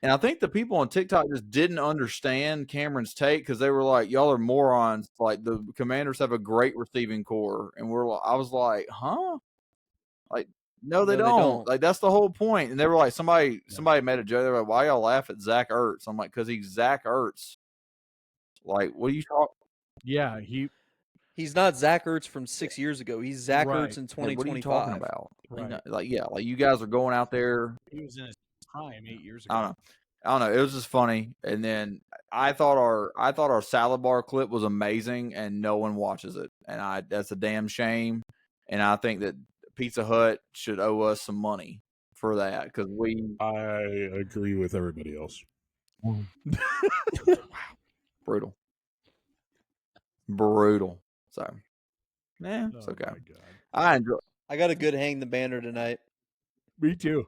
And I think the people on TikTok just didn't understand Cameron's take because they were like, "Y'all are morons." Like the Commanders have a great receiving core, and I was like, "Huh?" Like, no, they don't. Like that's the whole point. And they were like, somebody made a joke. They were like, "Why y'all laugh at Zach Ertz?" I'm like, "Because he's Zach Ertz." Like, what are you talking? Yeah, he's not Zach Ertz from 6 years ago. He's Zach Ertz in 2025. Like, what are you talking about? Right. Like you guys are going out there. He was in his prime 8 years ago. I don't know. It was just funny. And then I thought our salad bar clip was amazing, and no one watches it. And that's a damn shame. And I think that Pizza Hut should owe us some money for that because I agree with everybody else. Wow. Brutal. So, yeah, it's okay. I enjoy. I got a good hang the banner tonight. Me too.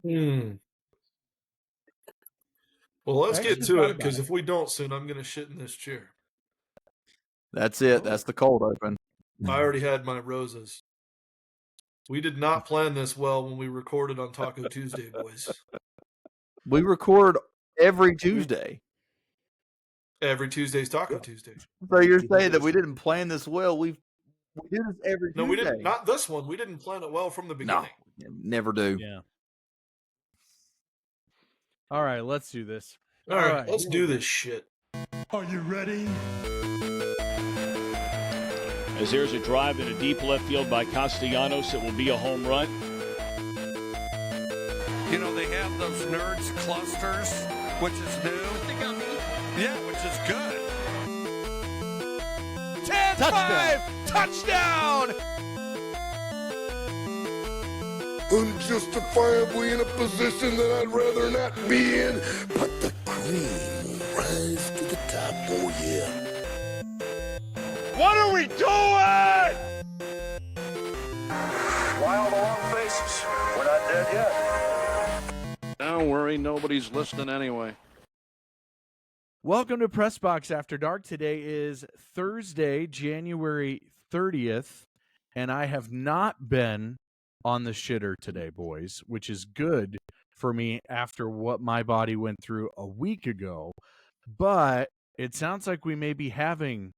Well, let's get to it, because if we don't soon, I'm going to shit in this chair. That's it. That's the cold open. I already had my roses. We did not plan this well when we recorded on Taco Tuesday, boys. We record every Tuesday. Every Tuesday's Taco Tuesday. So you're saying that we didn't plan this well? We do this every Tuesday. No, we didn't. Not this one. We didn't plan it well from the beginning. No, never do. Yeah. All right, let's do this. All right, let's do this shit. Are you ready? As there's a drive in a deep left field by Castellanos, it will be a home run. You know, they have those nerds clusters, which is new. Yeah, which is good. 10-5! Touchdown! Unjustifiably in a position that I'd rather not be in, but the cream will rise to the top, oh yeah. What are we doing? Wild along bases. We're not dead yet. Don't worry, nobody's listening anyway. Welcome to Press Box After Dark. Today is Thursday, January 30th, and I have not been on the shitter today, boys, which is good for me after what my body went through a week ago. But it sounds like we may be having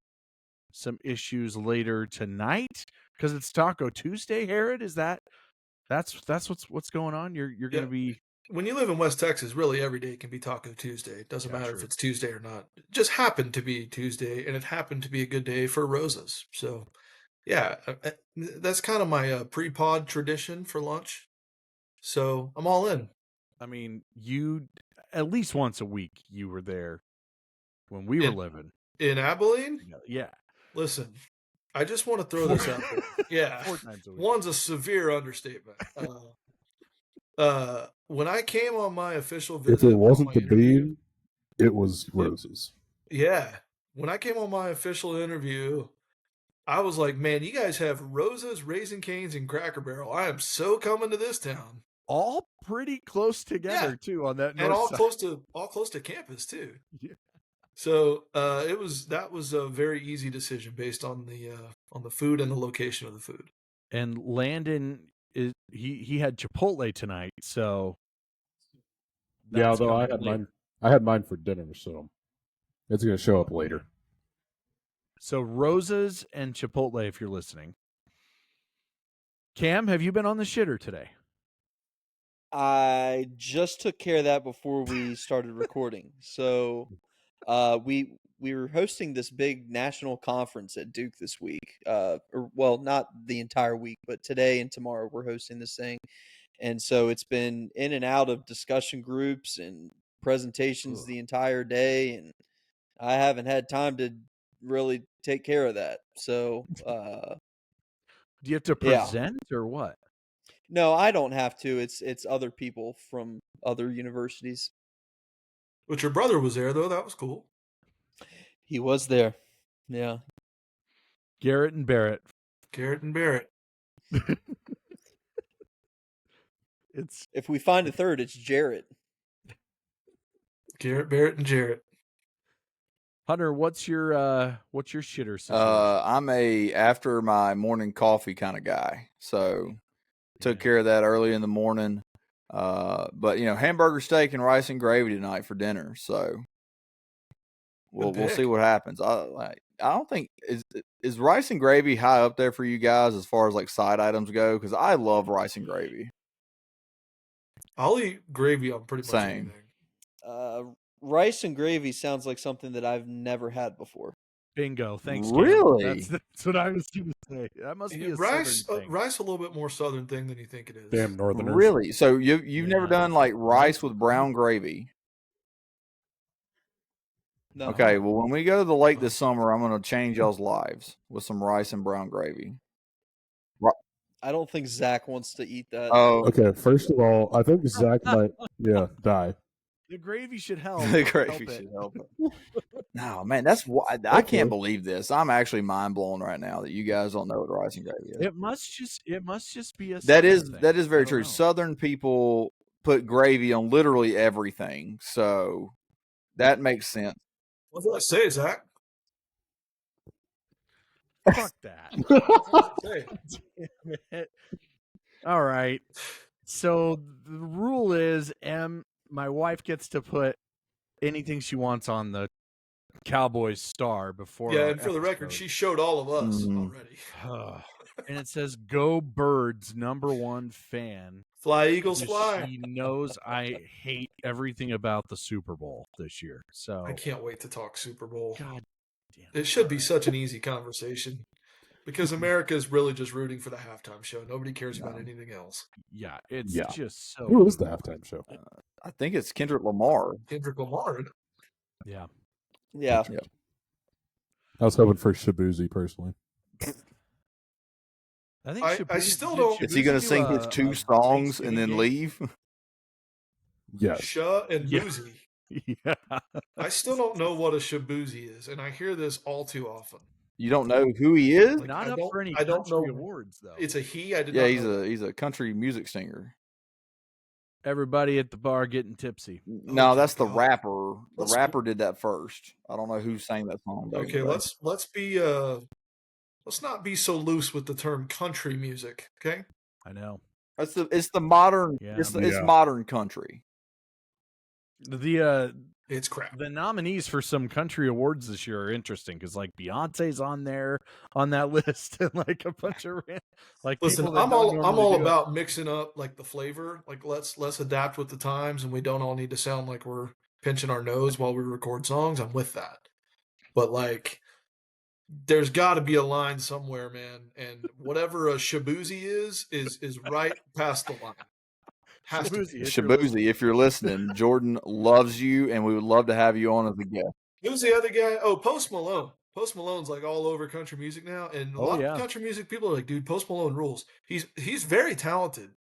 some issues later tonight because it's Taco Tuesday. Herod, is that's what's going on? You're going to be. When you live in West Texas, really every day can be Taco Tuesday. It doesn't matter if it's Tuesday or not. It just happened to be Tuesday, and it happened to be a good day for roses. So, yeah, that's kind of my pre-pod tradition for lunch. So I'm all in. I mean, you at least once a week you were there when we were living in Abilene. Yeah. Listen, I just want to throw this out there. Yeah, 4 times a week. One's a severe understatement. When I came on my official visit, if it wasn't the bean, it was roses. Yeah, when I came on my official interview, I was like, "Man, you guys have roses, Raising Cane's, and Cracker Barrel. I am so coming to this town." All pretty close together too on that, and all side. close to campus too. Yeah. So that was a very easy decision based on the food and the location of the food. And Landon he had Chipotle tonight, so yeah. Although I had mine for dinner, so it's going to show up later. So roses and Chipotle, if you're listening. Cam, have you been on the shitter today? I just took care of that before we started recording. So we were hosting this big national conference at Duke this week. Well, not the entire week, but today and tomorrow we're hosting this thing. And so it's been in and out of discussion groups and presentations the entire day, and I haven't had time to really take care of that. So do you have to present or what? No, I don't have to. It's other people from other universities. But your brother was there, though. That was cool. He was there. Yeah. Garrett and Barrett. It's if we find a third, it's Jarrett. Garrett, Barrett, and Jarrett. Hunter, what's your shitter situation? I'm a after my morning coffee kind of guy. So took care of that early in the morning. But hamburger steak and rice and gravy tonight for dinner. So we'll see what happens. I don't think is rice and gravy high up there for you guys as far as like side items go, because I love rice and gravy. I'll eat gravy on pretty much Same. anything. Rice and gravy sounds like something that I've never had before. Bingo. Thanks, Cam. Really? That's what I was going to say. That must be a rice. southern thing. Rice a little bit more southern thing than you think it is. Damn northerners. Really? So you've never done like rice with brown gravy? No. Okay, well, when we go to the lake this summer, I'm going to change y'all's lives with some rice and brown gravy. I don't think Zach wants to eat that. Oh, Okay, first of all, I think Zach might, die. The gravy should help. The gravy should help it. No, man, that's why I can't believe this. I'm actually mind blown right now that you guys don't know what rice and gravy is. It must just be a that thing. is very true. Southern people put gravy on literally everything, so that makes sense. What did I say, Zach? Fuck that. Damn it. All right. So the rule is, my wife gets to put anything she wants on the Cowboys star before. Yeah, and for the record, she showed all of us already. And it says, "Go Birds, #1 fan." Fly Eagles fly. She knows I hate everything about the Super Bowl this year. So I can't wait to talk Super Bowl. God damn. It should be such an easy conversation because America is really just rooting for the halftime show. Nobody cares about anything else. Yeah, it's just so. Who is the halftime show? I think it's Kendrick Lamar. Kendrick Lamar. Yeah. Yeah. I was hoping for Shabuzi personally. I think I still don't. Is he going to sing his 2 songs and then leave? Yes. Sha and Boozy. Yeah. I still don't know what a Shabuzi is, and I hear this all too often. You don't know who he is? Like, Not up for any I don't country know. awards though. It's a he. I did not know. He's a country music singer. Everybody at the bar getting tipsy. No, that's the rapper. The rapper did that first. I don't know who sang that song. Okay, let's not be so loose with the term country music. Okay. I know. It's the modern. Yeah. It's modern country. It's crap. The nominees for some country awards this year are interesting because like Beyonce's on there on that list and like a bunch of like. Listen, I'm all about mixing up like the flavor. Like let's adapt with the times, and we don't all need to sound like we're pinching our nose while we record songs. I'm with that, but like, there's got to be a line somewhere, man. And whatever a Shabuzi is right past the line. Shabuzi, if you're listening, Jordan loves you, and we would love to have you on as a guest. Who's the other guy? Oh, Post Malone. Post Malone's like all over country music now, and a lot of country music people are like, "Dude, Post Malone rules." He's very talented.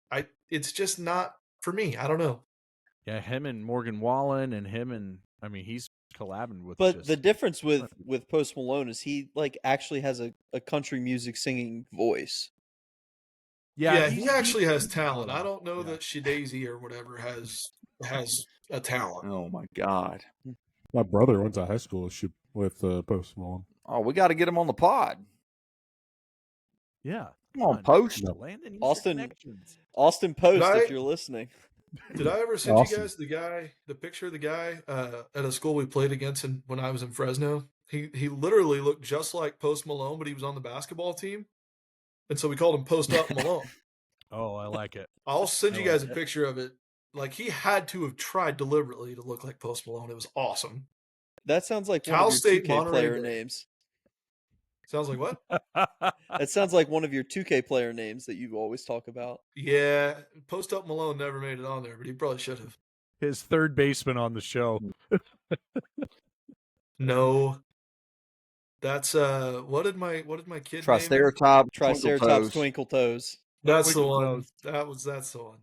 It's just not for me. I don't know. Yeah, him and Morgan Wallen, and he's collabing with. But the difference with Post Malone is he like actually has a country music singing voice. Yeah, he actually has talent. I don't know that Shadazy or whatever has a talent. Oh my God! My brother went to high school with Post Malone. Oh, we got to get him on the pod. Yeah, come on, Post. Austin Post, if you're listening. Did I ever send you guys the picture of the guy at a school we played against when I was in Fresno? He literally looked just like Post Malone, but he was on the basketball team. And so we called him Post Up Malone. Oh, I like it. I'll send you guys a picture of it. Like, he had to have tried deliberately to look like Post Malone. It was awesome. That sounds like Cal one of your State 2K player names. Sounds like what? That sounds like one of your 2K player names that you always talk about. Yeah, Post Up Malone never made it on there, but he probably should have. His third baseman on the show. No. That's what did my kid Triceratops Twinkle Toes. That's the one. That's the one.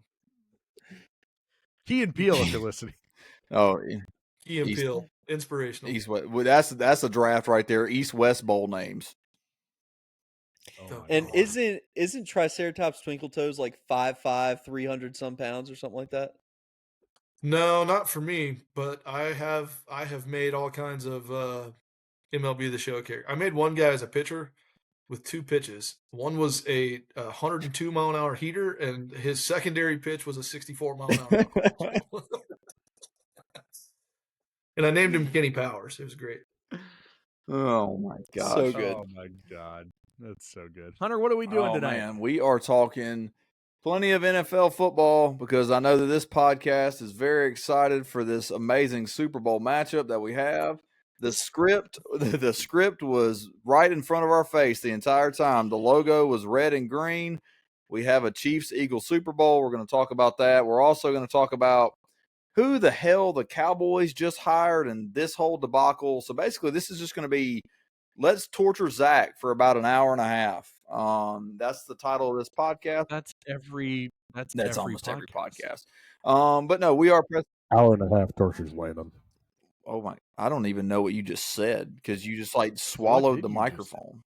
Key and Peele, if you're listening. Oh, Key and Peele, inspirational. East West. Well, that's a draft right there. East West Bowl names. And isn't Triceratops Twinkle Toes like 5'5", 300 some pounds or something like that? No, not for me. But I have made all kinds of MLB The Show character. I made one guy as a pitcher, with 2 pitches. One was a 102 mile an hour heater, and his secondary pitch was a 64 mile an hour knuckleball. And I named him Kenny Powers. It was great. Oh my gosh. So good. Oh my God. That's so good. Hunter, what are we doing tonight? Man, we are talking plenty of NFL football because I know that this podcast is very excited for this amazing Super Bowl matchup that we have. The script was right in front of our face the entire time. The logo was red and green. We have a Chiefs-Eagles Super Bowl. We're going to talk about that. We're also going to talk about who the hell the Cowboys just hired and this whole debacle. So basically, this is just going to be let's torture Zach for about an hour and a half. That's the title of this podcast. That's every almost every podcast. But no, we are hour and a half tortures Landon. Oh my! I don't even know what you just said because you just like swallowed the microphone.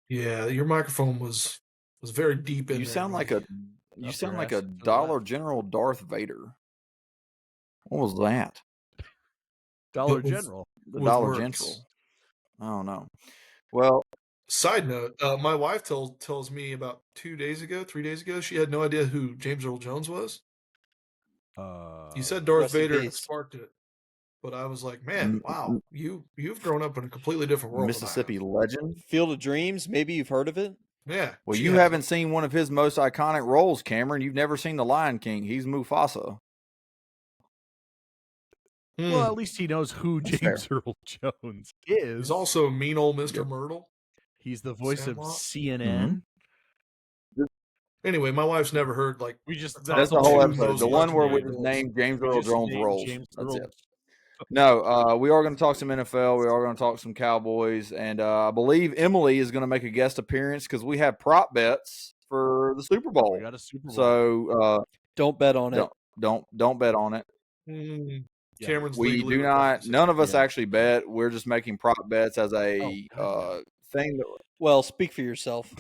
Yeah, your microphone was very deep in You there. sound like a Dollar General Darth Vader. What was that? Dollar General. The Dollar General. I don't know. Well, side note, my wife tells me about 3 days ago, she had no idea who James Earl Jones was. You said Darth Vader and it sparked it. But I was like, man, wow, you've grown up in a completely different world. Mississippi legend. Field of Dreams, maybe you've heard of it? Yeah. Well, you haven't seen one of his most iconic roles, Cameron. You've never seen The Lion King. He's Mufasa. Well, at least he knows who James Earl Jones is. He's also mean old Mr. Myrtle. He's the voice of CNN. Mm-hmm. Anyway, my wife's never heard that's the whole episode. The one where we named James Earl Jones roles. That's it. No, we are going to talk some NFL. We are going to talk some Cowboys, and I believe Emily is going to make a guest appearance because we have prop bets for the Super Bowl. We got a Super Bowl. So don't bet on it. Don't bet on it. Cameron's we do not. None of us actually bet. We're just making prop bets as a thing. Well, speak for yourself.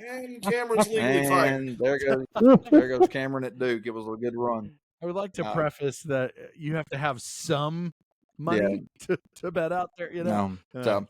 And Cameron's legally fired. And there goes Cameron at Duke. It was a good run. I would like to preface that you have to have some money to bet out there. You know. So,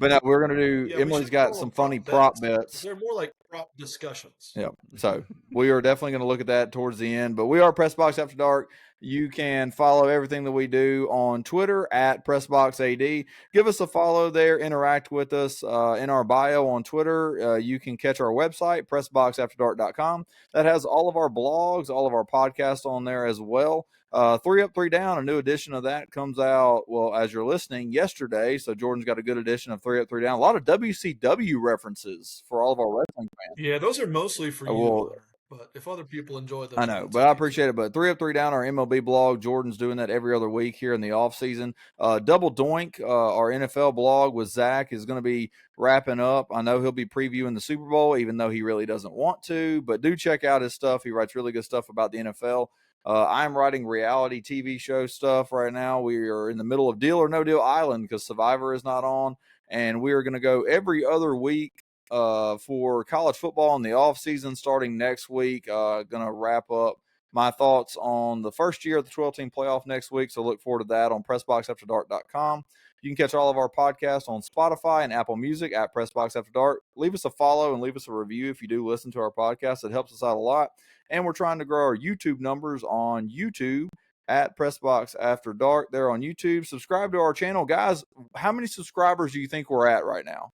but no, we're going to do. Emily's got some funny prop bets. They're more like prop discussions. Yeah. So we are definitely going to look at that towards the end. But we are Press Box After Dark. You can follow everything that we do on Twitter at PressBoxAD. Give us a follow there. Interact with us in our bio on Twitter. You can catch our website, PressBoxAfterDark.com. That has all of our blogs, all of our podcasts on there as well. 3 Up, 3 Down, a new edition of that comes out, well, as you're listening, yesterday. So Jordan's got a good edition of 3 Up, 3 Down. A lot of WCW references for all of our wrestling fans. Yeah, those are mostly for you. But if other people enjoy them, I know, but I appreciate it. But 3 Up, 3 Down, our MLB blog, Jordan's doing that every other week here in the off season. Double Doink, our NFL blog with Zach, is going to be wrapping up. I know he'll be previewing the Super Bowl, even though he really doesn't want to. But do check out his stuff. He writes really good stuff about the NFL. I'm writing reality TV show stuff right now. We are in the middle of Deal or No Deal Island because Survivor is not on, and we are going to go every other week for college football in the off season starting next week. Gonna wrap up my thoughts on the first year of the 12-team playoff next week, so look forward to that on PressBoxAfterDark.com. You can catch all of our podcasts on Spotify and Apple Music at Pressbox After Dark. Leave us a follow and leave us a review if you do listen to our podcast. It helps us out a lot. And we're trying to grow our YouTube numbers on YouTube at Pressbox After Dark. They're on YouTube. Subscribe to our channel. Guys, how many subscribers do you think we're at right now?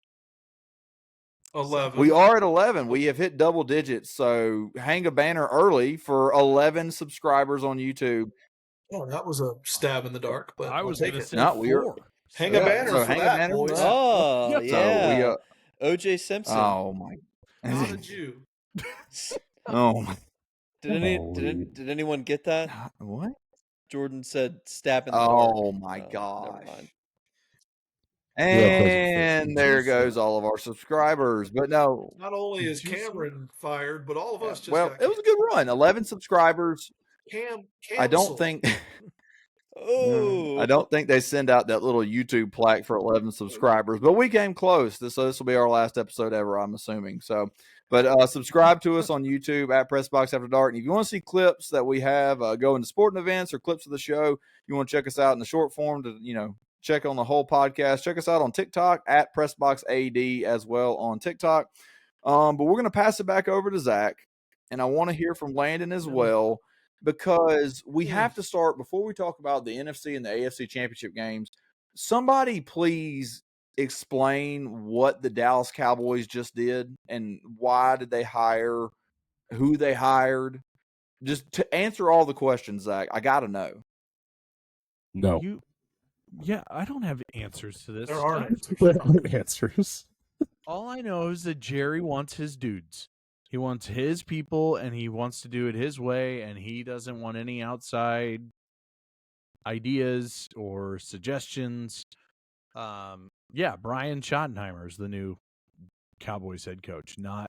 11. We are at 11. We have hit double digits. So hang a banner early for 11 subscribers on YouTube. Oh, that was a stab in the dark, but I was going to to say 4. Hang a banner for hang that, a banner boys. for that. Oh, yeah. So O.J. Simpson. Oh, my. Not a Jew. Oh, my. Did anyone get that? What? Jordan said stab in the dark. Oh, my gosh. Never mind. And there goes all of our subscribers. But no. Not only is Cameron fired, but all of us just Well, got it was a good run. 11 subscribers. I don't think Oh, I don't think they send out that little YouTube plaque for 11 subscribers, but we came close. This will be our last episode ever, I'm assuming. So, but subscribe to us on YouTube at Pressbox After Dark. And if you want to see clips that we have, go into sporting events or clips of the show, you want to check us out in the short form to, check on the whole podcast. Check us out on TikTok at PressBoxAD as well on TikTok. But we're going to pass it back over to Zach, and I want to hear from Landon as well, because we have to start, before we talk about the NFC and the AFC championship games, somebody please explain what the Dallas Cowboys just did and why did they hire, who they hired. Just to answer all the questions, Zach, I got to know. No. Yeah, I don't have answers to this. There aren't answers. There aren't answers. All I know is that Jerry wants his dudes. He wants his people, and he wants to do it his way, and he doesn't want any outside ideas or suggestions. Yeah, Brian Schottenheimer is the new Cowboys head coach, not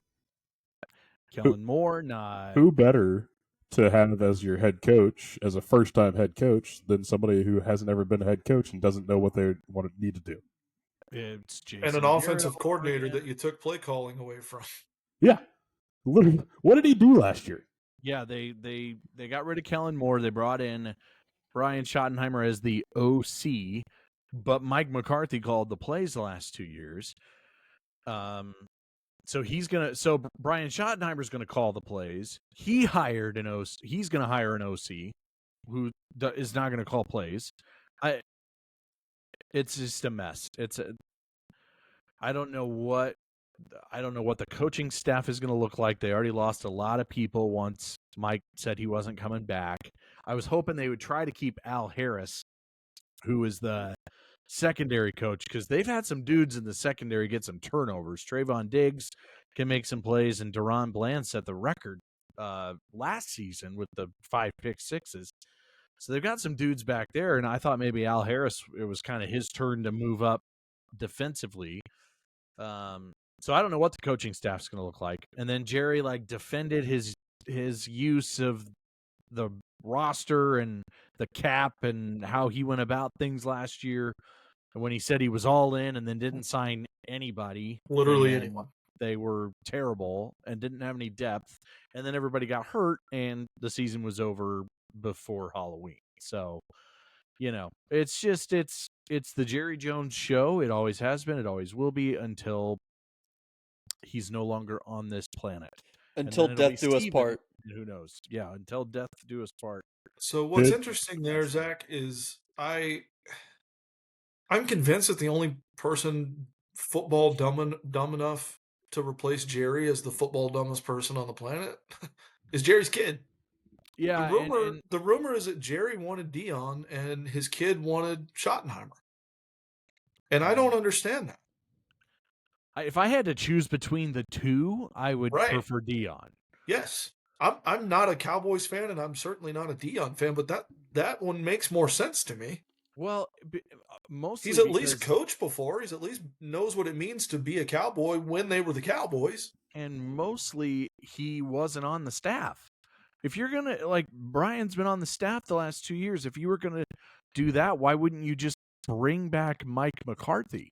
Kellen Moore, not... Who better to have as your head coach, as a first-time head coach, than somebody who hasn't ever been a head coach and doesn't know what they need to do? It's Jason And an Garrett offensive over coordinator again. that you took play calling away from. Yeah. Literally, what did he do last year? Yeah, they got rid of Kellen Moore. They brought in Brian Schottenheimer as the OC, but Mike McCarthy called the plays the last 2 years. So Brian Schottenheimer's gonna call the plays. He hired an OC. He's gonna hire an OC who is not gonna call plays. It's just a mess. I don't know what the coaching staff is going to look like. They already lost a lot of people once Mike said he wasn't coming back. I was hoping they would try to keep Al Harris, who is the secondary coach, because they've had some dudes in the secondary get some turnovers. Trayvon Diggs can make some plays, and Deron Bland set the record last season with the 5 pick-sixes. So they've got some dudes back there, and I thought maybe Al Harris, it was kind of his turn to move up defensively. So I don't know what the coaching staff's going to look like. And then Jerry defended his use of the roster and the cap and how he went about things last year when he said he was all in and then didn't sign anybody. Literally anyone. They were terrible and didn't have any depth. And then everybody got hurt and the season was over before Halloween. So, it's the Jerry Jones show. It always has been. It always will be until he's no longer on this planet. Until death do us part. Who knows? Yeah, until death do us part. So what's interesting there, Zach, is I'm convinced that the only person football dumb enough to replace Jerry as the football dumbest person on the planet is Jerry's kid. Yeah, the rumor is that Jerry wanted Dion and his kid wanted Schottenheimer. And I don't understand that. If I had to choose between the two, I would prefer Dion. Yes. I'm not a Cowboys fan, and I'm certainly not a Dion fan, but that one makes more sense to me. Well, mostly he's at least coached before. He's at least knows what it means to be a Cowboy when they were the Cowboys. And mostly he wasn't on the staff. If you're going to, Brian's been on the staff the last 2 years. If you were going to do that, why wouldn't you just bring back Mike McCarthy?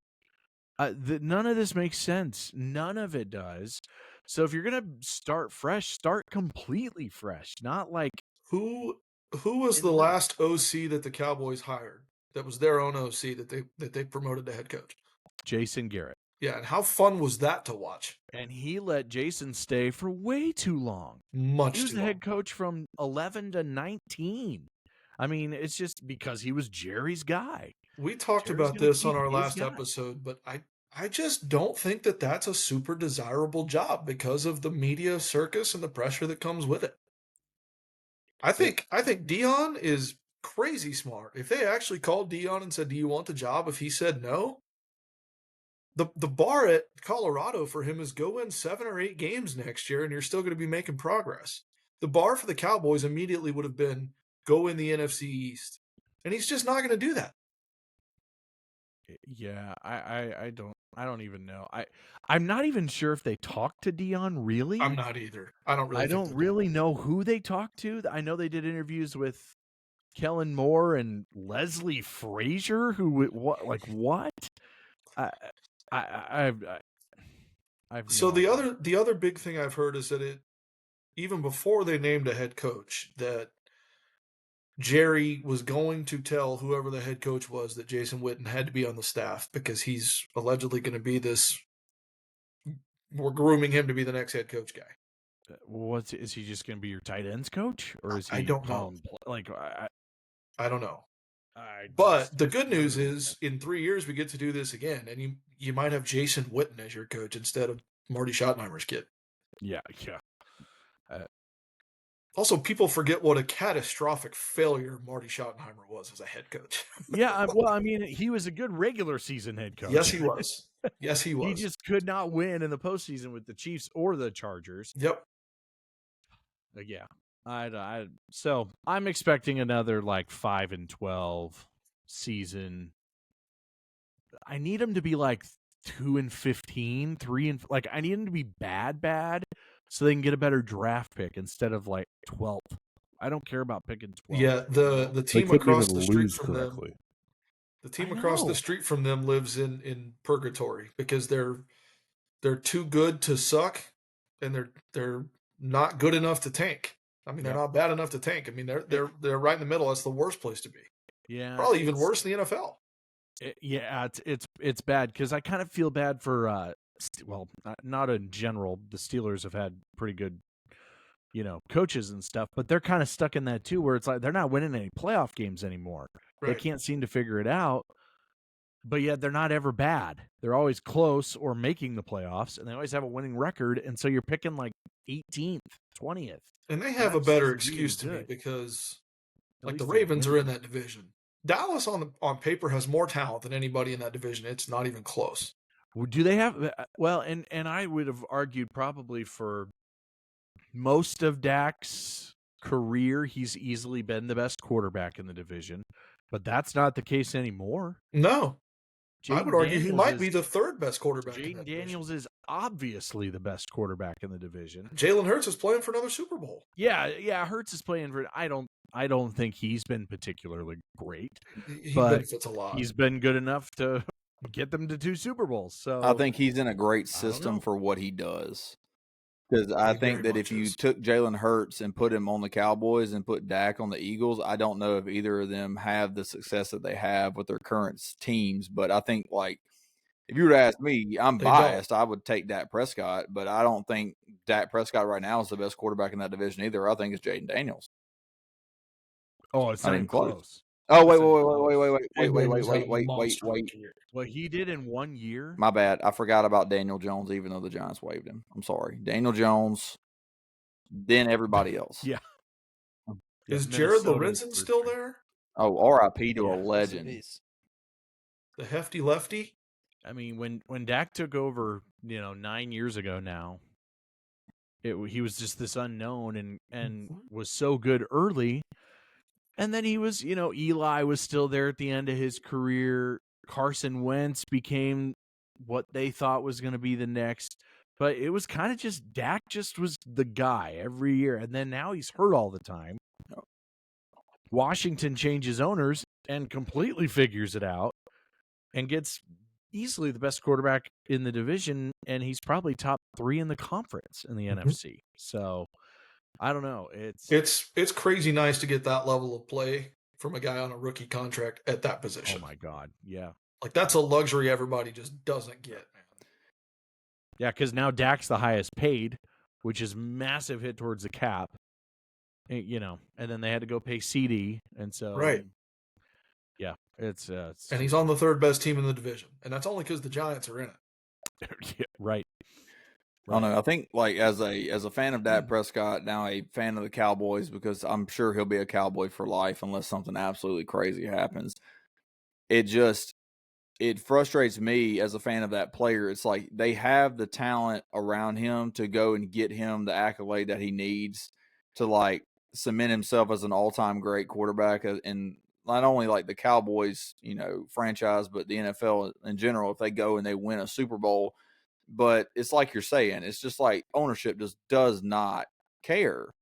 None of this makes sense. None of it does. So if you're going to start fresh, start completely fresh. Not who was the last OC that the Cowboys hired? That was their own OC that they promoted to head coach. Jason Garrett. Yeah, and how fun was that to watch? And he let Jason stay for way too long. Much He was too the long. head coach from 11 to 19. I mean, it's just because he was Jerry's guy. We talked about this on our last episode, but I just don't think that that's a super desirable job because of the media circus and the pressure that comes with it. I think Dion is crazy smart. If they actually called Dion and said, "Do you want the job?" If he said no, the bar at Colorado for him is go win 7 or 8 games next year and you're still going to be making progress. The bar for the Cowboys immediately would have been go win the NFC East. And he's just not going to do that. Yeah, I don't even know. I'm not even sure if they talked to Dion really. I'm not either. I don't really know who they talked to. I know they did interviews with Kellen Moore and Leslie Frazier, who what? I've so the other big thing I've heard is that even before they named a head coach, that Jerry was going to tell whoever the head coach was that Jason Witten had to be on the staff because he's allegedly going to be this. We're grooming him to be the next head coach guy. Is he just going to be your tight ends coach, or is he? I don't know. I don't know. But the good news is, in 3 years we get to do this again, and you might have Jason Witten as your coach instead of Marty Schottenheimer's kid. Yeah. Also, people forget what a catastrophic failure Marty Schottenheimer was as a head coach. Yeah, well, I mean, he was a good regular season head coach. Yes, he was. Yes, he was. He just could not win in the postseason with the Chiefs or the Chargers. Yep. Yeah. So I'm expecting another 5-12 season. I need him to be 2-15, 3 I need him to be bad, so they can get a better draft pick instead of 12th. I don't care about picking 12th. Yeah, the team across the street from them. The team across the street from them lives in purgatory because they're too good to suck, and they're not good enough to tank. I mean, they're not bad enough to tank. I mean, they're right in the middle. That's the worst place to be. Yeah, probably even worse than the NFL. It's bad because I kind of feel bad for not in general. The Steelers have had pretty good, coaches and stuff, but they're kind of stuck in that too, where it's they're not winning any playoff games anymore. Right. They can't seem to figure it out, but yet they're not ever bad. They're always close or making the playoffs, and they always have a winning record. And so you're picking 18th, 20th, and they have a better excuse to me because the Ravens are in that division. Dallas on paper has more talent than anybody in that division. It's not even close. Do they have and I would have argued probably for most of Dak's career, he's easily been the best quarterback in the division, but that's not the case anymore. No. I would argue he might be the third best quarterback. Jaden Daniels is obviously the best quarterback in the division. Jalen Hurts is playing for another Super Bowl. Yeah, Hurts is playing for. I don't think he's been particularly great. He benefits a lot. He's been good enough to get them to 2 Super Bowls. So I think he's in a great system for what he does. Because I think that if you took Jalen Hurts and put him on the Cowboys and put Dak on the Eagles, I don't know if either of them have the success that they have with their current teams. But I think, if you were to ask me, I'm biased. I would take Dak Prescott, but I don't think Dak Prescott right now is the best quarterback in that division either. I think it's Jaden Daniels. Oh, it's not even close. Oh, wait. What he did in 1 year? My bad. I forgot about Daniel Jones, even though the Giants waived him. I'm sorry. Daniel Jones, then everybody else. Yeah. Is Jared Lorenzen still there? Oh, R.I.P. to a legend. The hefty lefty? I mean, when Dak took over, 9 years ago now, he was just this unknown and was so good early. And then he was, Eli was still there at the end of his career. Carson Wentz became what they thought was going to be the next. But it was kind of just Dak just was the guy every year. And then now he's hurt all the time. Washington changes owners and completely figures it out and gets easily the best quarterback in the division. And he's probably top 3 in the conference in the NFC. So I don't know. It's crazy nice to get that level of play from a guy on a rookie contract at that position. Oh my God. Yeah. That's a luxury everybody just doesn't get, man. Yeah, because now Dak's the highest paid, which is massive hit towards the cap. And then they had to go pay CD, and so right. Yeah, it's and he's on the third best team in the division, and that's only because the Giants are in it. Yeah, right. I don't know. I think as a fan of Dak Prescott, now a fan of the Cowboys, because I'm sure he'll be a Cowboy for life unless something absolutely crazy happens. It frustrates me as a fan of that player. It's they have the talent around him to go and get him the accolade that he needs to cement himself as an all-time great quarterback, and not only the Cowboys, franchise, but the NFL in general. If they go and they win a Super Bowl. But it's like you're saying, it's just ownership just does not care,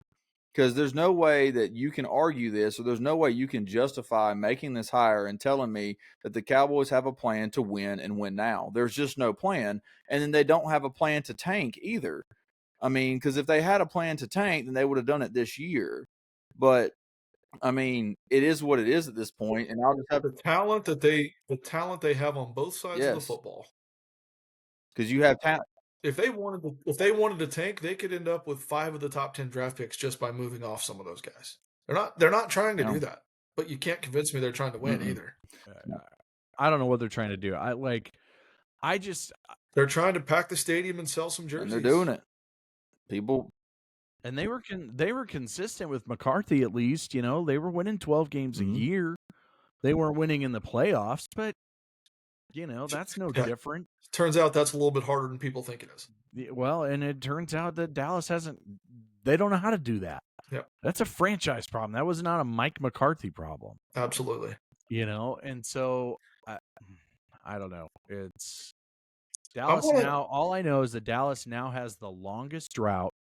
because there's no way that you can argue this, or there's no way you can justify making this hire and telling me that the Cowboys have a plan to win and win now. There's just no plan. And then they don't have a plan to tank either. I mean, because if they had a plan to tank, then they would have done it this year. But I mean, it is what it is at this point, and I'll just have the talent they have on both sides of the yes, football. because you have talent. If they wanted to tank, they could end up with 5 of the top 10 draft picks just by moving off some of those guys. They're not trying to No. do that, but you can't convince me they're trying to win either. I don't know what they're trying to do. They're trying to pack the stadium and sell some jerseys. And they're doing it. People. And they were consistent with McCarthy, at least. You know, they were winning 12 games a year. They weren't winning in the playoffs, but you know, that's no different. Turns out that's a little bit harder than people think it is. Well, and it turns out that Dallas they don't know how to do that. Yeah. That's a franchise problem. That was not a Mike McCarthy problem. Absolutely. You know, and so I don't know. It's Dallas now. All I know is that Dallas now has the longest drought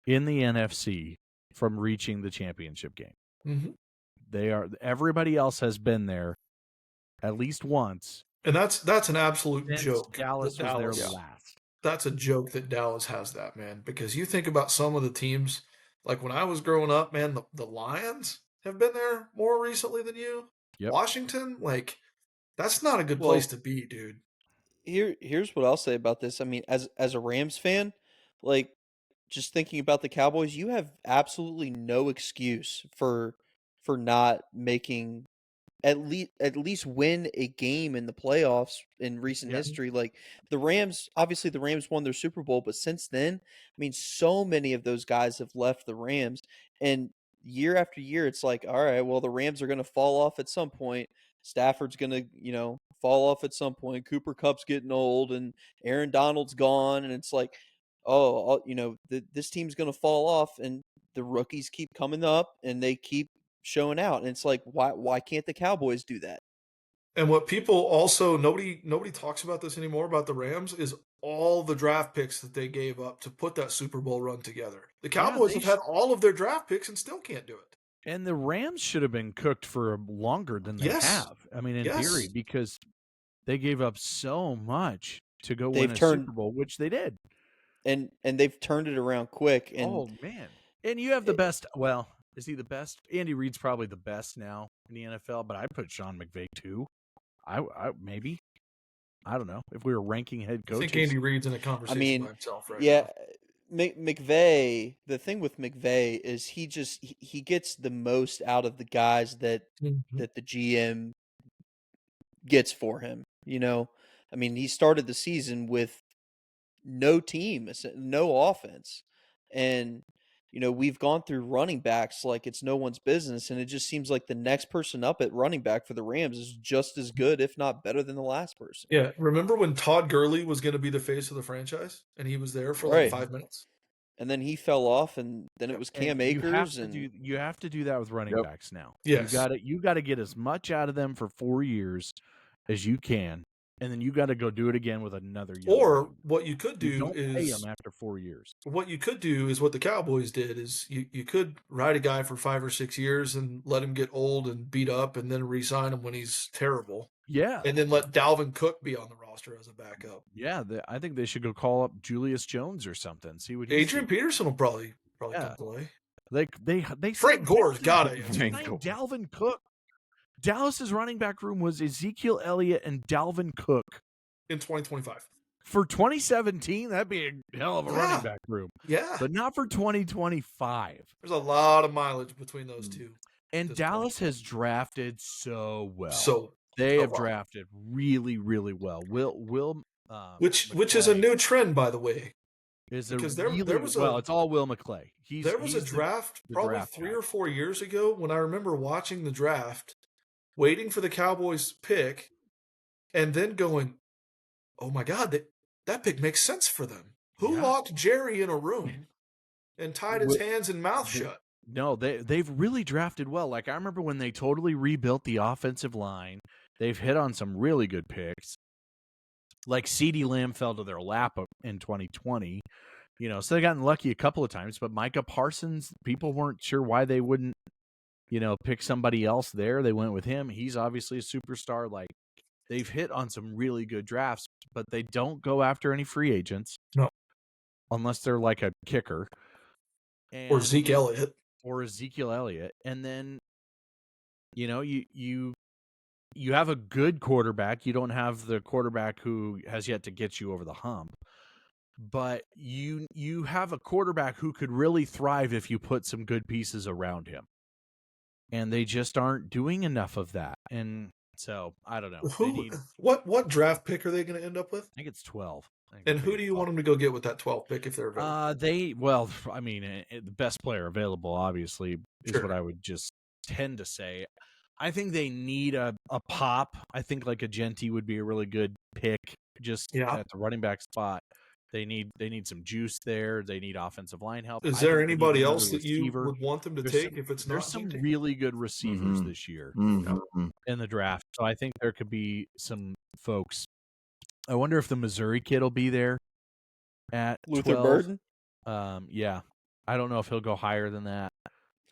in the NFC from reaching the championship game. Mm-hmm. Everybody else has been there at least once. And that's an absolute joke. Dallas was there last. That's a joke that Dallas has that, man, because you think about some of the teams, like when I was growing up, man, the Lions have been there more recently than you. Yep. Washington, like, that's not a good place to be, dude. Here's what I'll say about this. I mean, as a Rams fan, like, just thinking about the Cowboys, you have absolutely no excuse for not making at least win a game in the playoffs in recent history. Like the Rams, obviously the Rams won their Super Bowl, but since then, I mean, so many of those guys have left the Rams, and year after year, it's like, all right, well, the Rams are going to fall off at some point. Stafford's going to, fall off at some point. Cooper Kupp's getting old, and Aaron Donald's gone, and it's like, this team's going to fall off, and the rookies keep coming up, and they keep showing out, and it's like, why can't the Cowboys do that? And what people also nobody talks about this anymore about the Rams is all the draft picks that they gave up to put that Super Bowl run together. The Cowboys have had all of their draft picks and still can't do it. And the Rams should have been cooked for longer than they have. I mean, in theory, because they gave up so much to go win a Super Bowl, which they did. And they've turned it around quick. And, oh man! And you have the best. Well, is he the best? Andy Reid's probably the best now in the NFL, but I put Sean McVay too. I maybe. I don't know if we were ranking head coaches. I think Andy Reid's in a conversation by himself right now. McVay. The thing with McVay is he gets the most out of the guys that that the GM gets for him. I mean, he started the season with no team, no offense, and we've gone through running backs like it's no one's business, and it just seems like the next person up at running back for the Rams is just as good, if not better, than the last person. Yeah, remember when Todd Gurley was going to be the face of the franchise, and he was there for like 5 minutes? And then he fell off, and then it was Cam Akers. You have to do that with running backs now. Yes. You got to get as much out of them for 4 years as you can, and then you got to go do it again with another year. Or what you could do don't is pay them after 4 years. What you could do is what the Cowboys did is you could ride a guy for 5 or 6 years and let him get old and beat up, and then re-sign him when he's terrible. Yeah, and then let Dalvin Cook be on the roster as a backup. Yeah, I think they should go call up Julius Jones or something. See what Adrian Peterson will probably come play. Like they Frank Gore's got it. Dalvin Cook. Dallas's running back room was Ezekiel Elliott and Dalvin Cook in 2025. For 2017, that'd be a hell of a running back room. Yeah, but not for 2025. There's a lot of mileage between those two. And Dallas has drafted so well. So they have drafted really, really well. Which is a new trend, by the way. It's all Will McClay. There was a draft probably 3 or 4 years ago when I remember watching the draft, waiting for the Cowboys pick, and then going, "Oh my God, that pick makes sense for them." Who locked Jerry in a room and tied his hands and mouth shut? No, they've really drafted well. Like I remember when they totally rebuilt the offensive line. They've hit on some really good picks. Like CeeDee Lamb fell to their lap in 2020. So they've gotten lucky a couple of times. But Micah Parsons, people weren't sure why they wouldn't, pick somebody else there. They went with him. He's obviously a superstar. Like they've hit on some really good drafts, but they don't go after any free agents. No. Unless they're like a kicker. Or Zeke Elliott. Or Ezekiel Elliott. And then you have a good quarterback. You don't have the quarterback who has yet to get you over the hump, but you have a quarterback who could really thrive if you put some good pieces around him. And they just aren't doing enough of that. And so I don't know. What draft pick are they going to end up with? I think it's 12. And who do you want them to go get with that 12th pick if they're available? The best player available, obviously, is what I would just tend to say. I think they need a pop. I think like a Genty would be a really good pick just at the running back spot. They need some juice there. They need offensive line help. Is there anybody else that you would want them to take if it's not? There's some really good receivers this year in the draft. So I think there could be some folks. I wonder if the Missouri kid will be there at Luther 12. Burden? Yeah. I don't know if he'll go higher than that.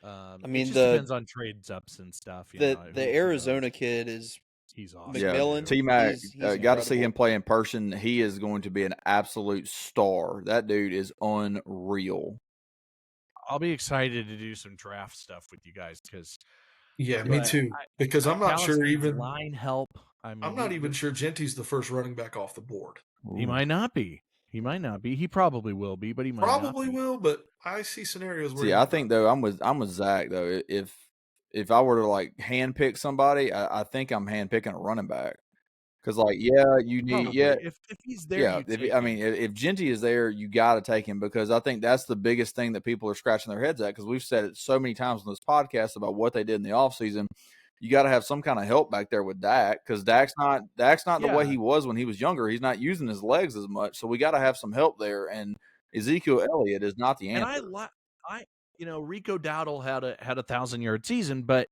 I mean, it just depends on trades ups and stuff. The Arizona kid is he's awesome. McMillan. T-Mac, he's got to see him play in person. He is going to be an absolute star. That dude is unreal. I'll be excited to do some draft stuff with you guys because me too. Because I'm not sure even line help. I'm not even sure Genty's the first running back off the board. He might not be. He probably will be, but he might probably not be. will. But I see scenarios where. See, I think though I'm with Zach though. If I were to like handpick somebody, I think I'm handpicking a running back. Because you need if he's there, if Genty is there, you got to take him because I think that's the biggest thing that people are scratching their heads at. Because we've said it so many times on this podcast about what they did in the offseason. You got to have some kind of help back there with Dak because Dak's not the way he was when he was younger. He's not using his legs as much, so we got to have some help there. And Ezekiel Elliott is not the answer. And Rico Dowdle had a 1,000-yard season, but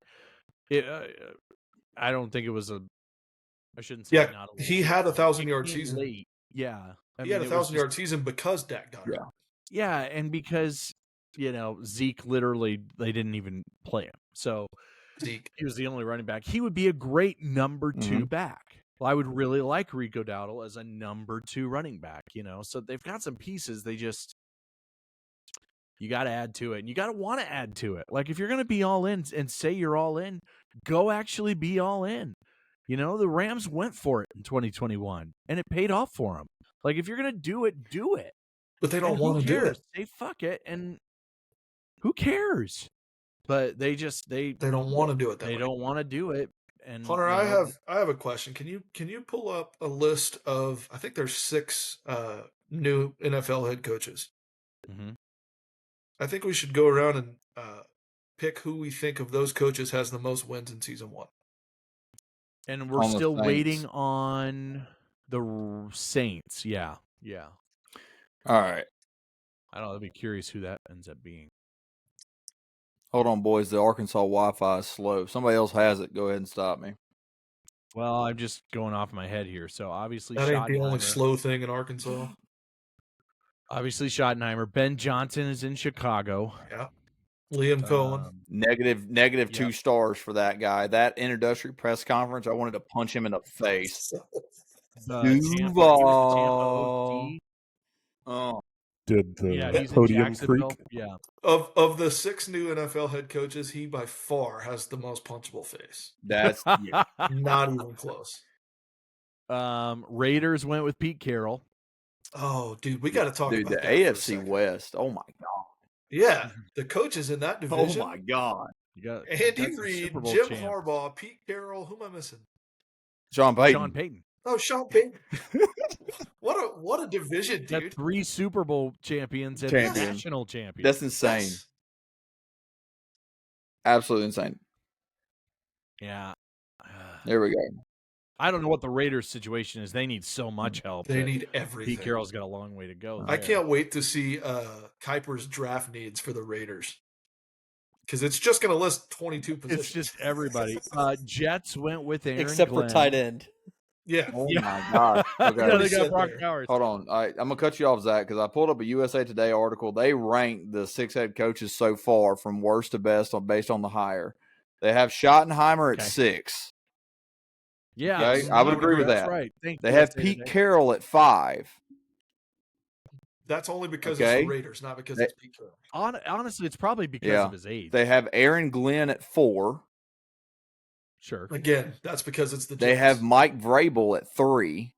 I don't think it was I shouldn't say not a he had a 1,000-yard season. Late. Yeah, he had a 1,000-yard season because Dak got hurt. Yeah, and because Zeke literally they didn't even play him, so Zeke. He was the only running back. He would be a great number 2 back. Well, I would really like Rico Dowdle as a number 2 running back. So they've got some pieces. You got to add to it, and you got to want to add to it. Like if you're going to be all in and say you're all in, go actually be all in. The Rams went for it in 2021, and it paid off for them. Like if you're going to do it, do it. But they don't want to do it. Say fuck it, and who cares? But they don't want to do it. They don't want to do it. And Hunter, I have a question. Can you pull up a list of? I think there's 6 new NFL head coaches. Mm-hmm. I think we should go around and pick who we think of those coaches has the most wins in season 1. And we're still waiting on the Saints. Yeah. All right. I don't know. I'd be curious who that ends up being. Hold on, boys. The Arkansas Wi-Fi is slow. If somebody else has it, go ahead and stop me. Well, I'm just going off my head here. So obviously, that ain't the only slow thing in Arkansas. Obviously, Schottenheimer. Ben Johnson is in Chicago. Yeah. Liam Cohen. Negative 2 stars for that guy. That introductory press conference, I wanted to punch him in the face. Duval. Oh. Did the he's podium in Jacksonville. creak? Yeah. Of the 6 new NFL head coaches, he by far has the most punchable face. That's not even close. Raiders went with Pete Carroll. Oh, dude, we got to talk about the AFC West. Oh my god. Yeah, the coaches in that division. Oh my god. You got Andy Reid, Jim Harbaugh, Pete Carroll. Who am I missing? Sean Payton. Oh, Sean Payton. What a division, dude. Got 3 Super Bowl champions and national champions. That's insane. Absolutely insane. Yeah. There we go. I don't know what the Raiders' situation is. They need so much help. They need everything. Pete Carroll's got a long way to go. I can't wait to see Kuiper's draft needs for the Raiders. Because it's just going to list 22 positions. It's just everybody. Jets went with Aaron except Glenn. for tight end. Yeah. Oh my god. Okay. Yeah, they got Brock Bowers. Hold on. I'm gonna cut you off, Zach, because I pulled up a USA Today article. They ranked the 6 head coaches so far from worst to best based on the hire. They have Schottenheimer at 6. Yeah, okay? I would agree with that. Right. They have Pete Carroll at 5. That's only because it's the Raiders, not because it's Pete Carroll. Honestly, it's probably because of his age. They have Aaron Glenn at 4. Sure. Again, that's because it's the Jets. They have Mike Vrabel at 3.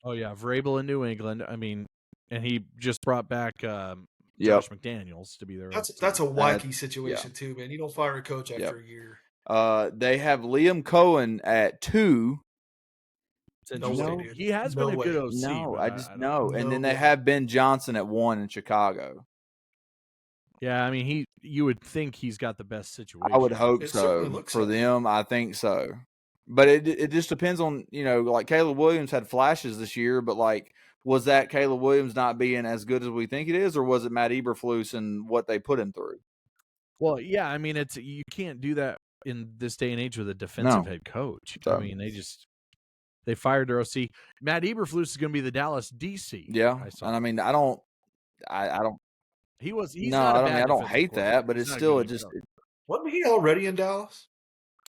Oh yeah, Vrabel in New England. I mean, and he just brought back Yep. Josh McDaniels to be their That's OC. a wacky situation too, man. You don't fire a coach Yep. after a year. They have Liam Cohen at 2. It's No way, interesting. dude. He has No been a good way. OC. No, but I just don't no. And then No they way. have Ben Johnson at 1 in Chicago. Yeah, I mean, you would think he's got the best situation. I would hope It certainly so looks for like it. them. I think so, but it just depends on, you know, like Caleb Williams had flashes this year, but like, was that Caleb Williams not being as good as we think it is, or was it Matt Eberflus and what they put him through? Well, yeah, I mean, you can't do that in this day and age with a defensive No. head coach. So- I mean, they fired their OC. Matt Eberflus is going to be the Dallas DC. Yeah, I saw. and I mean, I don't. He's No, not a I mean, bad I don't defensive hate that, coordinator. but He's it's not a still good it just. coach. Wasn't he already in Dallas?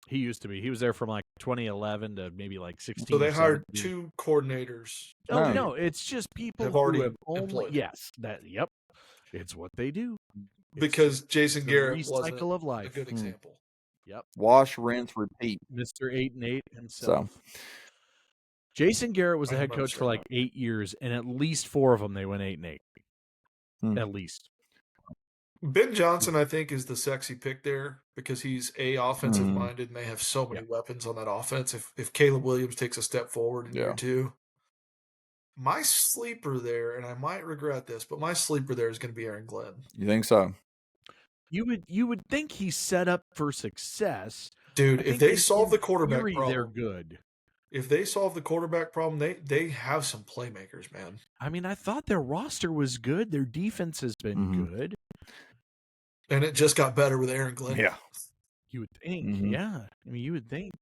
He used to be. He was there from like 2011 to maybe like 16. So they hired 17. 2 coordinators. No, it's just people Have already who have only employed. yes, yep, it's what they do. Because Jason the Garrett wasn't recycle of a life. good example. Yep, Wash, rinse, repeat. Mr. 8-8 himself. So Jason Garrett was the I head don't coach for like understand 8 years, and at least 4 of them they went 8-8. At least. Ben Johnson, I think, is the sexy pick there because he's offensive Mhm. minded, and they have so many weapons on that offense. If Caleb Williams takes a step forward in year 2, my sleeper there, and I might regret this, but my sleeper there is going to be Aaron Glenn. You think so? You would think he's set up for success, dude? I If think they in solve the quarterback theory, problem, they're good. If they solve the quarterback problem, they have some playmakers, man. I mean, I thought their roster was good. Their defense has been Mhm. good. And it just got better with Aaron Glenn. Yeah. You would think, Mhm. yeah. I mean, you would think.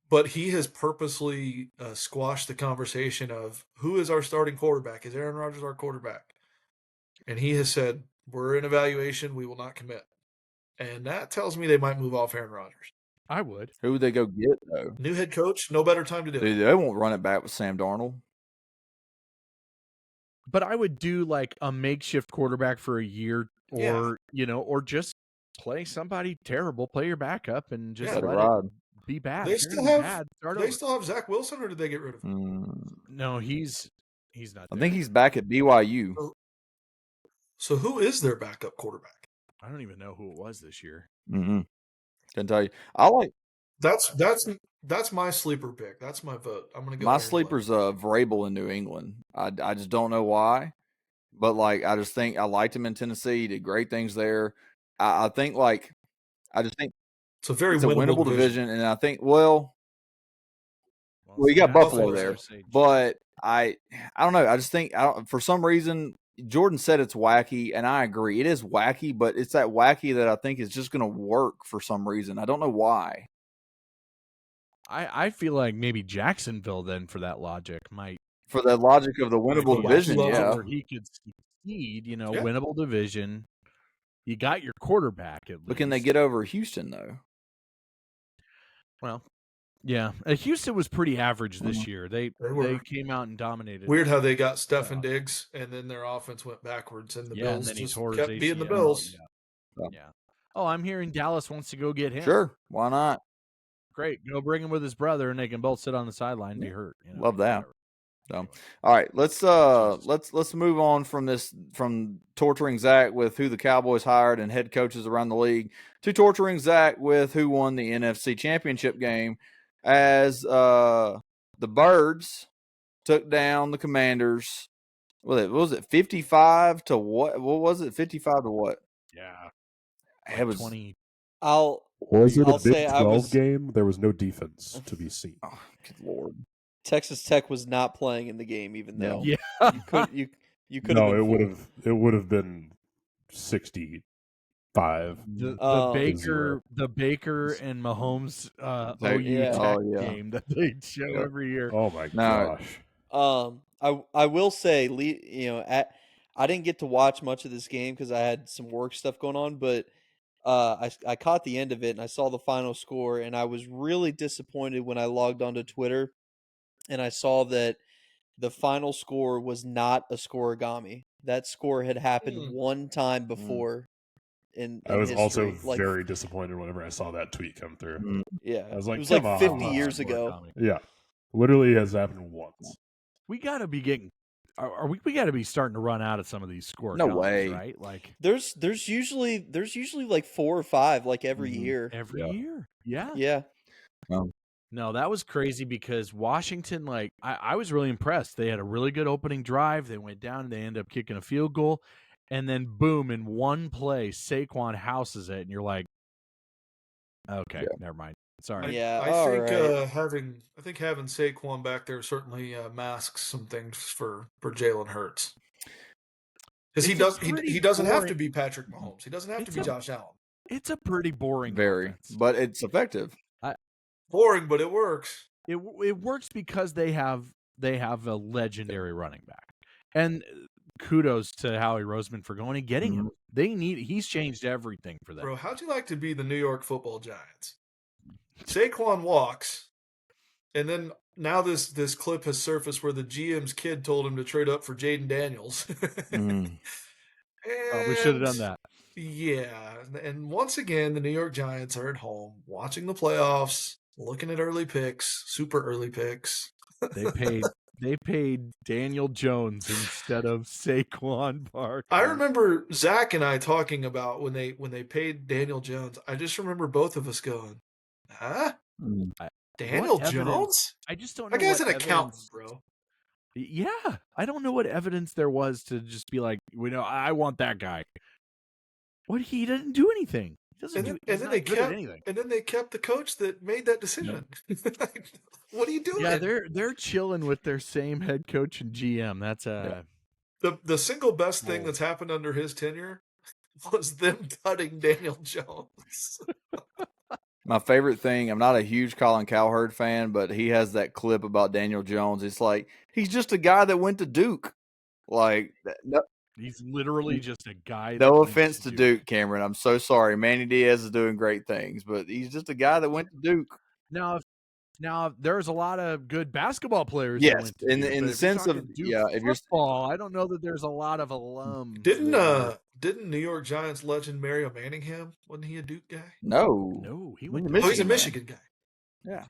But he has purposely squashed the conversation of who is our starting quarterback? Is Aaron Rodgers our quarterback? And he has said, we're in evaluation. We will not commit. And that tells me they might move off Aaron Rodgers. I would. Who would they go get though? New head coach, no better time to do it. They won't run it back with Sam Darnold. But I would do like a makeshift quarterback for a year, or or just play somebody terrible, play your backup, and just Let it let ride. it be bad. They If you're still gonna be have bad, start they over. still have Zach Wilson, or did they get rid of him? No, he's not. I think he's back at BYU. So who is their backup quarterback? I don't even know who it was this year. Mm-hmm. Can tell you. I like That's my sleeper pick. That's my vote. I'm gonna go. my Aaron sleeper's Vrabel in New England. I just don't know why, but like I just think I liked him in Tennessee. He did great things there. I think like I just think it's a very it's a winnable winnable division, and I think well you got Buffalo there, but I don't know. I just think for some reason Jordan said it's wacky, and I agree. It is wacky, but it's that wacky that I think is just going to work for some reason. I don't know why. I feel like maybe Jacksonville then, for that logic, might for the logic of the winnable division, yeah, where he could succeed. Winnable division. You got your quarterback at least. But can they get over Houston though? Well, yeah, Houston was pretty average this year. They came out and dominated. Weird how they got Stefon Diggs, and then their offense went backwards, and the Bills and then just he tore kept his being the ACL. Bills. Yeah. Oh, I'm hearing Dallas wants to go get him. Sure, why not? Great, go bring him with his brother, and they can both sit on the sideline and be hurt. Love that. So, Anyway. all right, let's move on from torturing Zach with who the Cowboys hired and head coaches around the league to torturing Zach with who won the NFC Championship game as the Birds took down the Commanders. What was it 55 to what? What was it 55 to what? Yeah, it was 20. Was it I'll a Big say 12 game? There was no defense to be seen. Oh, good Lord. Texas Tech was not playing in the game, even though you could. No, it would have been 65. The Baker and Mahomes OU Tech game that they show every year. Oh my gosh. I will say, I didn't get to watch much of this game because I had some work stuff going on, but I caught the end of it and I saw the final score, and I was really disappointed when I logged onto Twitter and I saw that the final score was not a scoregami. That score had happened one time before in I was history. also very disappointed whenever I saw that tweet come through. Yeah, I was like, it was come like on. 50 years ago. Yeah, literally has happened once. We got to be getting. We got to be starting to run out of some of these score No columns, way. right? Like There's usually like 4 or 5 like every Mhm. year. every year. Yeah. Yeah. No, that was crazy because Washington, like, I was really impressed. They had a really good opening drive. They went down and they ended up kicking a field goal. And then, boom, in one play, Saquon houses it. And you're like, okay, never mind. Sorry. Yeah, I all think right. having Saquon back there certainly masks some things for Jalen Hurts. Because he doesn't have to be Patrick Mahomes. He doesn't have to be Josh Allen. It's a pretty boring Very, offense. but it's effective. Boring, but it works. It works because they have a legendary running back, and kudos to Howie Roseman for going and getting him. He's changed everything for them. Bro, how'd you like to be the New York Football Giants? Saquon walks, and then now this clip has surfaced where the GM's kid told him to trade up for Jaden Daniels. We should have done that. Yeah, and once again, the New York Giants are at home watching the playoffs, looking at early picks, super early picks. They paid Daniel Jones instead of Saquon Barkley. I remember Zach and I talking about when they paid Daniel Jones. I just remember both of us going, "Huh? Daniel Jones? I just don't know. That guy's what an accountant, bro." Yeah, I don't know what evidence there was to just be like, I want that guy. What? He didn't do anything. He's not good at anything. And then they kept the coach that made that decision. What are you doing? Yeah, they're chilling with their same head coach and GM. That's the single best thing that's happened under his tenure was them cutting Daniel Jones. My favorite thing, I'm not a huge Colin Cowherd fan, but he has that clip about Daniel Jones. It's like, he's just a guy that went to Duke. Like, he's literally just a guy. No offense to Duke, Cameron. I'm so sorry. Manny Diaz is doing great things, but he's just a guy that went to Duke. Now there's a lot of good basketball players. Yes, that went to Duke, in the sense of if you're football, I don't know that there's a lot of alums. Didn't New York Giants legend Mario Manningham? Wasn't he a Duke guy? No, he went. He's a Michigan guy.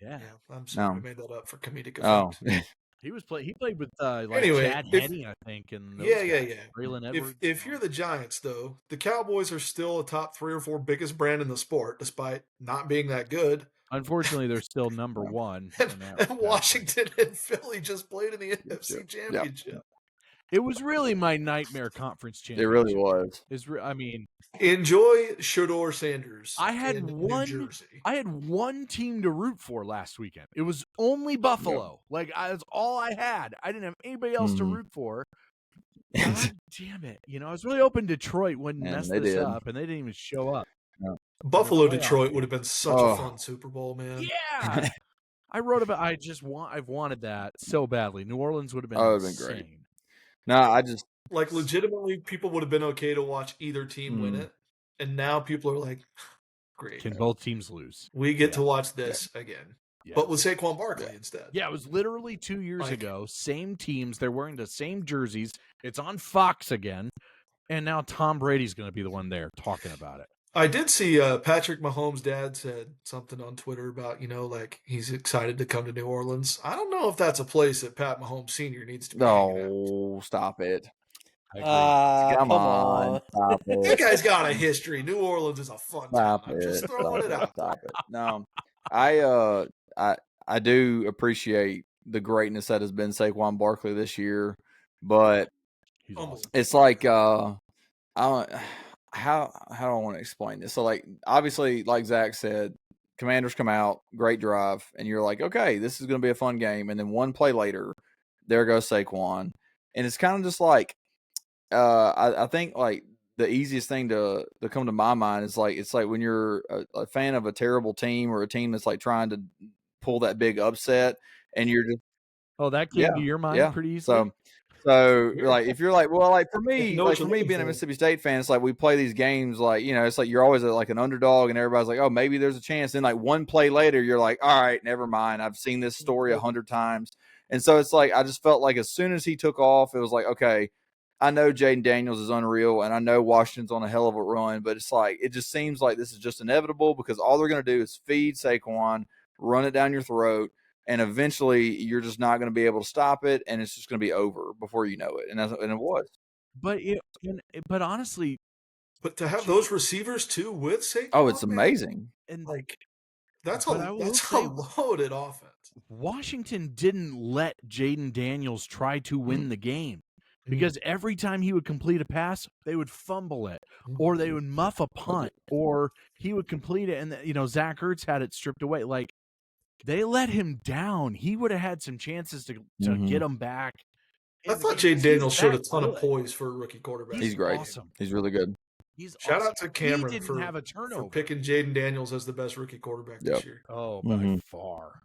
Yeah. I'm sorry, I made that up for comedic effect. He played with Chad Henne, I think, and Braylon Edwards. If you're the Giants, though, the Cowboys are still a top 3 or 4 biggest brand in the sport, despite not being that good. Unfortunately, they're still number one. And Washington and Philly just played in the NFC Championship. It was really my nightmare conference championship. It really was. Enjoy Shedeur Sanders. I had one team to root for last weekend. It was only Buffalo. Like, that's all I had. I didn't have anybody else to root for. God damn it! I was really hoping Detroit wouldn't mess this up, and they didn't even show up. No. Buffalo Detroit would have been such a fun Super Bowl, man. Yeah, I've wanted that so badly. New Orleans would have been insane. Been great. No, like legitimately, people would have been okay to watch either team win it, and now people are like, "Great, can both teams lose? We get to watch this again." Yeah. But with Saquon Barkley instead. Yeah, it was literally 2 years ago. Same teams. They're wearing the same jerseys. It's on Fox again. And now Tom Brady's going to be the one there talking about it. I did see Patrick Mahomes' dad said something on Twitter about, like he's excited to come to New Orleans. I don't know if that's a place that Pat Mahomes Sr. needs to be. No, stop it. Come on. Stop it. That guy's got a history. New Orleans is a fun town. I'm just throwing it out. Stop it. No, I do appreciate the greatness that has been Saquon Barkley this year, but it's like how do I want to explain this? So, like, obviously, like Zach said, Commanders come out, great drive, and you're like, okay, this is going to be a fun game. And then one play later, there goes Saquon, and it's kind of just like, I think like the easiest thing to come to my mind is like, it's like when you're a fan of a terrible team or a team that's like trying to pull that big upset, and you're just that came to your mind pretty easily. So like, if you're like, well, like for me being a Mississippi State fan, it's like we play these games like, it's like you're always like an underdog, and everybody's like, oh, maybe there's a chance. Then like one play later, you're like, all right, never mind. I've seen this story 100 times, and so it's like I just felt like as soon as he took off, it was like, okay, I know Jaden Daniels is unreal, and I know Washington's on a hell of a run, but it's like it just seems like this is just inevitable because all they're going to do is feed Saquon, run it down your throat, and eventually you're just not going to be able to stop it, and it's just going to be over before you know it. And it was. But honestly, but to have those receivers too with Saquon, oh, it's amazing. And like that's but a will say, loaded offense. Washington didn't let Jaden Daniels try to win the game because every time he would complete a pass, they would fumble it, or they would muff a punt, or he would complete it, and Zach Ertz had it stripped away. Like they let him down. He would have had some chances to get him back. I thought Jaden Daniels showed a ton of poise for a rookie quarterback. He's great. Awesome. He's really good. Shout out to Cameron he didn't have a turnover. for picking Jaden Daniels as the best rookie quarterback this year. Oh, by far.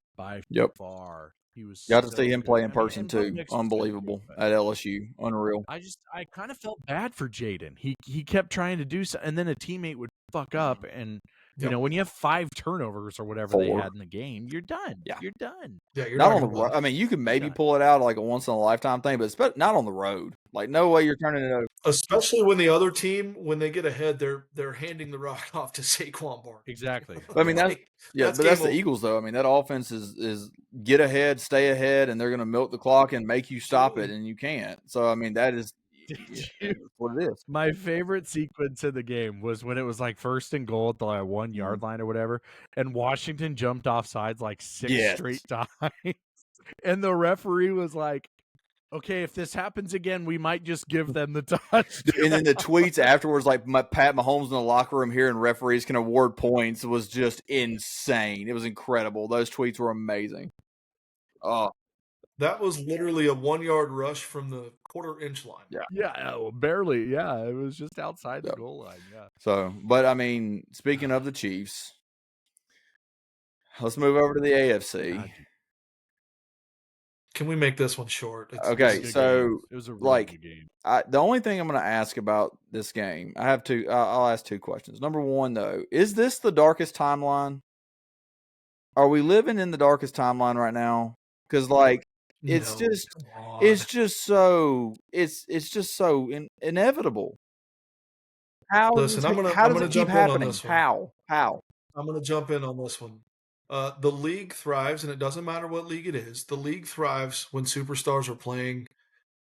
Far. He was got to see him play in person too. Unbelievable at LSU. Unreal. I kind of felt bad for Jaden. He kept trying to do something, and then a teammate would fuck up, and when you have 5 turnovers or whatever they had in the game, you're done. Yeah. You're done. Yeah, you're not on the road. I mean, you can maybe pull it out like a once in a lifetime thing, but not on the road. Like no way you're turning it over. Especially when the other team, when they get ahead, they're handing the rock off to Saquon Barkley. Exactly. I mean that's the Eagles though. I mean that offense is get ahead, stay ahead, and they're going to milk the clock and make you stop it, and you can't. So I mean that is what it is. My favorite sequence in the game was when it was like 1st and goal at the 1 yard line or whatever, and Washington jumped off sides like 6 straight times, and the referee was like, okay, if this happens again, we might just give them the touchdown. And then the tweets afterwards, like Pat Mahomes in the locker room here and referees can award points, was just insane. It was incredible. Those tweets were amazing. Oh, that was literally a 1 yard rush from the quarter-inch line. Yeah, barely. Yeah, it was just outside the goal line. Yeah. So, but I mean, speaking of the Chiefs, let's move over to the AFC. Can we make this one short? Okay, so it was a really good game. The only thing I'm going to ask about this game, I have two. I'll ask 2 questions. Number one, though, is this the darkest timeline? Are we living in the darkest timeline right now? Because it's just so inevitable. How does it keep happening? How? I'm going to jump in on this one. The league thrives, and it doesn't matter what league it is. The league thrives when superstars are playing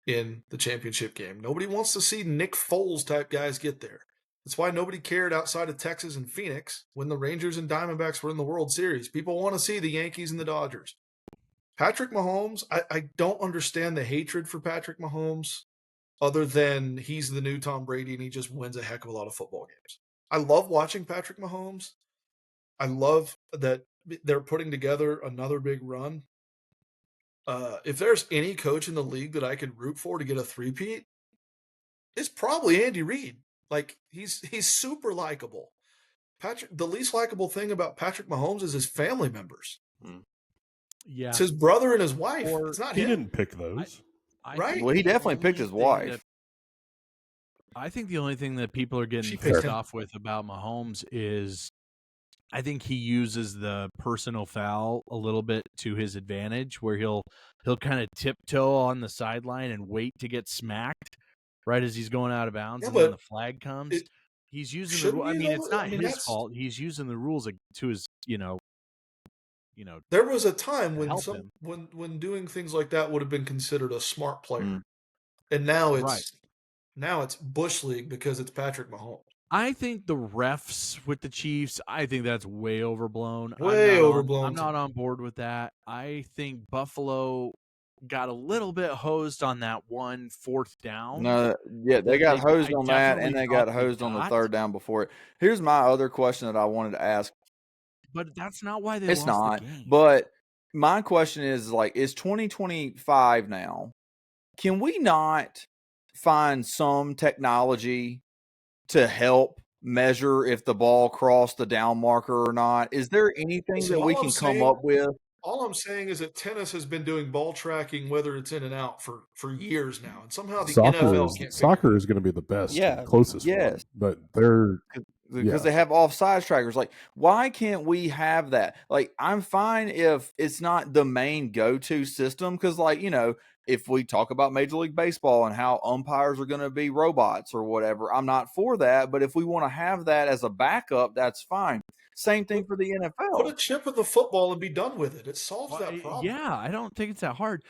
in the championship game. Nobody wants to see Nick Foles type guys get there. That's why nobody cared outside of Texas and Phoenix when the Rangers and Diamondbacks were in the World Series. People want to see the Yankees and the Dodgers. Patrick Mahomes, I don't understand the hatred for Patrick Mahomes other than he's the new Tom Brady and he just wins a heck of a lot of football games. I love watching Patrick Mahomes. I love that they're putting together another big run. If there's any coach in the league that I could root for to get a three-peat, it's probably Andy Reid. Like he's super likable. The least likable thing about Patrick Mahomes is his family members. Yeah, it's his brother and his wife. It's not him. He didn't pick those, right? Well, he definitely picked his wife. I think the only thing that people are getting pissed off with about Mahomes is I think he uses the personal foul a little bit to his advantage, where he'll kind of tiptoe on the sideline and wait to get smacked right as he's going out of bounds, and then the flag comes. He's using the rule. I mean, it's not his fault. He's using the rules to his, There was a time when when doing things like that would have been considered a smart player, and now it's Bush League because it's Patrick Mahomes. I think the refs with the Chiefs, I think that's way overblown. I'm not on board with that. I think Buffalo got a little bit hosed on that 1 4th down. No, yeah, they got hosed on that, and they got hosed on the 3rd down before it. Here's my other question that I wanted to ask. But that's not why they lost the game. But my question is, is 2025 now? Can we not find some technology to help measure if the ball crossed the down marker or not? Is there anything that we can come up with? All I'm saying is that tennis has been doing ball tracking, whether it's in and out, for years now, and somehow the NFL can't. Soccer is going to be the best, closest one, but they're because they have offsides trackers. Like, why can't we have that? Like, I'm fine if it's not the main go-to system, because, if we talk about Major League Baseball and how umpires are going to be robots or whatever, I'm not for that. But if we want to have that as a backup, that's fine. Same thing for the NFL. Put a chip in the football and be done with it. It solves that problem. Yeah, I don't think it's that hard.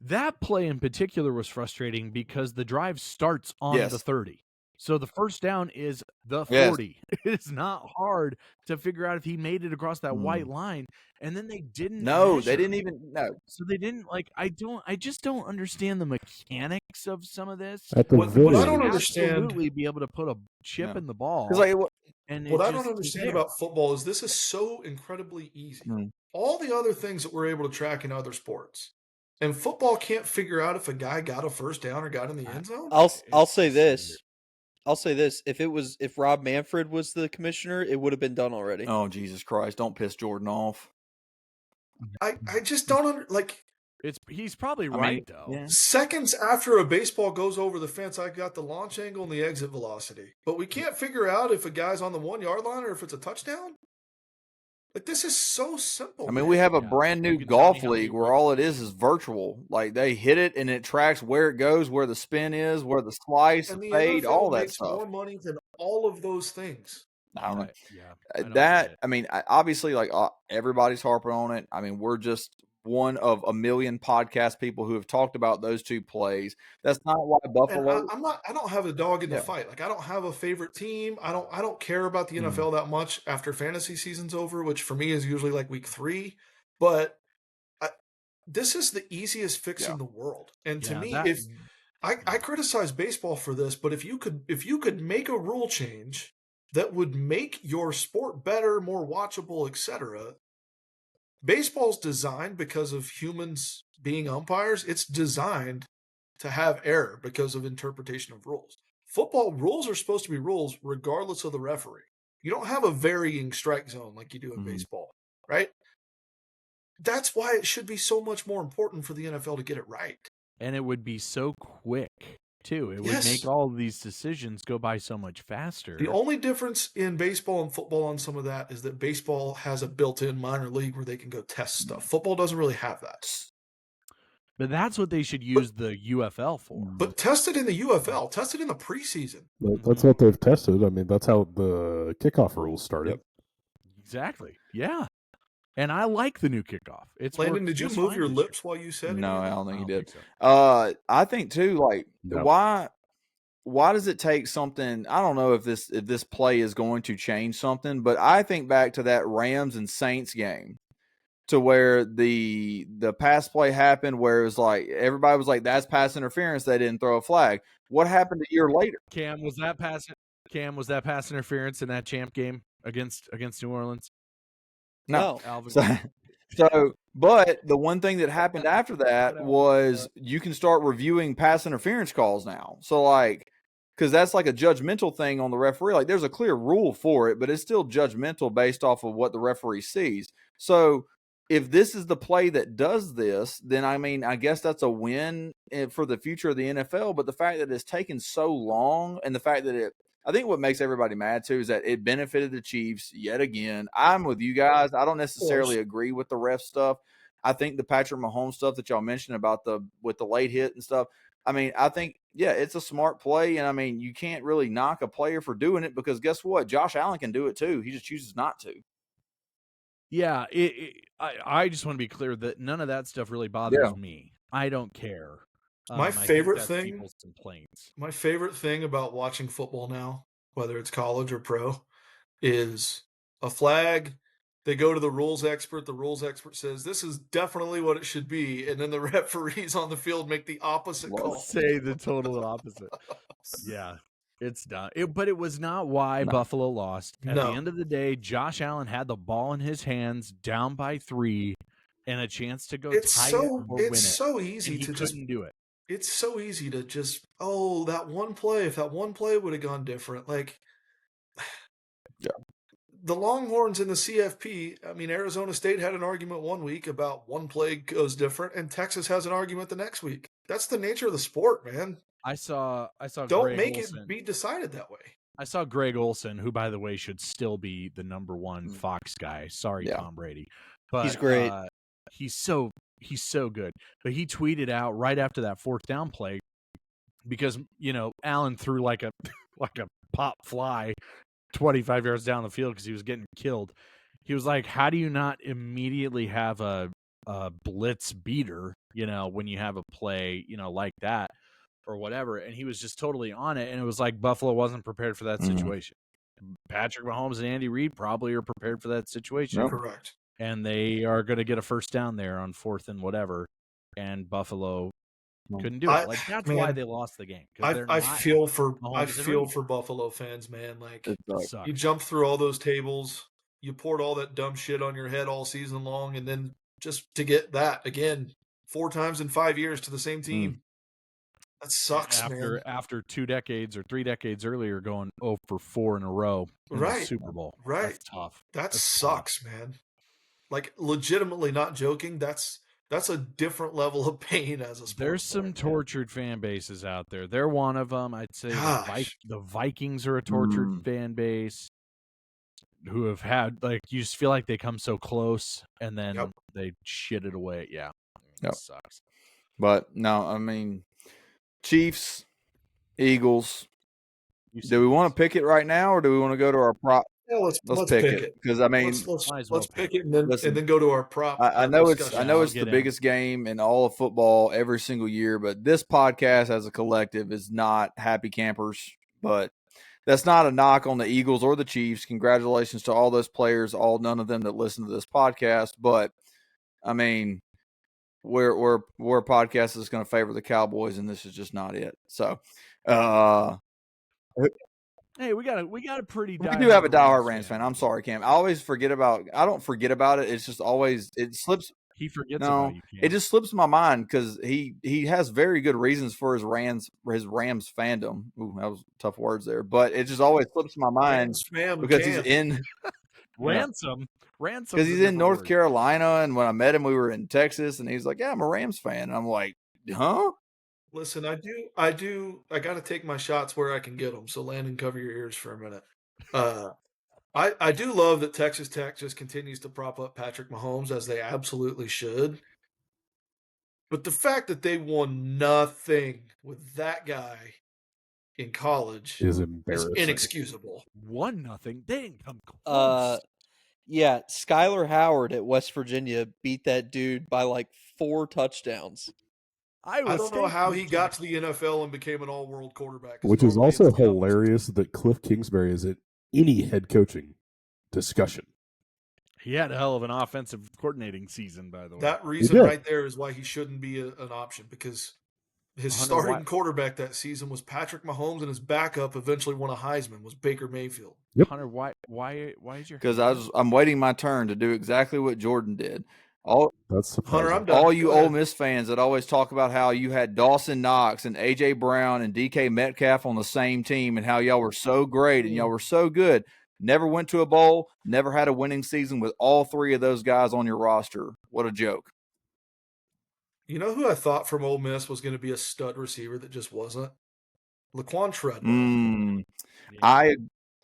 That play in particular was frustrating because the drive starts on the 30. So the first down is the 40. It's not hard to figure out if he made it across that white line. And then they didn't. No, they didn't even. No. So they didn't I just don't understand the mechanics of some of this. At the What I don't understand, absolutely be able to put a chip in the ball. Like, what I don't understand about football is this is so incredibly easy. All the other things that we're able to track in other sports, and football can't figure out if a guy got a first down or got in the end zone. I'll say this. I'll say this: if Rob Manfred was the commissioner, it would have been done already. Oh, Jesus Christ! Don't piss Jordan off. I just don't he's probably right though. Yeah. Seconds after a baseball goes over the fence, I got the launch angle and the exit velocity, but we can't figure out if a guy's on the 1 yard line or if it's a touchdown. Like, this is so simple. I mean, we have a brand new golf league where all it is virtual. Like, they hit it and it tracks where it goes, where the spin is, where the slice, and the fade, NFL all that makes stuff. more money than all of those things. I don't know. Yeah, I mean, obviously, like, everybody's harping on it. I mean, we're just one of a million podcast people who have talked about those two plays. That's not why Buffalo. And I don't have a dog in the fight. Like, I don't have a favorite team. I don't care about the NFL that much after fantasy season's over, which for me is usually like week 3. But this is the easiest fix in the world. And to me, if I criticize baseball for this, but if you could make a rule change that would make your sport better, more watchable, etc. Baseball's designed because of humans being umpires. It's designed to have error because of interpretation of rules. Football rules are supposed to be rules regardless of the referee. You don't have a varying strike zone like you do in baseball, right? That's why it should be so much more important for the NFL to get it right. And it would be so quick, too. It would make all of these decisions go by so much faster. The only difference in baseball and football on some of that is that baseball has a built-in minor league where they can go test stuff. Football doesn't really have that. But that's what they should use the UFL for. But test it in the UFL. Test it in the preseason. That's what they've tested. I mean, that's how the kickoff rules started. Exactly. Yeah. And I like the new kickoff. Landon, did you move your lips while you said it? No, I don't think you did. I think too, like, why does it take something? I don't know if this play is going to change something, but I think back to that Rams and Saints game to where the pass play happened, where it was like everybody was like, "That's pass interference." They didn't throw a flag. What happened a year later? Cam, was that pass interference in that champ game against New Orleans? No. So, but the one thing that happened after that was you can start reviewing pass interference calls now. So, like, because that's like a judgmental thing on the referee. Like, there's a clear rule for it, but it's still judgmental based off of what the referee sees. So, if this is the play that does this, then I mean, I guess that's a win for the future of the NFL. But the fact that it's taken so long, and the fact that I think what makes everybody mad too is that it benefited the Chiefs yet again. I'm with you guys. I don't necessarily agree with the ref stuff. I think the Patrick Mahomes stuff that y'all mentioned about with the late hit and stuff. I mean, I think, yeah, it's a smart play. And I mean, you can't really knock a player for doing it because guess what? Josh Allen can do it too. He just chooses not to. Yeah. I just want to be clear that none of that stuff really bothers me. I don't care. My favorite thing about watching football now, whether it's college or pro, is a flag. They go to the rules expert. The rules expert says, this is definitely what it should be. And then the referees on the field make the opposite call. Say the total opposite. Yeah, it's done. But it was not why Buffalo lost. At the end of the day, Josh Allen had the ball in his hands, down by 3, and a chance to go tie it or win it. It's so easy to just do it. It's so easy to just, that one play, if that one play would have gone different. Like, the Longhorns in the CFP, I mean, Arizona State had an argument one week about one play goes different, and Texas has an argument the next week. That's the nature of the sport, man. I saw Don't Greg make Olsen. it be decided that way. I saw Greg Olsen, who, by the way, should still be the number 1 Fox guy. Sorry, Tom Brady. But he's great. He's so he's so good. But he tweeted out right after that fourth down play because Allen threw like a pop fly 25 yards down the field because he was getting killed. He was like, "How do you not immediately have a blitz beater? When you have a play, like that or whatever." And he was just totally on it. And it was like Buffalo wasn't prepared for that situation. Patrick Mahomes and Andy Reid probably are prepared for that situation. Nope. Correct. And they are going to get a first down there on fourth and whatever. And Buffalo couldn't do it. Like that's why they lost the game. I feel for Buffalo fans, man. Like you jumped through all those tables, you poured all that dumb shit on your head all season long, and then just to get that again 4 times in 5 years to the same team. That sucks, man. After 2 decades or 3 decades earlier, going 0 for 4 in a row in the Super Bowl. Right. That's tough. That sucks, man. Like legitimately not joking. That's a different level of pain as a sports There's some tortured fan bases out there. They're one of them. I'd say the Vikings are a tortured fan base who have had, like, you just feel like they come so close and then they shit it away. Yeah. It sucks. But no, I mean, Chiefs, Eagles. Do we want to pick it right now, or do we want to go to our prop? Yeah, let's pick it because I mean, let's pick it and then go to our prop. I know it's the biggest game in all of football every single year, but this podcast as a collective is not happy campers. But that's not a knock on the Eagles or the Chiefs. Congratulations to all those players, none of them that listen to this podcast. But I mean, we're a podcast that's going to favor the Cowboys, and this is just not it. So, hey, we got a pretty. We do have a diehard Rams fan. I'm sorry, Cam. I always forget about. I don't forget about it. It's just always it slips. He forgets about you. It just slips my mind because he has very good reasons for his Rams fandom. Ooh, that was tough words there, but it just always slips my mind because he's in ransom because he's in North Carolina, and when I met him, we were in Texas, and he's like, "Yeah, I'm a Rams fan," and I'm like, "Huh?" Listen, I got to take my shots where I can get them. So Landon, cover your ears for a minute. I do love that Texas Tech just continues to prop up Patrick Mahomes, as they absolutely should. But the fact that they won nothing with that guy in college is inexcusable. 1-0. They didn't come close. Yeah, Skylar Howard at West Virginia beat that dude by like 4 touchdowns. I don't know how he got to the NFL and became an all-world quarterback. Which is also hilarious that Cliff Kingsbury is at any head coaching discussion. He had a hell of an offensive coordinating season, by the way. That reason right there is why he shouldn't be an option, because his starting quarterback that season was Patrick Mahomes, and his backup eventually won a Heisman, was Baker Mayfield. Yep. Hunter, why is your? Because I'm waiting my turn to do exactly what Jordan did. That's Hunter, I'm done. All you Ole Miss fans that always talk about how you had Dawson Knox and A.J. Brown and DK Metcalf on the same team and how y'all were so great and y'all were so good. Never went to a bowl, never had a winning season with all 3 of those guys on your roster. What a joke. You know who I thought from Ole Miss was going to be a stud receiver that just wasn't? Laquan Treadwell.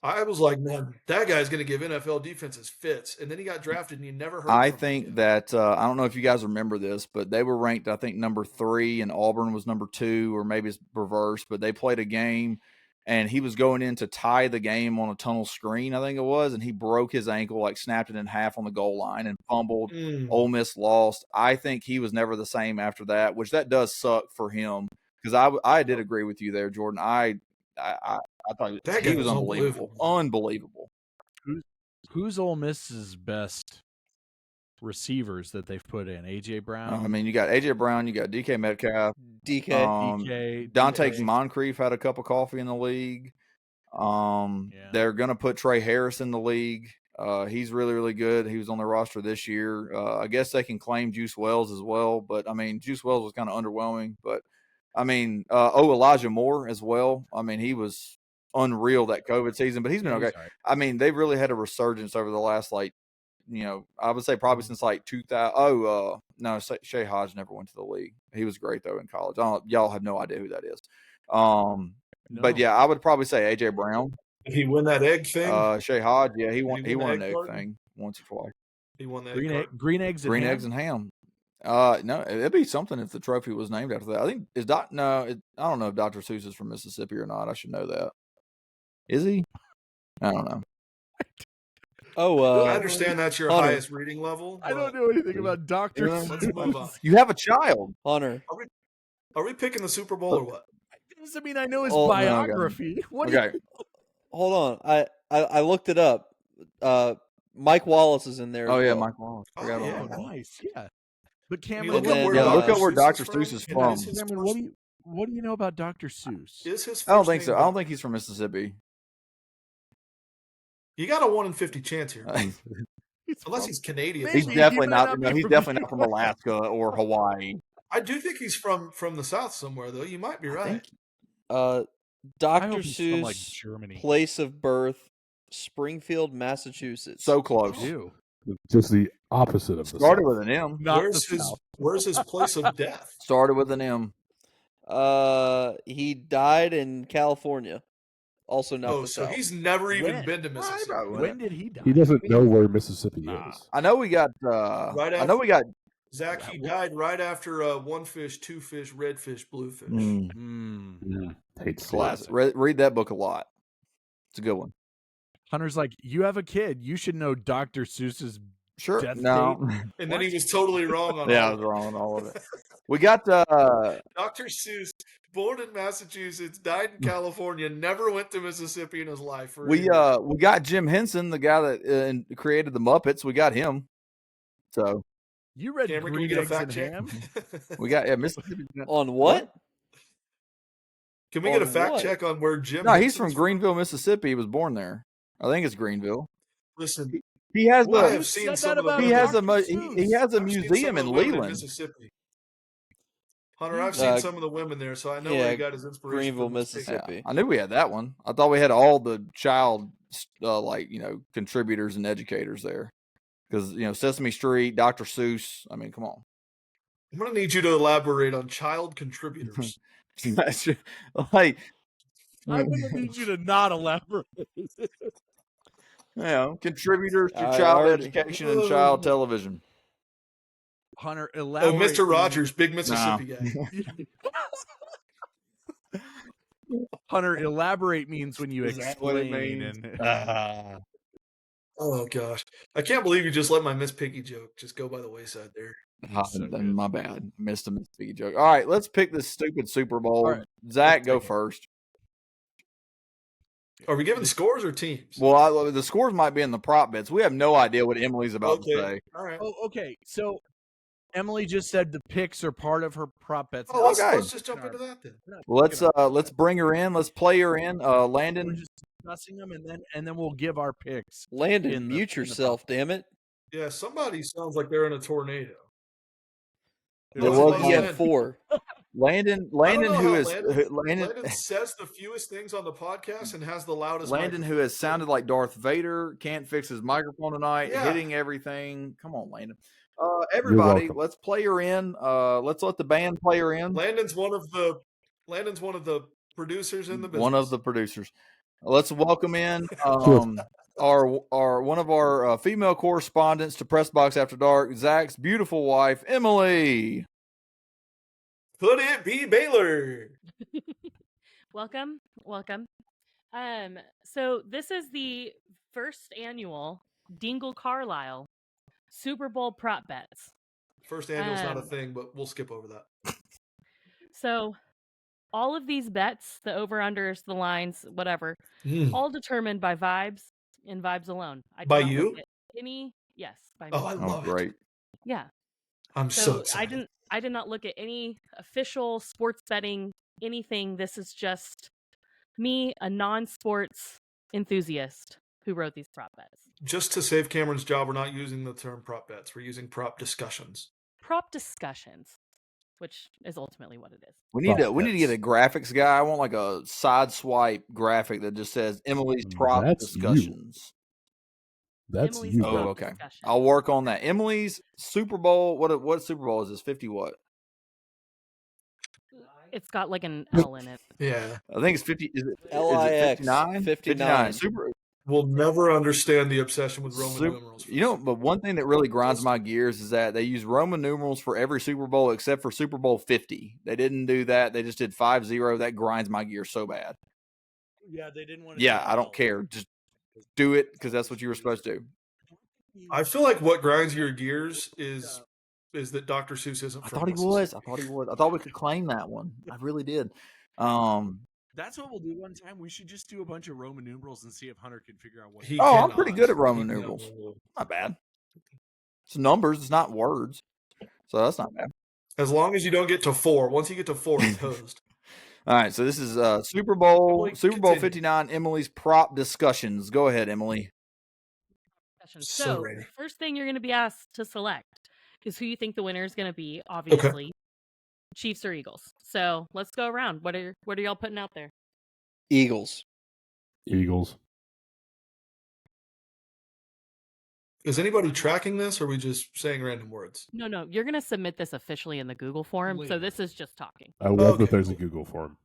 I was like, man, that guy's going to give NFL defenses fits. And then he got drafted and you never heard from him. I think that, I don't know if you guys remember this, but they were ranked, I think, number 3 and Auburn was number 2, or maybe it's reversed, but they played a game and he was going in to tie the game on a tunnel screen, I think it was, and he broke his ankle, like snapped it in half on the goal line and fumbled. Ole Miss lost. I think he was never the same after that, which that does suck for him, because I did agree with you there, Jordan. I thought he was unbelievable. Who's Ole Miss's best receivers that they've put in? A.J. Brown? I mean, you got A.J. Brown, you got DK Metcalf. Dante Moncrief had a cup of coffee in the league. They're going to put Trey Harris in the league. He's really, really good. He was on the roster this year. I guess they can claim Juice Wells as well, but, I mean, Juice Wells was kind of underwhelming. But, I mean, Elijah Moore as well. I mean, he was unreal that COVID season, but he's been okay. Right. I mean, they've really had a resurgence over the last, I would say probably since 2000. No, Shea Hodge never went to the league. He was great though in college. Y'all have no idea who that is. But yeah, I would probably say A.J. Brown. Did he win that egg thing? Shea Hodge, yeah, he won an egg thing once or twice. He won that green eggs and ham. No, it'd be something if the trophy was named after that. I think I don't know if Dr. Seuss is from Mississippi or not. I should know that. Is he? I don't know. Oh, I understand that's your Hunter. highest reading level. I don't know anything about Dr. Yeah. Let's move on. You have a child. Hunter. Are we picking the Super Bowl or what? Doesn't mean I know his Oh, no, okay. biography. What do Okay. Hold on. I looked it up. Mike Wallace is in there. Oh as yeah, well. Mike Wallace. Forgot Oh, about yeah. Oh, that. nice. Yeah. But Can you Cameron, look up where Yeah, look up where Dr. Dr. Seuss is And from. is his Cameron, first- what do you know about Dr. Seuss? Is his I don't first think so. name I don't Doc? think he's from Mississippi. You got a 1 in 50 chance here. He's Unless from- he's Canadian. Maybe. He's He definitely might not. not No, be he's from definitely not the from Alaska or Hawaii. I do think he's from the South somewhere, though. You might be right. I Dr. hope he's from, like, Seuss, Germany. place of birth, Springfield, Massachusetts. So close. Ew. Just the opposite of the Started South. with an M. Not Where's the his South. Where's his place of death? Started with an M. He died in California. Also not Oh, the so South. he's never even When? been to Mississippi. When did he die? He doesn't know where Mississippi Nah. is. I know we got. Right I know we got. Zach, he died right after 1 fish, 2 fish, red fish, blue fish. Hate to see Classic. it. Read that book a lot. It's a good one. Hunter's like, you have a kid. You should know Dr. Seuss's Sure. death No. date. And then he was totally wrong on Yeah, I all was of it. wrong on all of it. We got. Dr. Seuss, born in Massachusetts, died in California, never went to Mississippi in his life. For any reason. We got Jim Henson, the guy that created the Muppets. We got him. So You read Cameron, can we Green get a Eggs fact and check? Ham? we got Mississippi. On what? Can we get a On fact what? check on where Jim? No, he's Henson's from Greenville, Mississippi. He was born there. I think it's Greenville. Listen, He has I a have seen said some that of the about he women- has a Dr. he has a I've seen museum some in of the women Leland. Mississippi. Hunter, I've seen some of the women there, so I know where he got his inspiration. Greenville, from his picture. Mississippi. I knew we had that one. I thought we had all the child contributors and educators there. Because Sesame Street, Dr. Seuss. I mean, come on. I'm gonna need you to elaborate on child contributors. Like, I'm going to need you to not elaborate. contributors to I child already- education and child television. Hunter, Oh, elaborate. Mr. Rogers, big Mississippi guy. Hunter, elaborate means when you Is that what it explain. means? And Oh gosh, I can't believe you just let my Miss Piggy joke just go by the wayside there. So good. My bad. Missed a Mississippi joke. All right, let's pick this stupid Super Bowl. All right, Zach, let's go take it. first. Are we giving scores or teams? Well, the scores might be in the prop bets. We have no idea what Emily's about to say. All right. Oh, okay. So Emily just said the picks are part of her prop bets. Oh, let's, okay. let's just jump into that then. Well, let's bring her in. Let's play her in. We're Landon. just discussing them, and then we'll give our picks. Landon, in the- mute in the yourself, damn it. Yeah, somebody sounds like they're in a tornado. There What's was it He like had then? 4. Landon, I don't know who how is Landon Landon says the fewest things on the podcast and has the loudest. Landon, who microphone. has sounded like Darth Vader, can't fix his microphone tonight, Yeah. hitting everything. Come on, Landon. Everybody, welcome. let's play her in. Let's let the band play her in. Landon's one of the producers in the business. One of the producers. Let's welcome in our one of our female correspondents to Press Box After Dark, Zach's beautiful wife, Emily. Could it be Baylor? Welcome. So this is the first annual Dingle Carlisle Super Bowl prop bets. First annual's not a thing, but we'll skip over that. So all of these bets, the over-unders, the lines, whatever, all determined by vibes and vibes alone. I did By not you? look at yes, by me. Oh, I love it. Great. Yeah. I'm so I excited. did not look at any official sports betting, anything. This is just me, a non-sports enthusiast who wrote these prop bets. Just to save Cameron's job, we're not using the term prop bets. We're using prop discussions. Prop discussions, which is ultimately what it is. We need to get a graphics guy. I want like a side swipe graphic that just says Emily's prop That's you. discussions. That's Emily's you. prop Oh, okay. discussion. I'll work on that. Emily's Super Bowl. What Super Bowl is this? 50 what? It's got like an L in it. Yeah. I think it's 50. Is it LIX, 59? 59. Super. will never understand the obsession with Roman numerals. You know, but one thing that really grinds my gears is that they use Roman numerals for every Super Bowl except for Super Bowl 50. They didn't do that. They just did 5-0. That grinds my gears so bad. Yeah, they didn't want to. Yeah, I don't care. Just do it because that's what you were supposed to do. I feel like what grinds your gears is that Dr. Seuss isn't I from thought he Mississippi. was. I thought we could claim that one. I really did. That's what we'll do one time. We should just do a bunch of Roman numerals and see if Hunter can figure out what. I'm pretty good at Roman numerals. Not bad. It's numbers. It's not words. So that's not bad. As long as you don't get to 4. Once you get to 4, it's hosed. All right. So this is Super Bowl 59, Emily's prop discussions. Go ahead, Emily. So first thing you're going to be asked to select is who you think the winner is going to be, obviously. Chiefs or Eagles. So let's go around. What are y'all putting out there? Eagles. Is anybody tracking this, or are we just saying random words? No. You're going to submit this officially in the Google form, so this is just talking. I love that there's a Google form.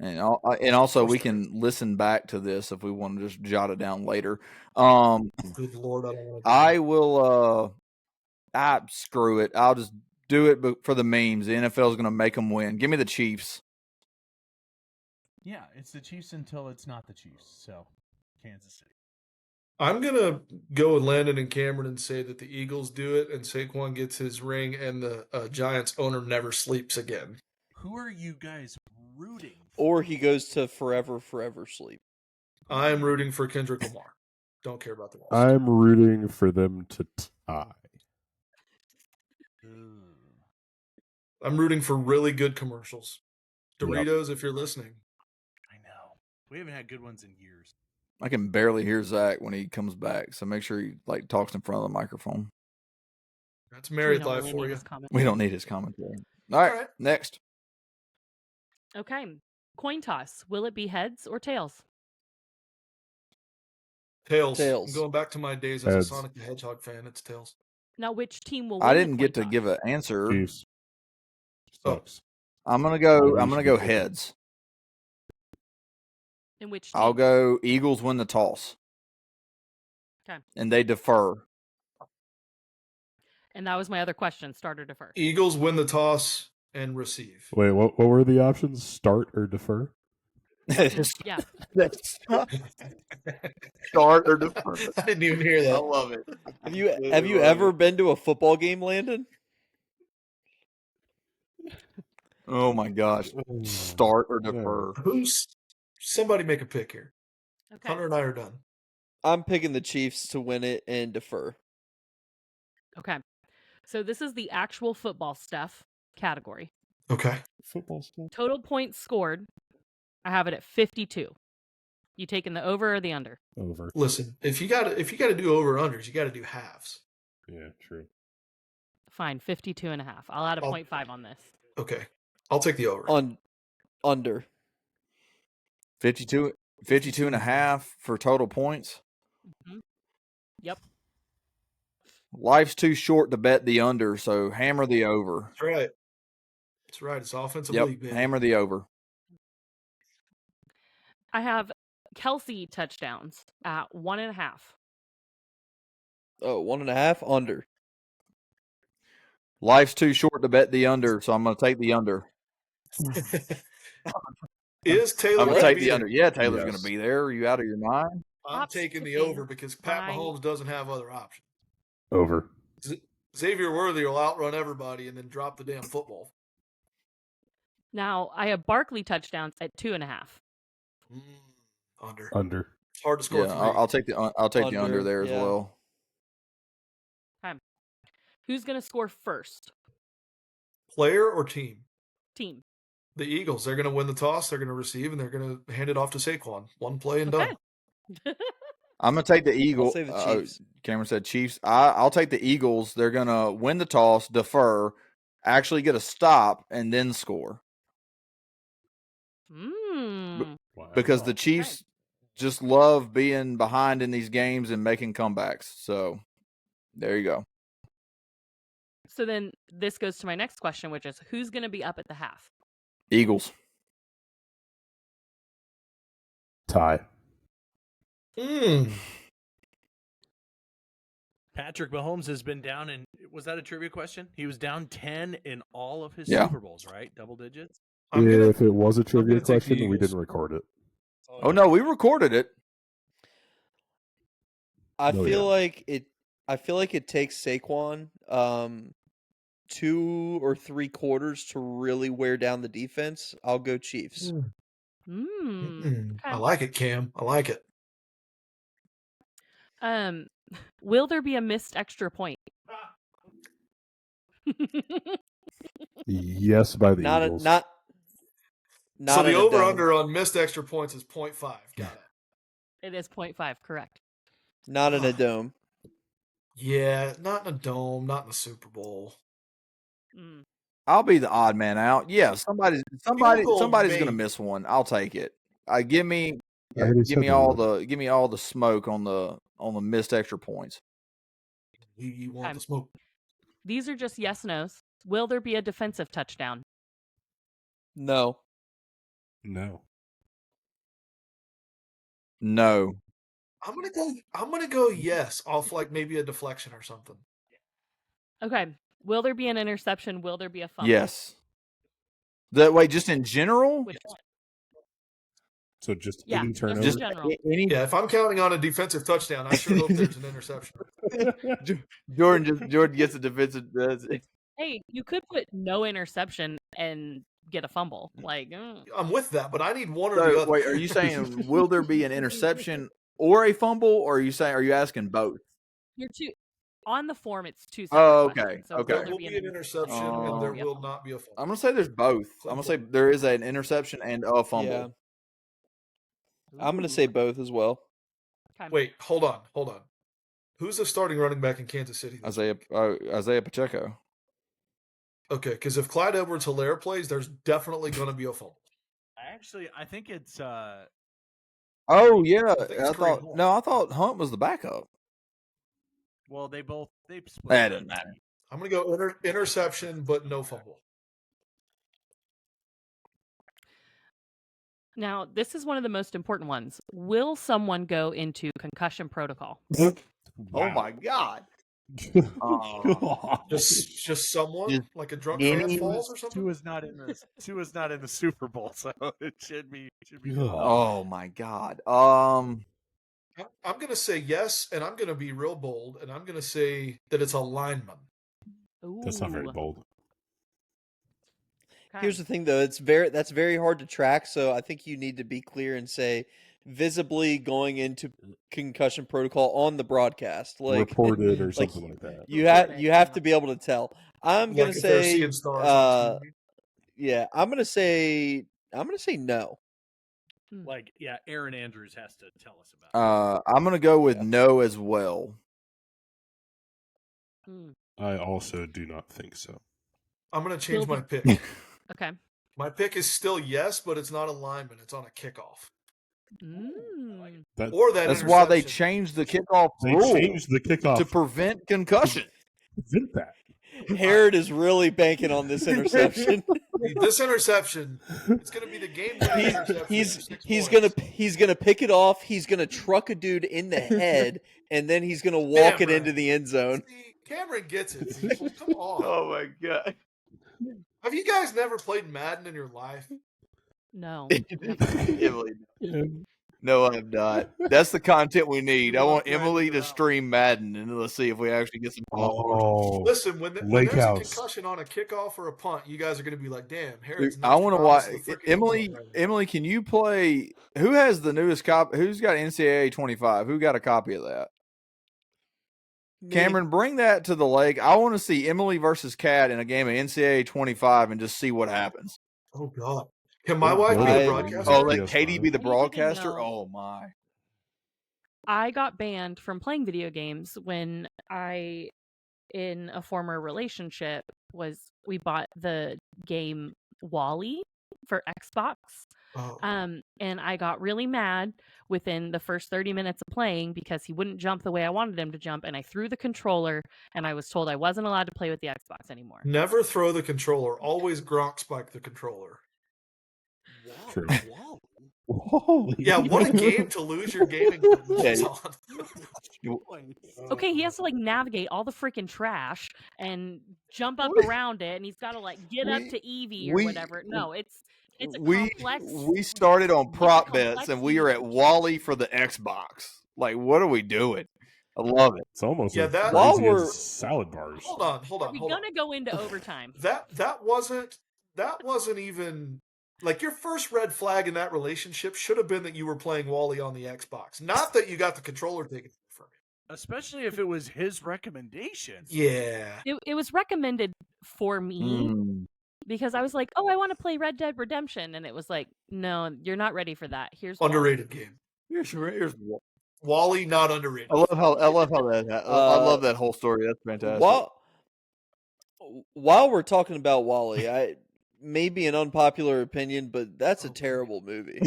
And also we can listen back to this if we want to just jot it down later. Good Lord, I don't want to. I will. Screw it. I'll just do it for the memes. The NFL is going to make them win. Give me the Chiefs. Yeah, it's the Chiefs until it's not the Chiefs. So, Kansas City. I'm going to go with Landon and Cameron and say that the Eagles do it and Saquon gets his ring and the Giants owner never sleeps again. Who are you guys rooting for? Or he goes to forever sleep. I'm rooting for Kendrick Lamar. Don't care about the rest. I'm rooting for them to tie. I'm rooting for really good commercials. Doritos, if you're listening. I know. We haven't had good ones in years. I can barely hear Zach when he comes back, so make sure he talks in front of the microphone. That's married life really for you. We don't need his commentary. All right, next. Okay. Coin toss. Will it be heads or tails? Tails. I'm going back to my days as a Sonic the Hedgehog fan. It's tails. Now, which team will win? I didn't get to give an answer. Chiefs. Sucks. I'm gonna go heads. In which team? I'll go Eagles win the toss. Okay. And they defer. And that was my other question, start or defer. Eagles win the toss and receive. Wait, what were the options? Start or defer? Yeah. Start or defer. I didn't even hear that. I love it. Have you ever been to a football game, Landon? Oh my gosh. Start or defer. Somebody make a pick here. Okay. Hunter and I are done. I'm picking the Chiefs to win it and defer. Okay. So this is the actual football stuff category. Okay. Football stuff. Total points scored. I have it at 52. You taking the over or the under? Over. Listen, if you got to do over unders, you got to do halves. Yeah, true. Fine, 52.5. I'll add a 0.5 on this. Okay. I'll take the over. Under. 52.5 for total points. Mm-hmm. Yep. Life's too short to bet the under, so hammer the over. That's right. That's right. It's offensive league, baby. Hammer the over. I have Kelsey touchdowns at 1.5. Oh, 1.5 under. Life's too short to bet the under, so I'm going to take the under. Is Taylor? I'm going to take the under. Yeah, Taylor's going to be there. Are you out of your mind? I'm taking the over because Pat Mahomes doesn't have other options. Over. Xavier Worthy will outrun everybody and then drop the damn football. Now, I have Barkley touchdowns at 2.5. Under. It's hard to score. Yeah, I'll take the under there as well. Okay. Who's going to score first? Player or team? Team. The Eagles. They're going to win the toss. They're going to receive, and they're going to hand it off to Saquon. One play and done. I'm going to take the Eagles. I'll say the Chiefs. Cameron said Chiefs. I'll take the Eagles. They're going to win the toss, defer, actually get a stop, and then score. Because the Chiefs just love being behind in these games and making comebacks. So there you go. So then this goes to my next question, which is who's going to be up at the half? Eagles. Tie. Patrick Mahomes has been down in. Was that a trivia question? He was down 10 in all of his Yeah. Super Bowls, right? Double digits. If it was a gonna trivia take the question, we Eagles. didn't record it. Oh no, we recorded it. I feel like it takes Saquon 2 or 3 quarters to really wear down the defense. I'll go Chiefs. I like it, Cam. I like it. Will there be a missed extra point? Yes, by the Eagles. Not so the in a over dome. under on missed extra points is 0.5. Got it. It is 0.5, correct. Not in a dome. Yeah, not in a dome, not in a Super Bowl. I'll be the odd man out. Yeah, somebody's gonna miss one. I'll take it. Give me all the smoke on the missed extra points. You want the smoke? These are just yes nos. Will there be a defensive touchdown? No. No. I'm gonna go yes, off like maybe a deflection or something. Okay. Will there be an interception? Will there be a fumble? Yes. That way, just in general. Which one? So just Yeah, any turnover. just in general. Yeah, if I'm counting on a defensive touchdown, I sure hope there's an interception. Jordan gets a defensive. Hey, you could put no interception and get a fumble. Like, I'm with that, but I need one or the other. Wait, are you saying will there be an interception or a fumble, or are you asking both? You're two on the form. It's two separate. Oh, okay, questions. So okay. Will There will be an interception, and there will not be a fumble. I'm gonna say there's both. I'm gonna say there is an interception and a fumble. Yeah. I'm gonna say both as well. Wait, hold on. Who's the starting running back in Kansas City? Isaiah Pacheco. Okay, because if Clyde Edwards-Helaire plays, there's definitely going to be a fumble. I think it's. Oh yeah, I thought Hunt was the backup. Well, they split. That doesn't matter. I'm going to go interception, but no fumble. Now, this is one of the most important ones. Will someone go into concussion protocol? Oh my God! Just someone like a drunk fan falls or something. Two is not in the Super Bowl, so it should be. Oh my God! I'm going to say yes, and I'm going to be real bold, and I'm going to say that it's a lineman. That's not very bold. Here's the thing, though. That's very hard to track. So I think you need to be clear and say visibly going into concussion protocol on the broadcast, like reported or something like that. You have to be able to tell. I'm gonna say, yeah. I'm gonna say no. Like, yeah, Aaron Andrews has to tell us about it. I'm gonna go with no as well. I also do not think so. I'm going to change my pick. Okay. My pick is still yes, but it's not a lineman. It's on a kickoff. That's why they changed the kickoff rule. They changed the kickoff to prevent concussion. Prevent that. Herod is really banking on this interception. This interception, it's going to be the game-winning interception. He's gonna pick it off. He's gonna truck a dude in the head, and then he's gonna walk it into the end zone. See, Cameron gets it. People, come on. Oh my God! Have you guys never played Madden in your life? No. No, I have not. That's the content we need. I want Emily to stream Madden, and let's see if we actually get some followers. Listen, when there's a concussion on a kickoff or a punt, you guys are going to be like, "Damn, Harry's." I want to watch. Emily, can you play? Who has the newest copy? Who's got NCAA 25? Who got a copy of that? Cameron, bring that to the lake. I want to see Emily versus Kat in a game of NCAA 25 and just see what happens. Oh God. Can my wife be the broadcaster? Oh, let Katie be the broadcaster? Oh, my. I got banned from playing video games when I, in a former relationship, we bought the game Wall-E for Xbox. And I got really mad within the first 30 minutes of playing because he wouldn't jump the way I wanted him to jump, and I threw the controller, and I was told I wasn't allowed to play with the Xbox anymore. Never throw the controller. Always Gronk spike the controller. True. Wally. Yeah, what a game to lose your gaming privileges on. Okay, he has to like navigate all the freaking trash and jump up around it, and he's got to like get up to Evie or whatever. No, it's a complex. We started on prop bets and we are at complex Wally for the Xbox. Like, what are we doing? I love it. It's almost Yeah, as that- While crazy we're- as salad bars. Hold on. Are we gonna go into overtime? That wasn't even like your first red flag in that relationship should have been that you were playing Wally on the Xbox, not that you got the controller taken from him. Especially if it was his recommendation. Yeah. It was recommended for me Mm. because I was like, oh, I want to play Red Dead Redemption, and it was like, no, you're not ready for that. Here's Underrated game. Here's Wally, not underrated. I love how that. I love that whole story. That's fantastic. While we're talking about Wally, I maybe an unpopular opinion, but that's a terrible movie.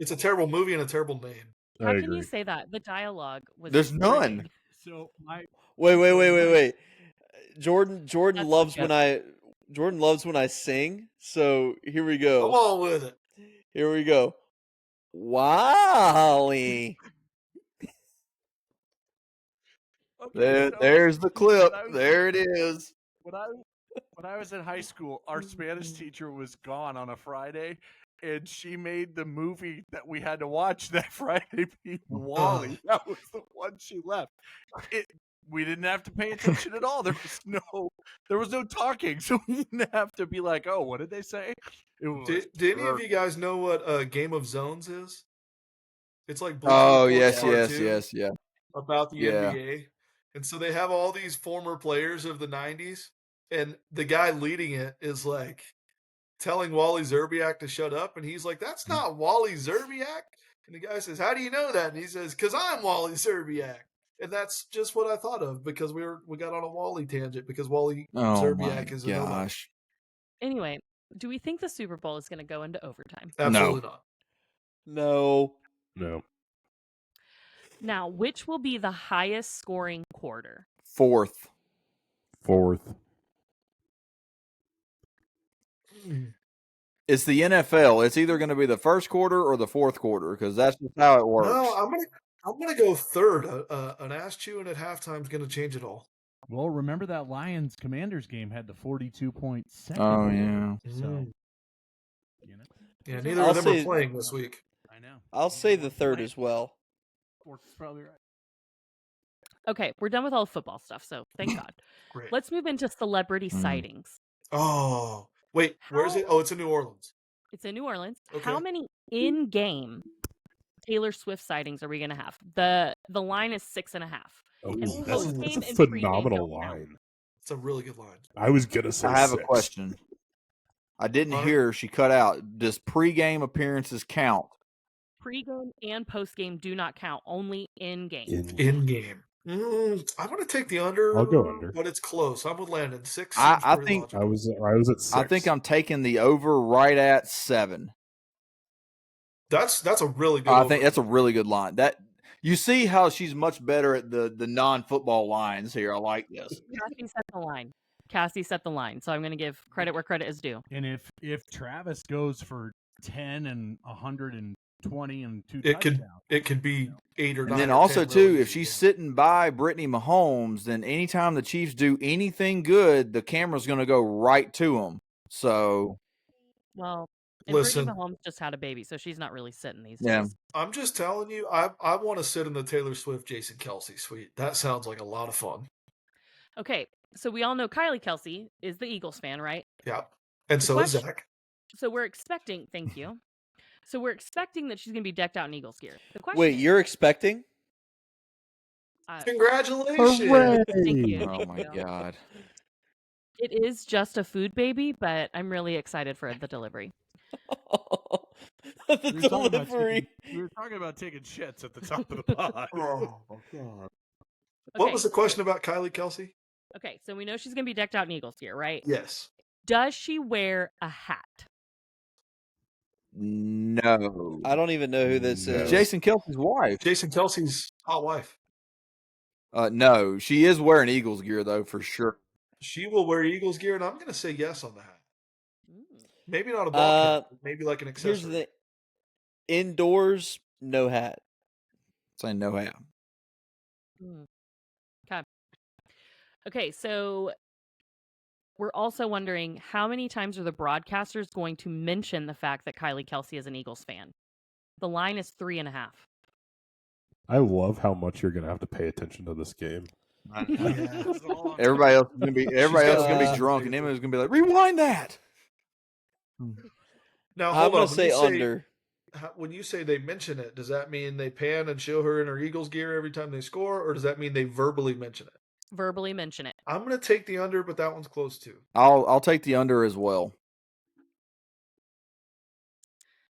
It's a terrible movie and a terrible name. How can you say that? The dialogue was. There's none. friggin'- So Wait. Jordan That's loves okay. when I sing. So here we go. Come on with it. Here we go. Wally. There's the clip. There it is. When I was in high school, our Spanish teacher was gone on a Friday, and she made the movie that we had to watch that Friday be Wally. That was the one she left. We didn't have to pay attention at all. There was no talking, so we didn't have to be like, "Oh, what did they say?" It was Did any of you guys know what Game of Zones is? It's like Oh, Report yes, Part yes, 2 yes, yeah. about the Yeah. NBA. And so they have all these former players of the 90s, and the guy leading it is like telling Wally Zerbiak to shut up, and he's like, "That's not Wally Zerbiak." And the guy says, "How do you know that?" And he says, "'Cause I'm Wally Zerbiak." And that's just what I thought of because we got on a Wally tangent because Wally Oh my Zerbiak is a nobody. gosh. Anyway, do we think the Super Bowl is going to go into overtime? Absolutely not. No. Now, which will be the highest scoring quarter? Fourth. It's the NFL. It's either going to be the first quarter or the fourth quarter because that's just how it works. No, I'm gonna go third. An ass chewing at halftime is gonna change it all. Well, remember that Lions Commanders game had the 42-point second. Oh, yeah. So, Yeah, neither of them are playing this week. I know. I'll say the third as well. Sports is probably right. Okay, we're done with all the football stuff, so thank God. Great. Let's move into celebrity sightings. Oh, wait, where is it? Oh, it's in New Orleans. It's in New Orleans. Okay. How many in-game Taylor Swift sightings are we going to have? The line is 6.5. Oh, And that's post-game a and pre-game phenomenal don't count. line. It's a really good line. I was gonna say I have 6. a question. I didn't Hunter? hear. She cut out. Does pregame appearances count? Pre-game and post-game do not count. Only in-game. In game. I'm going to take the under. I'll go under. But it's close. I'm with Landon. 6 I seems pretty think- logical. I was at 6. I think I'm taking the over right at 7. That's a really good I over. think that's a really good line. That you see how she's much better at the non-football lines here. I like this. Cassie set the line. So I'm going to give credit where credit is due. And if Travis goes for 10 and 120 and 2 It touchdowns, could be 8 or 9. And then or also 10 too, really if she's sitting by Brittany Mahomes, then anytime the Chiefs do anything good, the camera's going to go right to them. So, Well, and Listen. Brittany Mahomes just had a baby, so she's not really sitting these yeah. days. I'm just telling you, I want to sit in the Taylor Swift, Jason Kelsey suite. That sounds like a lot of fun. Okay, so we all know Kylie Kelsey is the Eagles fan, right? Yeah. And so is Zach. So we're expecting, thank you. So we're expecting that she's going to be decked out in Eagles gear. The question Wait, is, you're expecting? Congratulations. Thank you. Oh thank my you. God. It is just a food baby, but I'm really excited for the delivery. The delivery. We were talking about taking shits at the top of the pod. Oh, God. Okay, What was the question about Kylie Kelsey? Okay, so we know she's going to be decked out in Eagles gear, right? Yes. Does she wear a hat? No. I don't even know who this is. Jason Kelsey's wife. Jason Kelsey's hot wife. No, she is wearing Eagles gear though for sure. She will wear Eagles gear, and I'm going to say yes on the hat. Maybe not a ball cap, maybe like an Here's accessory. the thing. Indoors, no hat. Saying no hat. Okay. Okay, so we're also wondering how many times are the broadcasters going to mention the fact that Kylie Kelsey is an Eagles fan? The line is 3.5. I love how much you're going to have to pay attention to this game. Yeah. Everybody else is gonna be got drunk, and Emma's gonna be like, "Rewind that." Now I'm hold gonna on. say under. When you say they mention it, does that mean they pan and show her in her Eagles gear every time they score, or does that mean they verbally mention it? Verbally mention it. I'm going to take the under, but that one's close too. I'll take the under as well.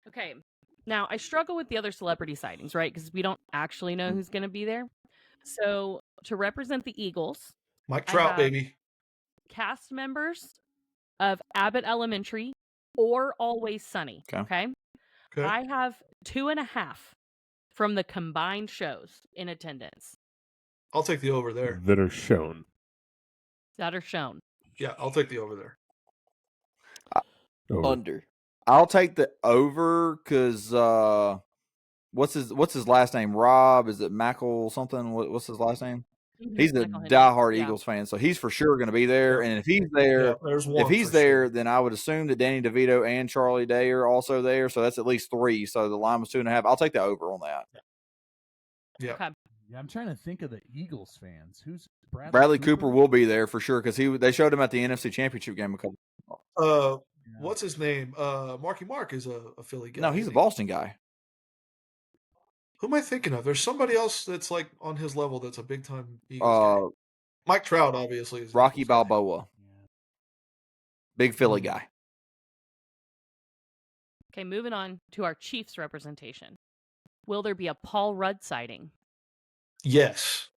Okay. Now, I struggle with the other celebrity sightings, right? Because we don't actually know who's going to be there. So, to represent the Eagles, Mike Trout, baby. Cast members of Abbott Elementary or Always Sunny. Okay. I have 2.5 from the combined shows in attendance. I'll take the over there. That are shown. Yeah, I'll take the over there. Under. I'll take the over because what's his last name? Rob? Is it Mackle something? What's his last name? He's a diehard Eagles fan, so he's for sure going to be there. And if he's there, then I would assume that Danny DeVito and Charlie Day are also there. So that's at least 3. So the line was 2.5. I'll take the over on that. Yeah. Yeah, I'm trying to think of the Eagles fans. Who's Bradley Cooper will be there for sure because they showed him at the NFC Championship game a couple. What's his name? Marky Mark is a Philly guy. No, he's a Boston guy. Who am I thinking of? There's somebody else that's like on his level that's a big time Eagles guy. Mike Trout, obviously, is Rocky Balboa. Big Philly guy. Okay, moving on to our Chiefs representation. Will there be a Paul Rudd sighting? Yes.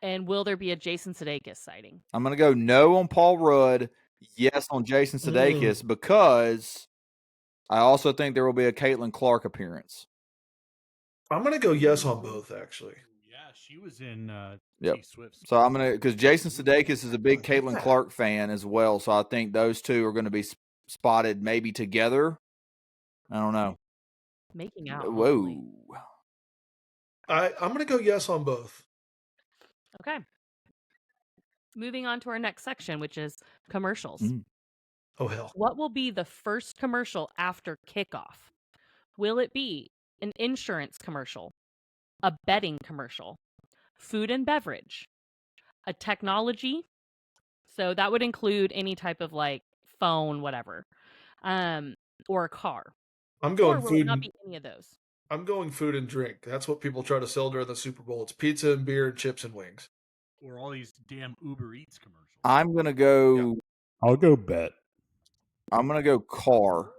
And will there be a Jason Sudeikis sighting? I'm going to go no on Paul Rudd, yes on Jason Sudeikis, because I also think there will be a Caitlin Clark appearance. I'm going to go yes on both, actually. Yeah, she was in T-Swift's. So I'm going to, because Jason Sudeikis is a big Caitlin Clark fan as well, so I think those two are going to be spotted maybe together. I don't know. Making out. Whoa. I'm going to go yes on both. Okay. Moving on to our next section, which is commercials. Oh, hell. What will be the first commercial after kickoff? Will it be an insurance commercial, a betting commercial, food and beverage, a technology? So that would include any type of like phone, whatever, or a car. I'm going or will food. It not be any of those. I'm going food and drink. That's what people try to sell during the Super Bowl. It's pizza and beer and chips and wings. Or all these damn Uber Eats commercials. I'm going to go. Yeah. I'll go bet. I'm going to go car.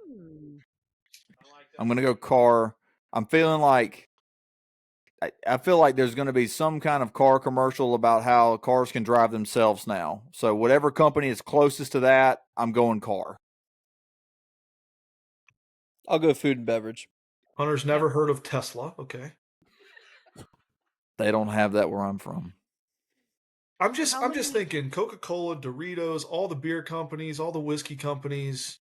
I'm going to go car. I'm feeling like I feel like there's going to be some kind of car commercial about how cars can drive themselves now. So whatever company is closest to that, I'm going car. I'll go food and beverage. Hunter's never heard of Tesla. Okay. They don't have that where I'm from. I'm just thinking Coca-Cola, Doritos, all the beer companies, all the whiskey companies,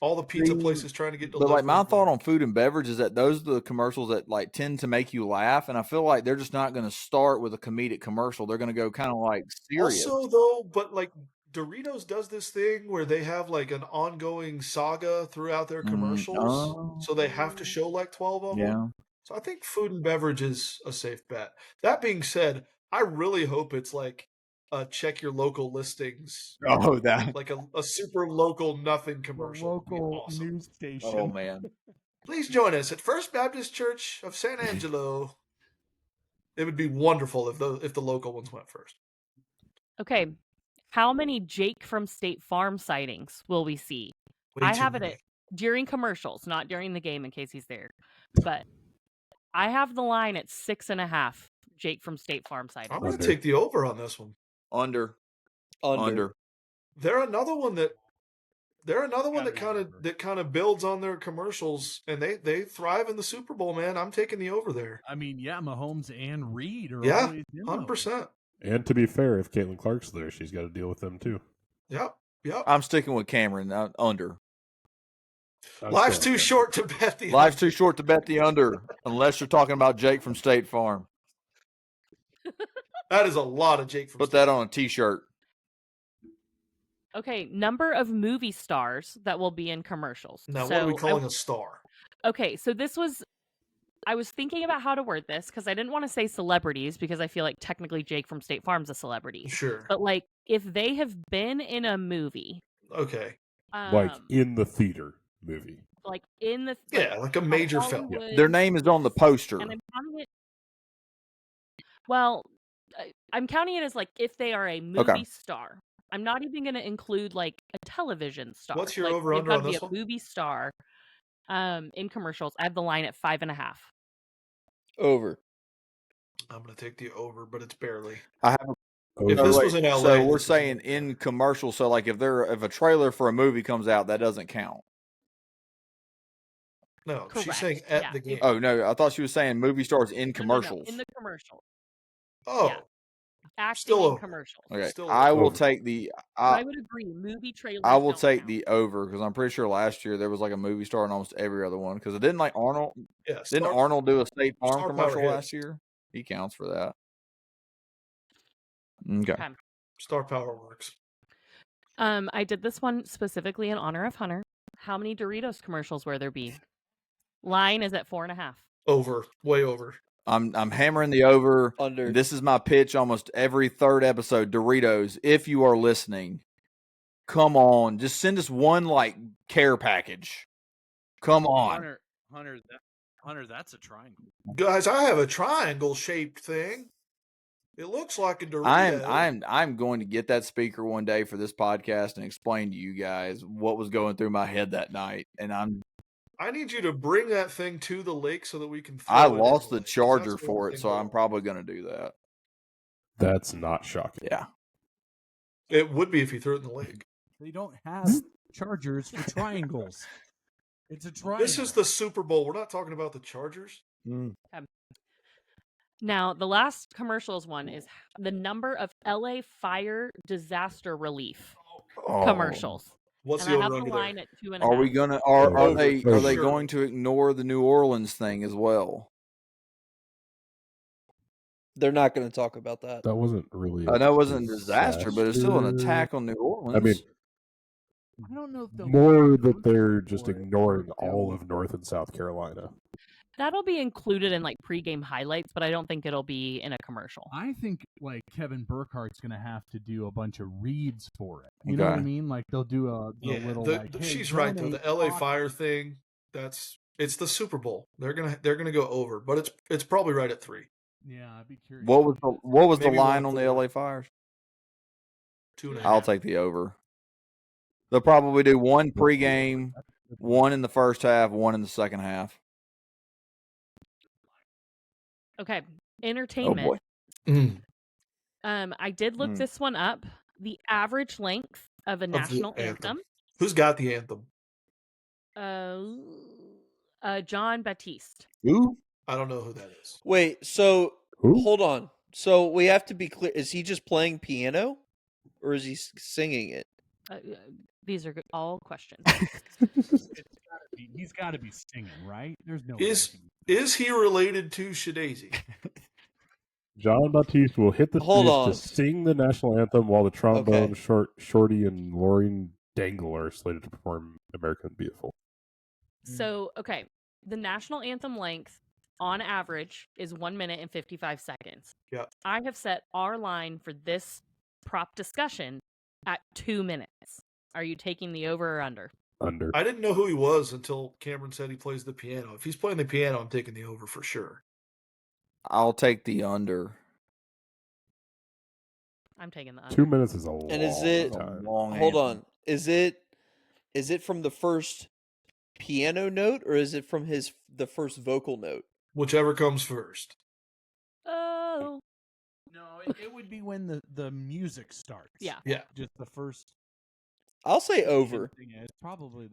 all the pizza places trying to get delivered. But like my thought on food and beverage is that those are the commercials that like tend to make you laugh, and I feel like they're just not going to start with a comedic commercial. They're going to go kind of like serious. Also, though, but like Doritos does this thing where they have like an ongoing saga throughout their commercials, so they have to show like 12 of them. So I think food and beverage is a safe bet. That being said, I really hope it's like check your local listings. Oh, that like a super local nothing commercial. Local news station. Oh man! Please join us at First Baptist Church of San Angelo. It would be wonderful if the local ones went first. Okay, how many Jake from State Farm sightings will we see? I have it during commercials, not during the game in case he's there, but I have the line at 6.5. Jake from State Farm sightings. I'm going to take the over on this one. Under. They're another one that kind of builds on their commercials, and they thrive in the Super Bowl. Man, I'm taking the over there. I mean, yeah, Mahomes and Reed are always in 100%. And to be fair, if Caitlin Clark's there, she's got to deal with them too. Yep. Yep. I'm sticking with Cameron. Under. Life's too short to bet the Life's under. too short to bet the under, unless you're talking about Jake from State Farm. That is a lot of Jake from Put State that on a T-shirt. Okay, number of movie stars that will be in commercials. Now, so what are we calling a star? Okay, so I was thinking about how to word this because I didn't want to say celebrities because I feel like technically Jake from State Farm's a celebrity. Sure. But like if they have been in a movie. Okay. Like in the theater movie. Like in the like a major film. Yeah. Their name is on the poster. And I'm counting it. Well, I'm counting it as like if they are a movie star. I'm not even going to include like a television star. What's your like, over under on this one? They've got to be a movie star. In commercials, I have the line at 5.5. Over. I'm going to take the over, but it's barely. I have. If this was in LA, so we're saying in commercial. So like if a trailer for a movie comes out, that doesn't count. No, Correct. she's saying at the game. Oh no, I thought she was saying movie stars in commercials. No, in the commercial. Oh, yeah. Acting still in commercials. Okay, I will take the. I would agree. Movie trailers. I will take the over because I'm pretty sure last year there was like a movie star in almost every other one because it didn't like Arnold. Yeah, didn't Arnold do a State Farm Star commercial Power last year? He counts for that. Okay. Star Power works. I did this one specifically in honor of Hunter. How many Doritos commercials will there be? Line is at 4.5. Over, way over. I'm hammering the over. Under. This is my pitch almost every third episode. Doritos, if you are listening, come on, just send us one like care package. Come on, Hunter, that's a triangle. Guys, I have a triangle shaped thing. It looks like a Dorito. I'm going to get that speaker one day for this podcast and explain to you guys what was going through my head that night. And I need you to bring that thing to the lake so that we can throw I it in lost the the lake, charger that's for one it, thing so I'm going. probably going to do that. That's not shocking. Yeah. It would be if you threw it in the lake. They don't have chargers for triangles. It's a triangle. This is the Super Bowl. We're not talking about the Chargers. Now, the last commercials one is the number of LA fire disaster relief commercials. What's and the I have over the under line there? at 2.5. Are we gonna? Are they Sure. going to ignore the New Orleans thing as well? They're not going to talk about that. That wasn't really. I know it wasn't a disaster, but it's still an attack on New Orleans. I mean, I don't know if they'll more that they're just ignoring all of North and South Carolina. That'll be included in like pregame highlights, but I don't think it'll be in a commercial. I think like Kevin Burkhardt's going to have to do a bunch of reads for it. You know what I mean? Like they'll do a little like. Hey, she's right though. The LA Fire thing. It's the Super Bowl. They're gonna go over, but it's probably right at 3. Yeah, I'd be curious. What was the Maybe line 1 on the forward. LA Fires? 2.5. I'll take the over. They'll probably do one pregame, one in the first half, one in the second half. Okay, Oh entertainment. boy. I did look this one up. The average length of a national anthem. Who's got the anthem? John Baptiste. Who? I don't know who that is. Wait, so hold on. So we have to be clear. Is he just playing piano, or is he singing it? These are all questions. He's got to be singing, right? There's no. Is he related to Shadazy? John Baptiste will hit the Hold stage on. to sing the national anthem while the trombone Shorty and Laureen Dangle are slated to perform American Beautiful. So, okay, the national anthem length on average is 1 minute and 55 seconds. Yeah. I have set our line for this prop discussion at 2 minutes. Are you taking the over or under? Under. I didn't know who he was until Cameron said he plays the piano. If he's playing the piano, I'm taking the over for sure. I'll take the under. I'm taking the under. 2 minutes is a long And is it? time. Hold on. Is it from the first piano note, or is it from the first vocal note? Whichever comes first. Oh. No, it would be when the music starts. Yeah. Yeah. Just the first. I'll say over. It's probably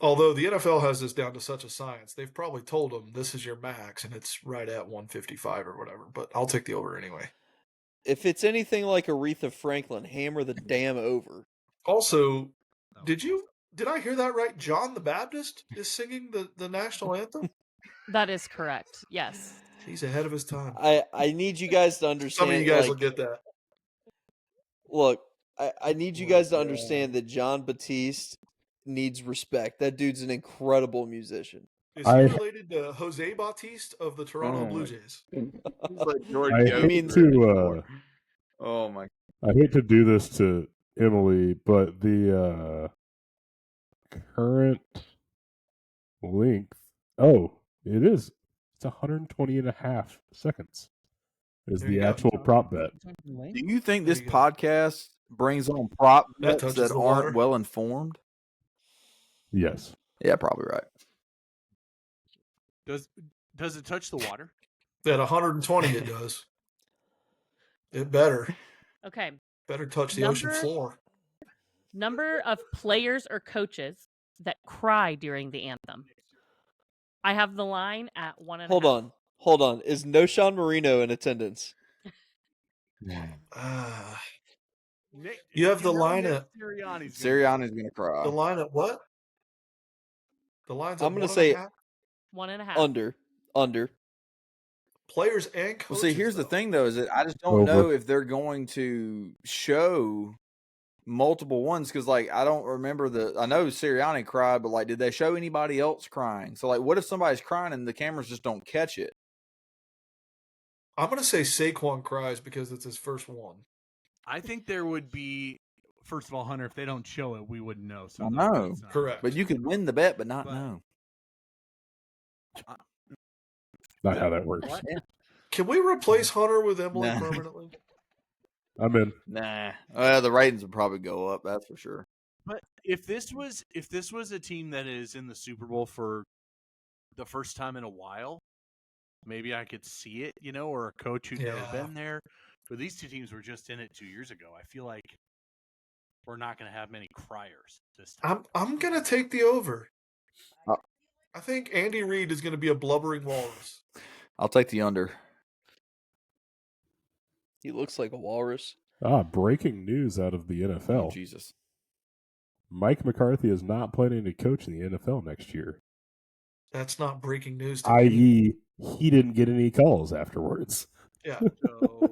Although the NFL has this down to such a science, they've probably told them this is your max, and it's right at 155 or whatever. But I'll take the over anyway. If it's anything like Aretha Franklin, hammer the damn over. Also, did I hear that right? John the Baptist is singing the national anthem? That is correct. Yes. He's ahead of his time. I need you guys to understand. Some of you guys will get that. Look, I need you guys to understand that John Batiste needs respect. That dude's an incredible musician. Is he related to Jose Bautiste of the Toronto Blue Jays? He's like George I Yost hate or to oh my! I hate to do this to Emily, but the current length. Oh, it is. It's 120.5 seconds. Is There you the go. actual prop bet? Do you think There this you go. podcast brings on prop That bets touches that the water. aren't well informed? Yes. Yeah, probably right. Does it touch the water? At 120, it does. It better. Okay. Better touch the ocean floor. Number of players or coaches that cry during the anthem. I have the line at 1.5. Hold on. Is No Sean Marino in attendance? You have the line at Sirianni's gonna cry. the line at what? The line's at I'm gonna say 1.5? 1.5. Under. Players and coaches. Well, see, here's the thing, though, is that I just don't Over. know if they're going to show multiple ones because, like, I don't remember I know Sirianni cried, but like, did they show anybody else crying? So, like, what if somebody's crying and the cameras just don't catch it? I'm gonna say Saquon cries because it's his first one. I think there would be. First of all, Hunter, if they don't show it, we wouldn't know. So I know, correct. But you could win the bet, but not know. Not how that works. Can we replace Hunter with Emily Nah. permanently? I'm in. Nah, the ratings would probably go up. That's for sure. But if this was a team that is in the Super Bowl for the first time in a while, maybe I could see it, or a coach who'd never been there. But these two teams were just in it 2 years ago. I feel like we're not going to have many criers this time. I'm gonna take the over. I think Andy Reid is gonna be a blubbering walrus. I'll take the under. He looks like a walrus. Breaking news out of the NFL. Oh, Jesus. Mike McCarthy is not planning to coach in the NFL next year. That's not breaking news to me. I.e., he didn't get any calls afterwards. Yeah.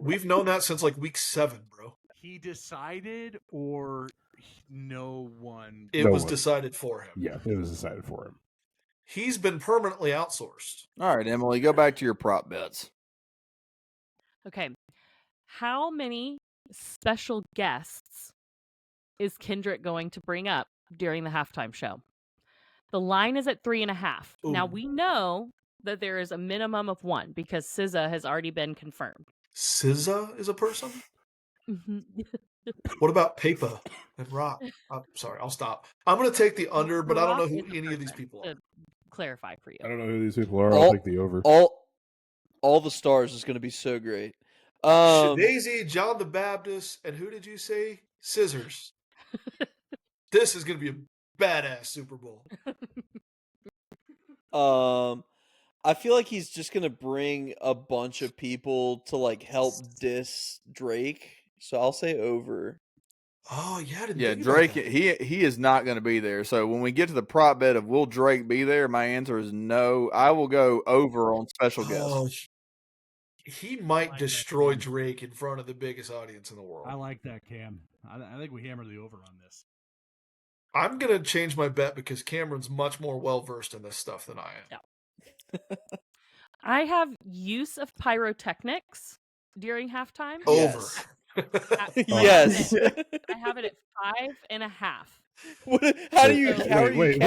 We've known that since like week 7, bro. He decided, or no one? It was decided for him. Yeah, it was decided for him. He's been permanently outsourced. All right, Emily, go back to your prop bets. Okay. How many special guests is Kendrick going to bring up during the halftime show? The line is at 3.5. Now, we know that there is a minimum of 1 because SZA has already been confirmed. SZA is a person? Mm-hmm. What about Pepa and Rock? I'm sorry, I'll stop. I'm going to take the under, but I don't know who any of these people are. To clarify for you. I don't know who these people are. I'll take the over. All the stars is going to be so great. Shadazy, John the Baptist, and who did you say? Scissors. This is going to be a badass Super Bowl. I feel like he's just gonna bring a bunch of people to like help diss Drake. So I'll say over. Oh yeah, Drake. He is not going to be there. So when we get to the prop bet of will Drake be there, my answer is no. I will go over on special guests. He might destroy Drake in front of the biggest audience in the world. I like that, Cam. I think we hammer the over on this. I'm going to change my bet because Cameron's much more well-versed in this stuff than I am. Yeah. I have use of pyrotechnics during halftime. Over. Yes. I have it at 5.5. How do you counting? Wait,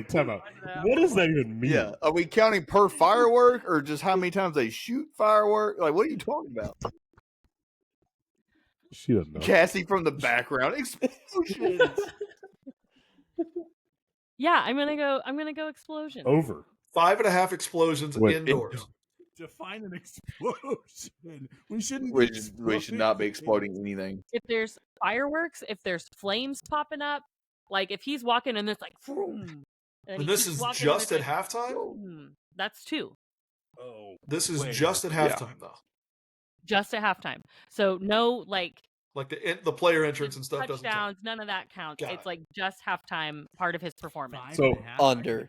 time out. What does that even mean? Yeah, are we counting per firework or just how many times they shoot firework? Like, what are you talking about? She doesn't know. Cassie from the background. Explosions. Yeah, I'm gonna go explosion. Over. 5.5 explosions indoors. Define an explosion. We shouldn't. We should not be exploding anything. If there's fireworks, if there's flames popping up, like if he's walking and it's like, vroom, and this is just at halftime. Vroom, that's 2. Oh, this is just at halftime though. Just at halftime. So no, like Like the player entrance and stuff doesn't count. Touchdowns, none of that counts. Got It's it. like just halftime, part of his performance. So Under.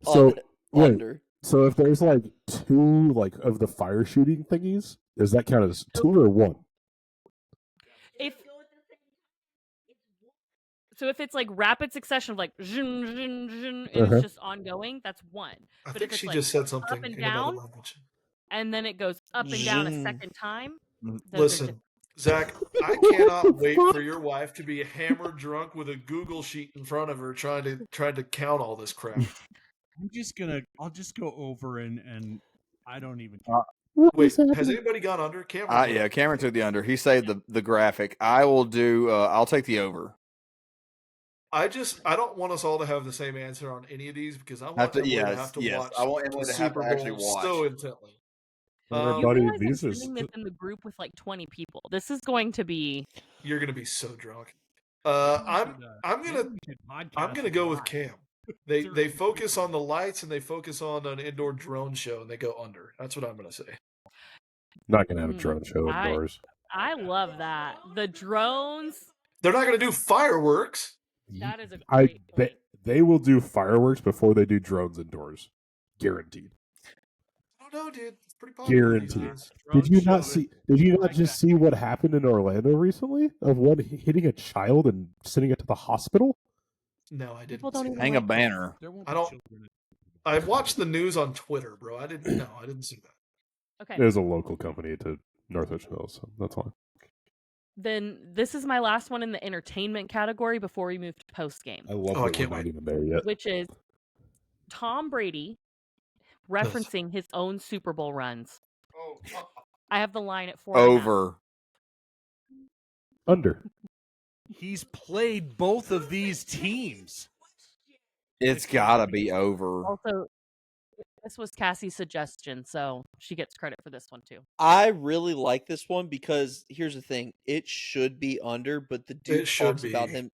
So wait, Under. so if there's like 2 like of the fire shooting thingies, does that count as 2 or 1? If it's like rapid succession of like zhun, zhun, zhun, and Uh-huh. it's just ongoing, that's 1. I But think if it's she like just said something up and in another down, language. and then it goes up and down a Zhun. second time, those are Listen, different. Zach, I cannot wait for your wife to be hammered drunk with a Google sheet in front of her trying to count all this crap. I'll just go over and I don't even Wait, has anybody gone under? Cameron? Yeah, Cameron took the under. He saved the graphic. I will do. I'll take the over. I don't want us all to have the same answer on any of these because I want Emily to have to watch I want the Emily to Super have to actually Bowl watch. so intently. You Everybody, realize I'm these are doing this in the group with like 20 people. This is going to be. You're gonna be so drunk. I'm gonna go with Cam. They focus on the lights and they focus on an indoor drone show and they go under. That's what I'm gonna say. not gonna have a drone show indoors. I love that. The drones. They're not gonna do fireworks. That is a great point. They will do fireworks before they do drones indoors, guaranteed. I don't know, dude. It's pretty popular. Guaranteed. Did you not see? Did you not just see what happened in Orlando recently? Of one hitting a child and sending it to the hospital? No, I didn't. People don't even Hang a banner. I don't. I watched the news on Twitter, bro. I didn't see that. Okay. It was a local company to Northwich Hills, so that's why. Then this is my last one in the entertainment category before we move to post game. I love that we're not even there yet. Which is Tom Brady referencing his own Super Bowl runs. I have the line at 4.5. Over. Under. He's played both of these teams. It's gotta be over. Also, this was Cassie's suggestion, so she gets credit for this one too. I really like this one because here's the thing: it should be under, but the dude talks about him.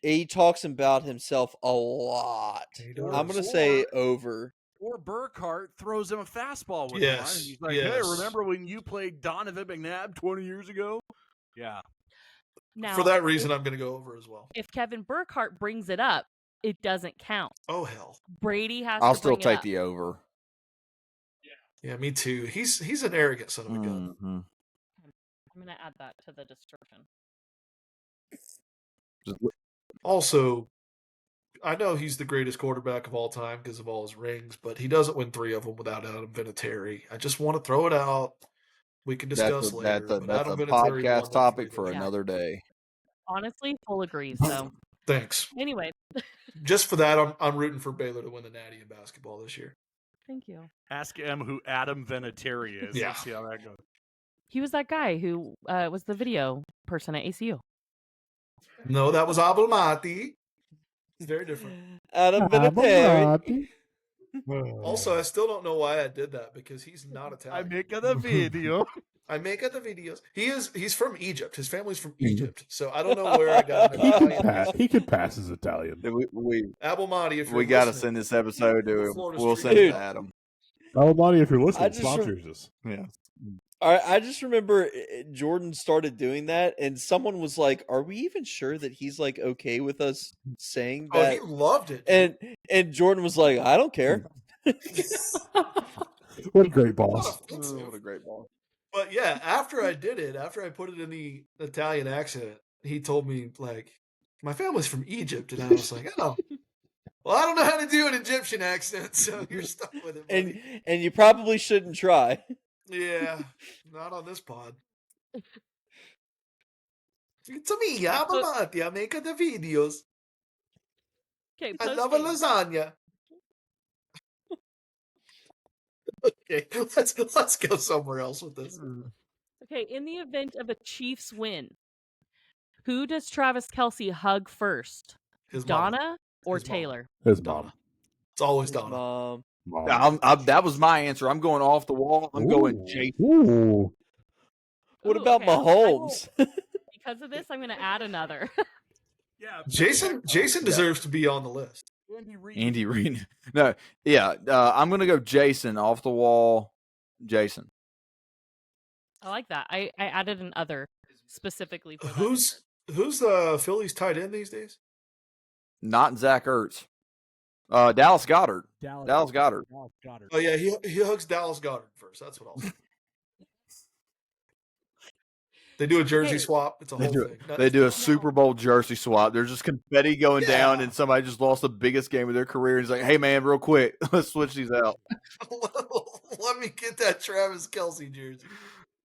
He talks about himself a lot. I'm gonna say over. Or Burkhart throws him a fastball with him, right? And he's like, "Hey, remember when you played Donovan McNabb 20 years ago?" Yeah. Now, for that reason, I'm going to go over as well. If Kevin Burkhardt brings it up, it doesn't count. Oh hell! Brady has. I'll to still bring take it up. the over. Yeah, me too. He's an arrogant son of a gun. Mm-hmm. I'm gonna add that to the description. Also, I know he's the greatest quarterback of all time because of all his rings, but he doesn't win 3 of them without Adam Vinatieri. I just want to throw it out. We can discuss later. That's a podcast topic for another day. Honestly, full agrees. So thanks. Anyway, just for that, I'm rooting for Baylor to win the Natty in basketball this year. Thank you. Ask him who Adam Vinatieri is. Yeah. Let's see how that goes. He was that guy who was the video person at ACU. No, that was Abelmati. It's very different. Adam Vinatieri. Also, I still don't know why I did that because he's not Italian. I make the video. I make the videos. He's from Egypt. His family's from Egypt. So I don't know where I got him. He could pass as Italian. Abelmati, if we got to send this episode to him. We'll send it to Adam. Abelmati, if you're listening, sponsors us. Yeah. All right, I just remember Jordan started doing that, and someone was like, "Are we even sure that he's like okay with us saying that?" Oh, he loved it. And Jordan was like, "I don't care." What a great boss! What a great boss! But yeah, after I did it, after I put it in the Italian accent, he told me like, "My family's from Egypt," and I was like, "Oh, well, I don't know how to do an Egyptian accent, so you're stuck with it, buddy." And you probably shouldn't try. Yeah, not on this pod. It's me, Abelmati. I make the videos. Okay, I love a lasagna. Okay, let's go somewhere else with this. Okay, in the event of a Chiefs win, who does Travis Kelce hug first? His Donna mom. or His Taylor? His Donna. It's always Donna. That was my answer. I'm going off the wall. I'm going Jason. Ooh. What about Mahomes? Because of this, I'm going to add another. Yeah, Jason deserves to be on the list. Andy Reid. No, yeah. I'm going to go Jason off the wall. Jason. I like that. I added an other. specifically for that. Who's the Phillies tight end these days? Not Zach Ertz. Dallas Goddard. Dallas Goddard. Oh yeah, he hooks Dallas Goddard first. That's what I'll say. They do a jersey swap. It's a whole thing. They do a Super Bowl jersey swap. There's just confetti going down, and somebody just lost the biggest game of their career. He's like, "Hey man, real quick, let's switch these out." Let me get that Travis Kelce jersey.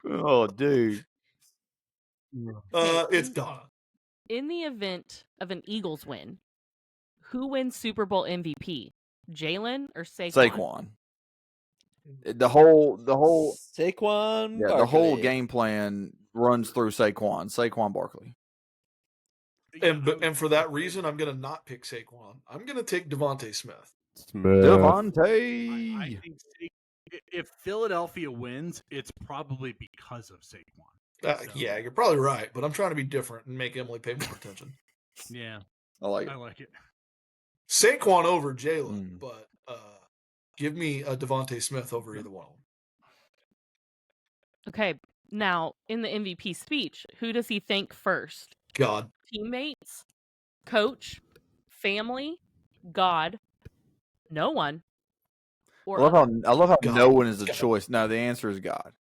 Oh, dude. It's Donna. In the event of an Eagles win, who wins Super Bowl MVP? Jalen or Saquon? Saquon. The whole Saquon. Yeah, Barkley. the whole game plan runs through Saquon Barkley. And for that reason, I'm gonna not pick Saquon. I'm gonna take Devontae Smith. Devontae. I think if Philadelphia wins, it's probably because of Saquon. Yeah, you're probably right, but I'm trying to be different and make Emily pay more attention. Yeah, I like it. Saquon over Jalen, but give me a Devontae Smith over either one of them. Okay, now in the MVP speech, who does he thank first? God. Teammates, coach, family, God, no one. I love how no one is a choice. No, the answer is God.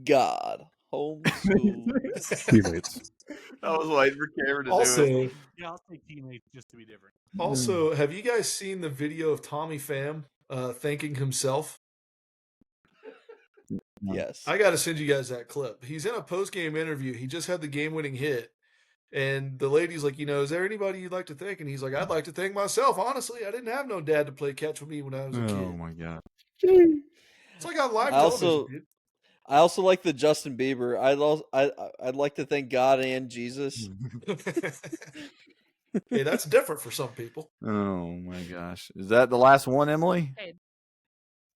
God. Homeschool. Teammates. I was waiting for Cameron to Also, do it. Yeah, I'll say teammates just to be different. Also, have you guys seen the video of Tommy Pham thanking himself? Yes. I got to send you guys that clip. He's in a post-game interview. He just had the game-winning hit. And the lady's like, is there anybody you'd like to thank? And he's like, I'd like to thank myself. Honestly, I didn't have no dad to play catch with me when I was a kid. Oh, my God. It's like on live television, dude. I also like the Justin Bieber. I'd like to thank God and Jesus. Hey, that's different for some people. Oh, my gosh. Is that the last one, Emily? Okay.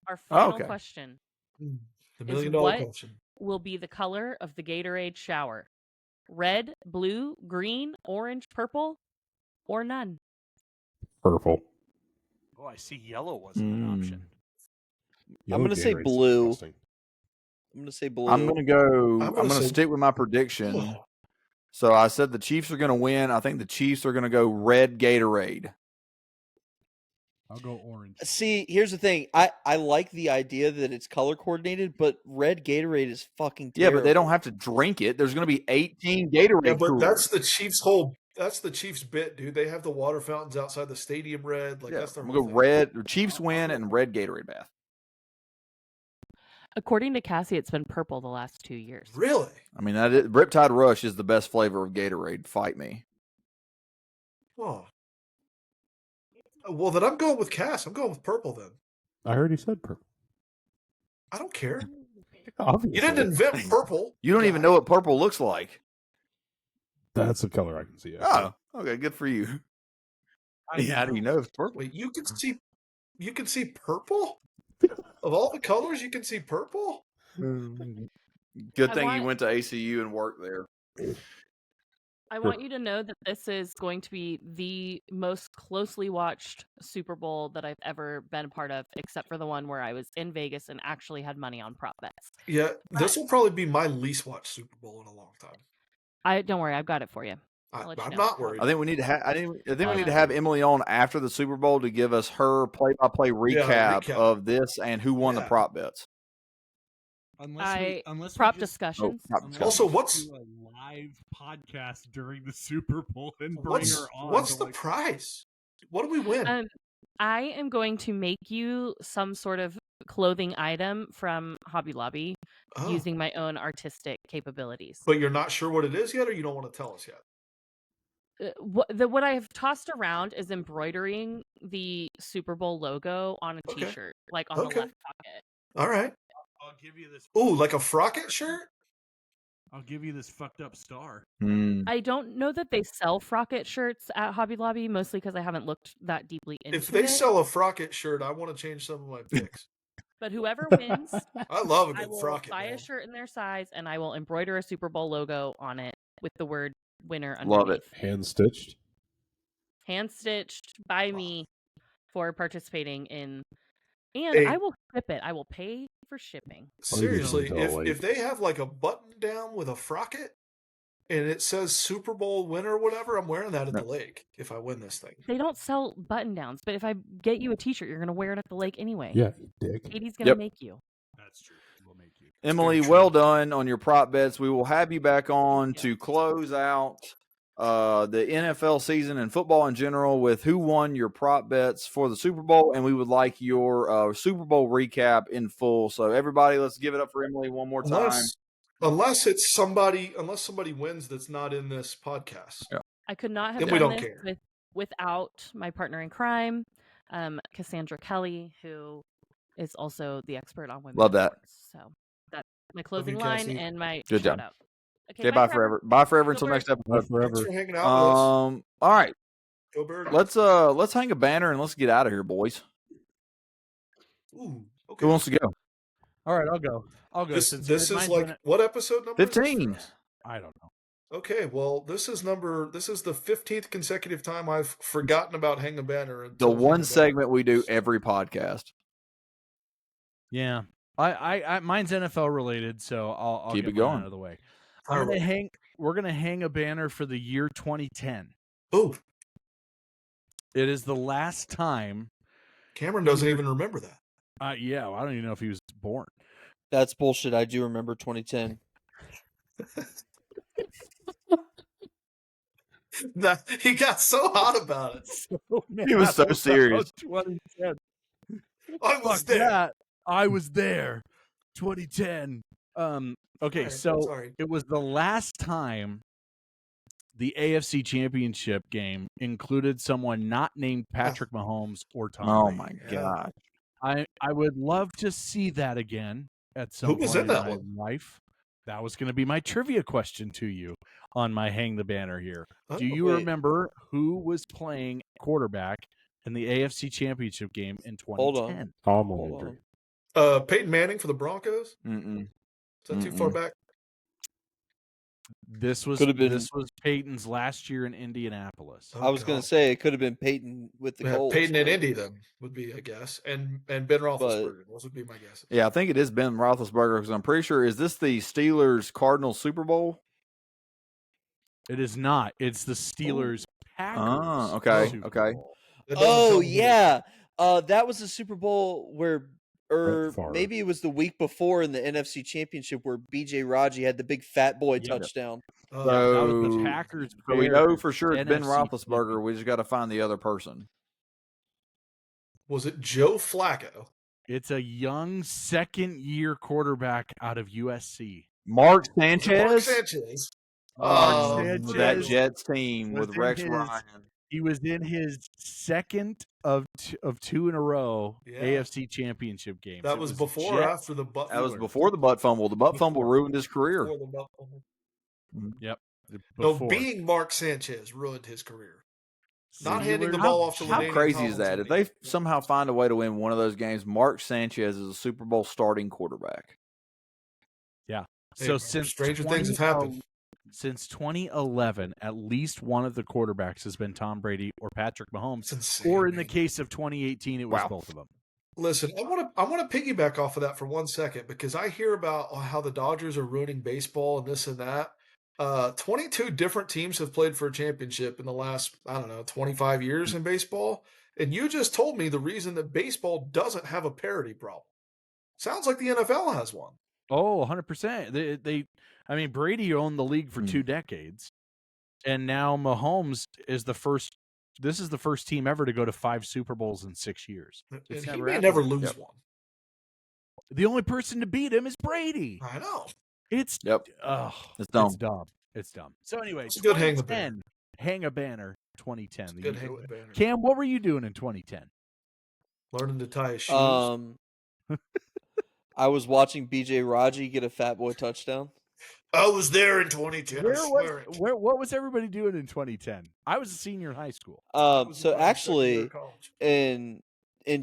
Our final okay. question. The $1 million question. Will be the color of the Gatorade shower? Red, blue, green, orange, purple, or none? Purple. Oh, I see yellow wasn't an option. I'm going to say blue. I'm going to say blue. I'm going to stick with my prediction. So I said the Chiefs are going to win. I think the Chiefs are going to go red Gatorade. I'll go orange. See, here's the thing. I like the idea that it's color coordinated, but red Gatorade is fucking terrible. Yeah, but they don't have to drink it. There's going to be 18 Gatorade Yeah, but coolers. that's the Chiefs bit, dude. They have the water fountains outside the stadium red. Like that's their I'm going to go red. Chiefs win and red Gatorade bath. According to Cassie, it's been purple the last 2 years. Really? I mean, Riptide Rush is the best flavor of Gatorade. Fight me. Oh. Well, then I'm going with Cass. I'm going with purple then. I already said purple. I don't care. Obviously. You didn't invent purple. You don't even know what purple looks like. That's a color I can see. Oh, okay, good for you. Yeah, how do you know it's purple? Wait, you can see purple? Of all the colors, you can see purple? Good thing you went to ACU and worked there. I want you to know that this is going to be the most closely watched Super Bowl that I've ever been a part of, except for the one where I was in Vegas and actually had money on prop bets. Yeah, this will probably be my least watched Super Bowl in a long time. Don't worry, I've got it for you. I'm not worried. I think we need to have. we need to have Emily on after the Super Bowl to give us her play-by-play recap of this and who won the prop bets. Unless prop discussions. Also, what's a live podcast during the Super Bowl and bring her on? What's the prize? What do we win? I am going to make you some sort of clothing item from Hobby Lobby using my own artistic capabilities. But you're not sure what it is yet, or you don't want to tell us yet? What I have tossed around is embroidering the Super Bowl logo on a T-shirt, like on the left pocket. All right. I'll give you this. Ooh, like a Frocket shirt? I'll give you this fucked up star. I don't know that they sell Frocket shirts at Hobby Lobby, mostly because I haven't looked that deeply into it. If they sell a Frocket shirt, I want to change some of my picks. But whoever wins, I love a good I will Frocket. buy a shirt in their size, and I will embroider a Super Bowl logo on it with the word winner underneath. Love it. Hand stitched. Hand stitched by me for participating in. And I will ship it. I will pay for shipping. Seriously, until late. if they have like a button down with a frocket and it says Super Bowl winner or whatever, I'm wearing that at the lake if I win this thing. They don't sell button downs, but if I get you a T-shirt, you're gonna wear it at the lake anyway. Yeah, you dick. Katie's gonna make you. That's true. We'll make you. Emily, well done on your prop bets. We will have you back on to close out the NFL season and football in general with who won your prop bets for the Super Bowl, and we would like your Super Bowl recap in full. So everybody, let's give it up for Emily one more time. Unless somebody wins that's not in this podcast. Yeah. I could not have Then we done don't this care. without my partner in crime, Cassandra Kelly, who is also the expert on women's Love that. sports. So that's my closing you, line Cassie. and my Good shout job. out. Okay, bye forever. Bye forever until Go next Birds. episode. Forever. Thanks for hanging out with us. All right. Go Bird. Let's hang a banner and let's get out of here, boys. Ooh, okay. Who wants to go? All right, I'll go. This is like what episode number? 15. I don't know. Okay, well, this is the 15th consecutive time I've forgotten about Hang a Banner. The one segment we do every podcast. Yeah, I mine's NFL related, so I'll Keep get it mine going. out of the way. We're gonna hang a banner for the year 2010. Oh, it is the last time. Cameron doesn't even remember that. Yeah, well, I don't even know if he was born. That's bullshit. I do remember 2010. He got so hot about it. He was so serious. 2010. I was there. That. I was there. 2010. Okay, Right, so sorry. it was the last time the AFC Championship game included someone not named Patrick Mahomes or Tom Oh Brady. my god. I would love to see that again at some Who was point in that my one? life. That was going to be my trivia question to you on my Hang the Banner here. Oh, Do you wait. remember who was playing quarterback in the AFC Championship game in 2010? Hold on. Tom Hold Landry. on. Peyton Manning for the Broncos? Mm-mm. Is that too far back? This was Could've been- this was Peyton's last year in Indianapolis. Oh, I was going God. to say it could have been Peyton with the Yeah, Colts. Peyton and but- Indy then would be a guess, and Ben Roethlisberger. Those would be my guesses. Yeah, I think it is Ben Roethlisberger because I'm pretty sure. Is this the Steelers Cardinals Super Bowl? It is not. It's the Steelers Packers. Oh, okay, Super okay. Bowl. That doesn't Oh tell me who. yeah, that was the Super Bowl where, or Brett Favre. maybe it was the week before in the NFC Championship where B.J. Raji had the big fat boy Yep. touchdown. Oh, That was the So- Packers. So we Bears know for sure it's Ben NFC Roethlisberger. We just got to find the other person. was it Joe Flacco? It's a young second-year quarterback out of USC. Mark Was it Sanchez. Mark Sanchez. Mark Oh, Sanchez That Jets team was with in Rex his- Ryan. He was in his second of two in a row Yeah. AFC Championship games. That It was before or Jets- after the butt. That was fumble? before the butt fumble. The butt fumble Before. ruined his career. Before the butt fumble. Yep. No, Before. being Mark Sanchez ruined his career. Not handing the Steelers- ball off to How LaDainian crazy is that? If Tomlinson. they somehow find a way to win one of those games, Mark Sanchez is a Super Bowl starting quarterback. Hey, So since stranger things have happened. Since 2011, at least one of the quarterbacks has been Tom Brady or Patrick Mahomes, It's insane. or in the man. case of 2018, it was Wow. both of them. Listen, I want to piggyback off of that for 1 second because I hear about how the Dodgers are ruining baseball and this and that. 22 different teams have played for a championship in the last, 25 years in baseball. And you just told me the reason that baseball doesn't have a parity problem. Sounds like the NFL has one. Oh, 100%. I mean, Brady owned the league for 2 decades, and now Mahomes is the first. This is the first team ever to go to 5 Super Bowls in 6 years. And It's he never may happened. never lose Yep. one. The only person to beat him is Brady. I know. It's Yep. It's dumb. It's dumb. It's dumb. So anyway, It's a good hang the banner. 2010, hang a banner. 2010. Good hang the banner. Cam, what were you doing in 2010? Learning to tie his shoes. I was watching B.J. Raji get a fat boy touchdown. I was there in 2010. I swear it. What was everybody doing in 2010? I was a senior in high school. I was in So my second year actually, of college. in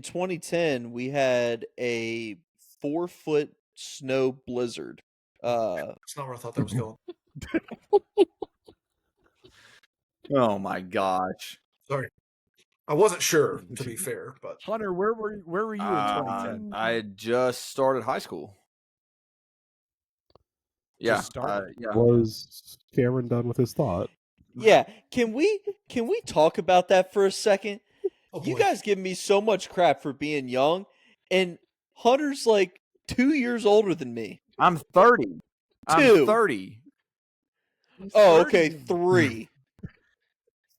2010, we had a 4-foot snow blizzard. That's not where I thought that was going. Oh my gosh. Sorry. I wasn't sure, to be fair, but Hunter, where were you in 2010? I had just started high school. Yeah, Just started. yeah. Was Cameron done with his thought? Yeah, can we talk about that for a second? oh You boy. guys give me so much crap for being young, and Hunter's like 2 years older than me. I'm 30. I'm 2. 30. Oh, okay, 3.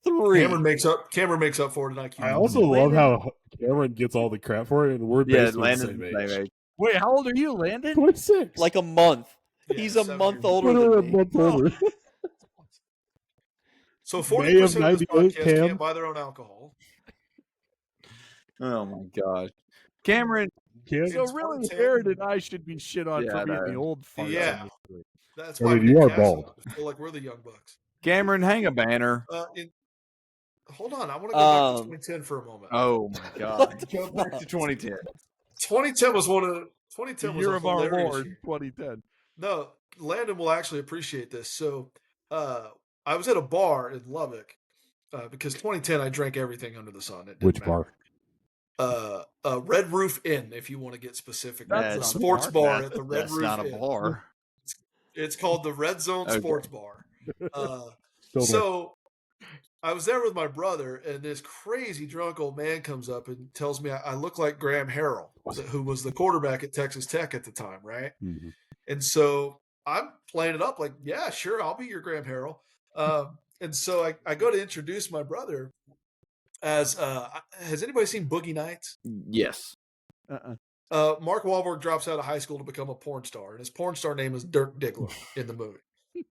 3. Cameron makes up for it in IQ. I also love how Cameron gets all the crap for it, and we're Yeah, basically the Landon's same the age. same age. Wait, how old are you, Landon? 26. Like a month. Yeah, He's a 7 month years. older Literally a than me. month older. So May of 40% of this 98, podcast Cam. can't buy their own alcohol. Oh my gosh, Cameron. Cam, So It's really, 2010. Aaron and I should be shit on Yeah, for I being the know. old farts. Yeah. in this group. That's I why mean, we you did are cast bald. it. I feel like we're the young bucks. Cameron, hang a banner. Hold on, I want to go back to 2010 for a moment. Oh my God, go back to 2010. 2010 was The 2010 was year a of our hilarious Lord, year. 2010. No, Landon will actually appreciate this. So, I was at a bar in Lubbock because 2010 I drank everything under the sun. It didn't Which matter. bar? Red Roof Inn, if you want to get specific. That's The not a sports bar. bar at the Red That's Roof not a Inn. bar. It's called the Red Zone Okay. Sports Bar. Still So I was there with my brother, and this crazy drunk old man comes up and tells me I look like Graham Harrell, who was the quarterback at Texas Tech at the time, right? Mm-hmm. And so I'm playing it up like, yeah, sure, I'll be your Graham Harrell. And so I go to introduce my brother as has anybody seen Boogie Nights? Yes. Mark Wahlberg drops out of high school to become a porn star, and his porn star name is Dirk Diggler in the movie.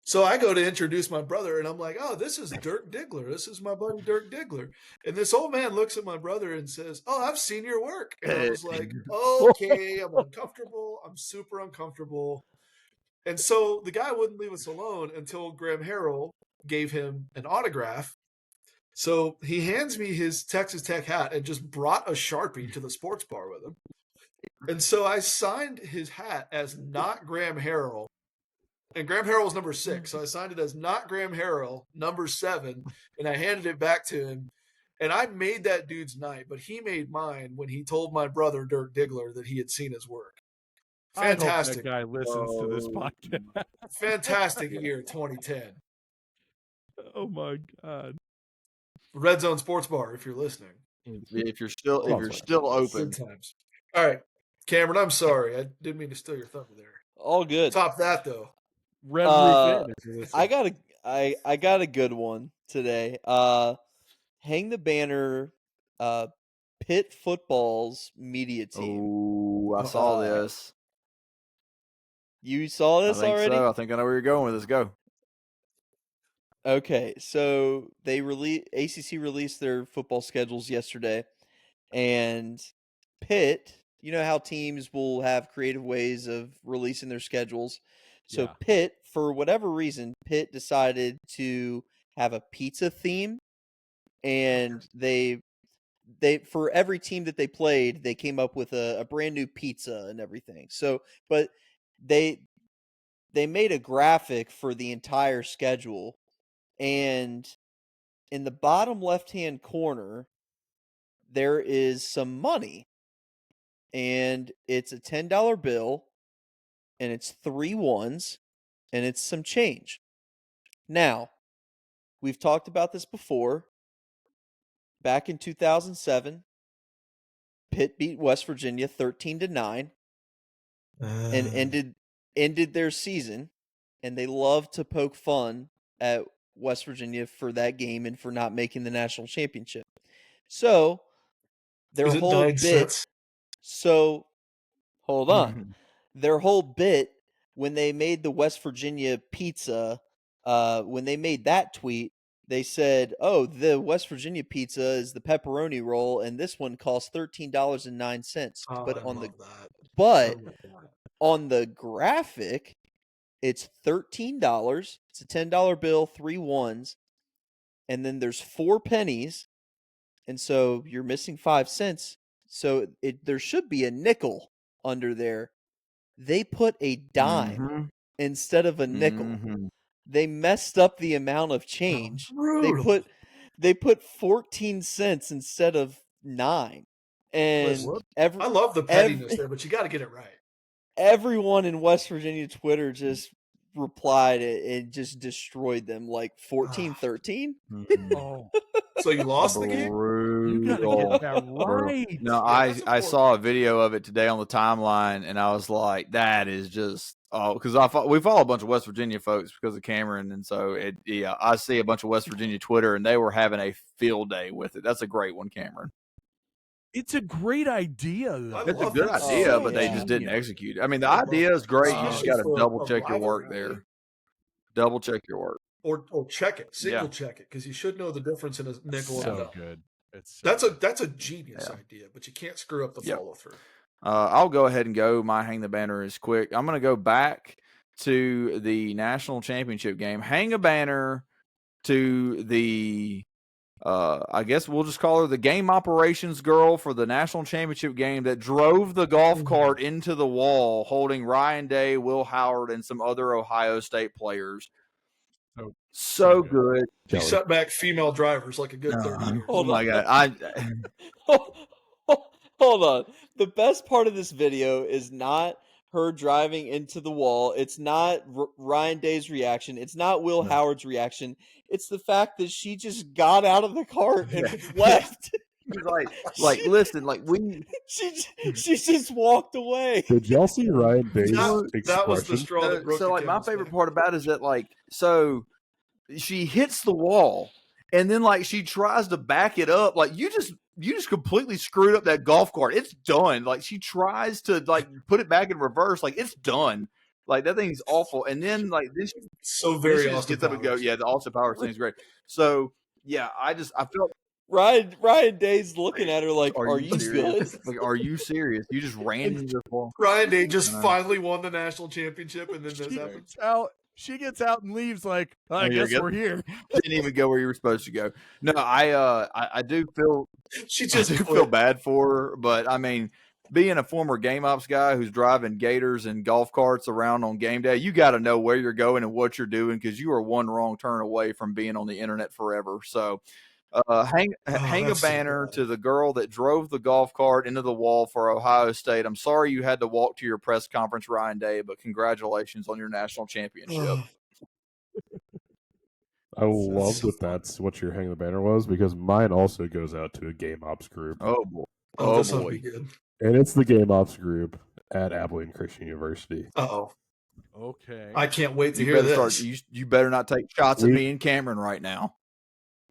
So I go to introduce my brother, and I'm like, oh, this is Dirk Diggler. This is my buddy Dirk Diggler. And this old man looks at my brother and says, oh, I've seen your work. And I was like, okay, I'm uncomfortable. I'm super uncomfortable. And so the guy wouldn't leave us alone until Graham Harrell gave him an autograph. So he hands me his Texas Tech hat and just brought a Sharpie to the sports bar with him. And so I signed his hat as not Graham Harrell. And Graham Harrell was number 6. So I signed it as not Graham Harrell, number 7. And I handed it back to him. And I made that dude's night, but he made mine when he told my brother, Dirk Diggler, that he had seen his work. Fantastic. I hope that guy listens to this podcast. Fantastic year, 2010. Oh my God. Red Zone Sports Bar, if you're listening. If you're still open. Good times. All right, Cameron, I'm sorry. I didn't mean to steal your thunder there. All good. Top that though. Red Roof Inn. I got a good one today. Hang the banner. Pitt football's media team. Oh, I saw this. You saw this I think already? so. I think I know where you're going with this. Go. Okay, so ACC released their football schedules yesterday, and Pitt, you know how teams will have creative ways of releasing their schedules. So Yeah. Pitt, for whatever reason, Pitt decided to have a pizza theme, and they for every team that they played, they came up with a brand new pizza and everything. So, but they made a graphic for the entire schedule, and in the bottom left-hand corner, there is some money, and it's a $10 bill, and it's 3 ones, and it's some change. Now, we've talked about this before. Back in 2007, Pitt beat West Virginia 13-9 and ended their season, and they love to poke fun at West Virginia for that game and for not making the national championship. So their whole bit. Cents? So hold on. Their whole bit when they made the West Virginia pizza, when they made that tweet, they said, "Oh, the West Virginia pizza is the pepperoni roll, and this one costs $13.09." But on the graphic, it's $13. It's a $10 bill, 3 ones, and then there's 4 pennies, and so you're missing 5 cents. So there should be a nickel under there. They put a dime instead of a nickel. They messed up the amount of change. they put 14 cents instead of 9. And Listen, I love the pettiness there, but you got to get it right. Everyone in West Virginia Twitter just replied and just destroyed them, like 14-13. Oh, So you lost the game? you got to get that right. No, Yeah, that's I important. saw a video of it today on the timeline, and I was like, that is just because we follow a bunch of West Virginia folks because of Cameron, and so I see a bunch of West Virginia Twitter, and they were having a field day with it. That's a great one, Cameron. It's a great idea, though. It's a good idea, but they just didn't execute it. I mean, the idea is great. You just got to double check your work there. Double check your work. Or check it, single check it, because you should know the difference in a nickel and a So dime. good. It's That's a genius idea, but you can't screw up the follow through. I'll go ahead and go. My hang the banner is quick. I'm going to go back to the national championship game. Hang a banner to the I guess we'll just call her the game operations girl for the national championship game that drove the golf cart into the wall holding Ryan Day, Will Howard, and some other Ohio State players. So good. She set back female drivers like a good 30 years. Oh my God. Hold on. The best part of this video is not her driving into the wall. It's not Ryan Day's reaction. It's not Will Howard's reaction. It's the fact that she just got out of the cart and left. Like, listen, like she just walked away. Did y'all see Ryan Day's expression? That was the straw that broke so like my favorite part about it is that like so she hits the wall and then like she tries to back it up. Like you just completely screwed up that golf cart. It's done. Like she tries to like put it back in reverse. Like it's done. Like that thing's awful. And then like this so very this Austin gets up and go. Yeah, the Austin Powers thing's great. So yeah, I felt Ryan Day's looking at her like, "Are you serious? good? Like, are you serious? You just ran into the wall." Ryan Day just finally won the national championship, and then this happens. She gets out and leaves like, I guess we're here. Didn't even go where you were supposed to go. No, I do feel feel bad for her, but I mean, being a former game ops guy who's driving gators and golf carts around on game day, you got to know where you're going and what you're doing because you are one wrong turn away from being on the internet forever. So. Hang a banner to the girl that drove the golf cart into the wall for Ohio State. I'm sorry you had to walk to your press conference, Ryan Day, but congratulations on your national championship. I love that that's what your hang the banner was because mine also goes out to a game ops group. Oh boy. Oh boy. And it's the game ops group at Abilene Christian University. Uh-oh. Okay. I can't wait to hear this. You better not take shots at me and Cameron right now.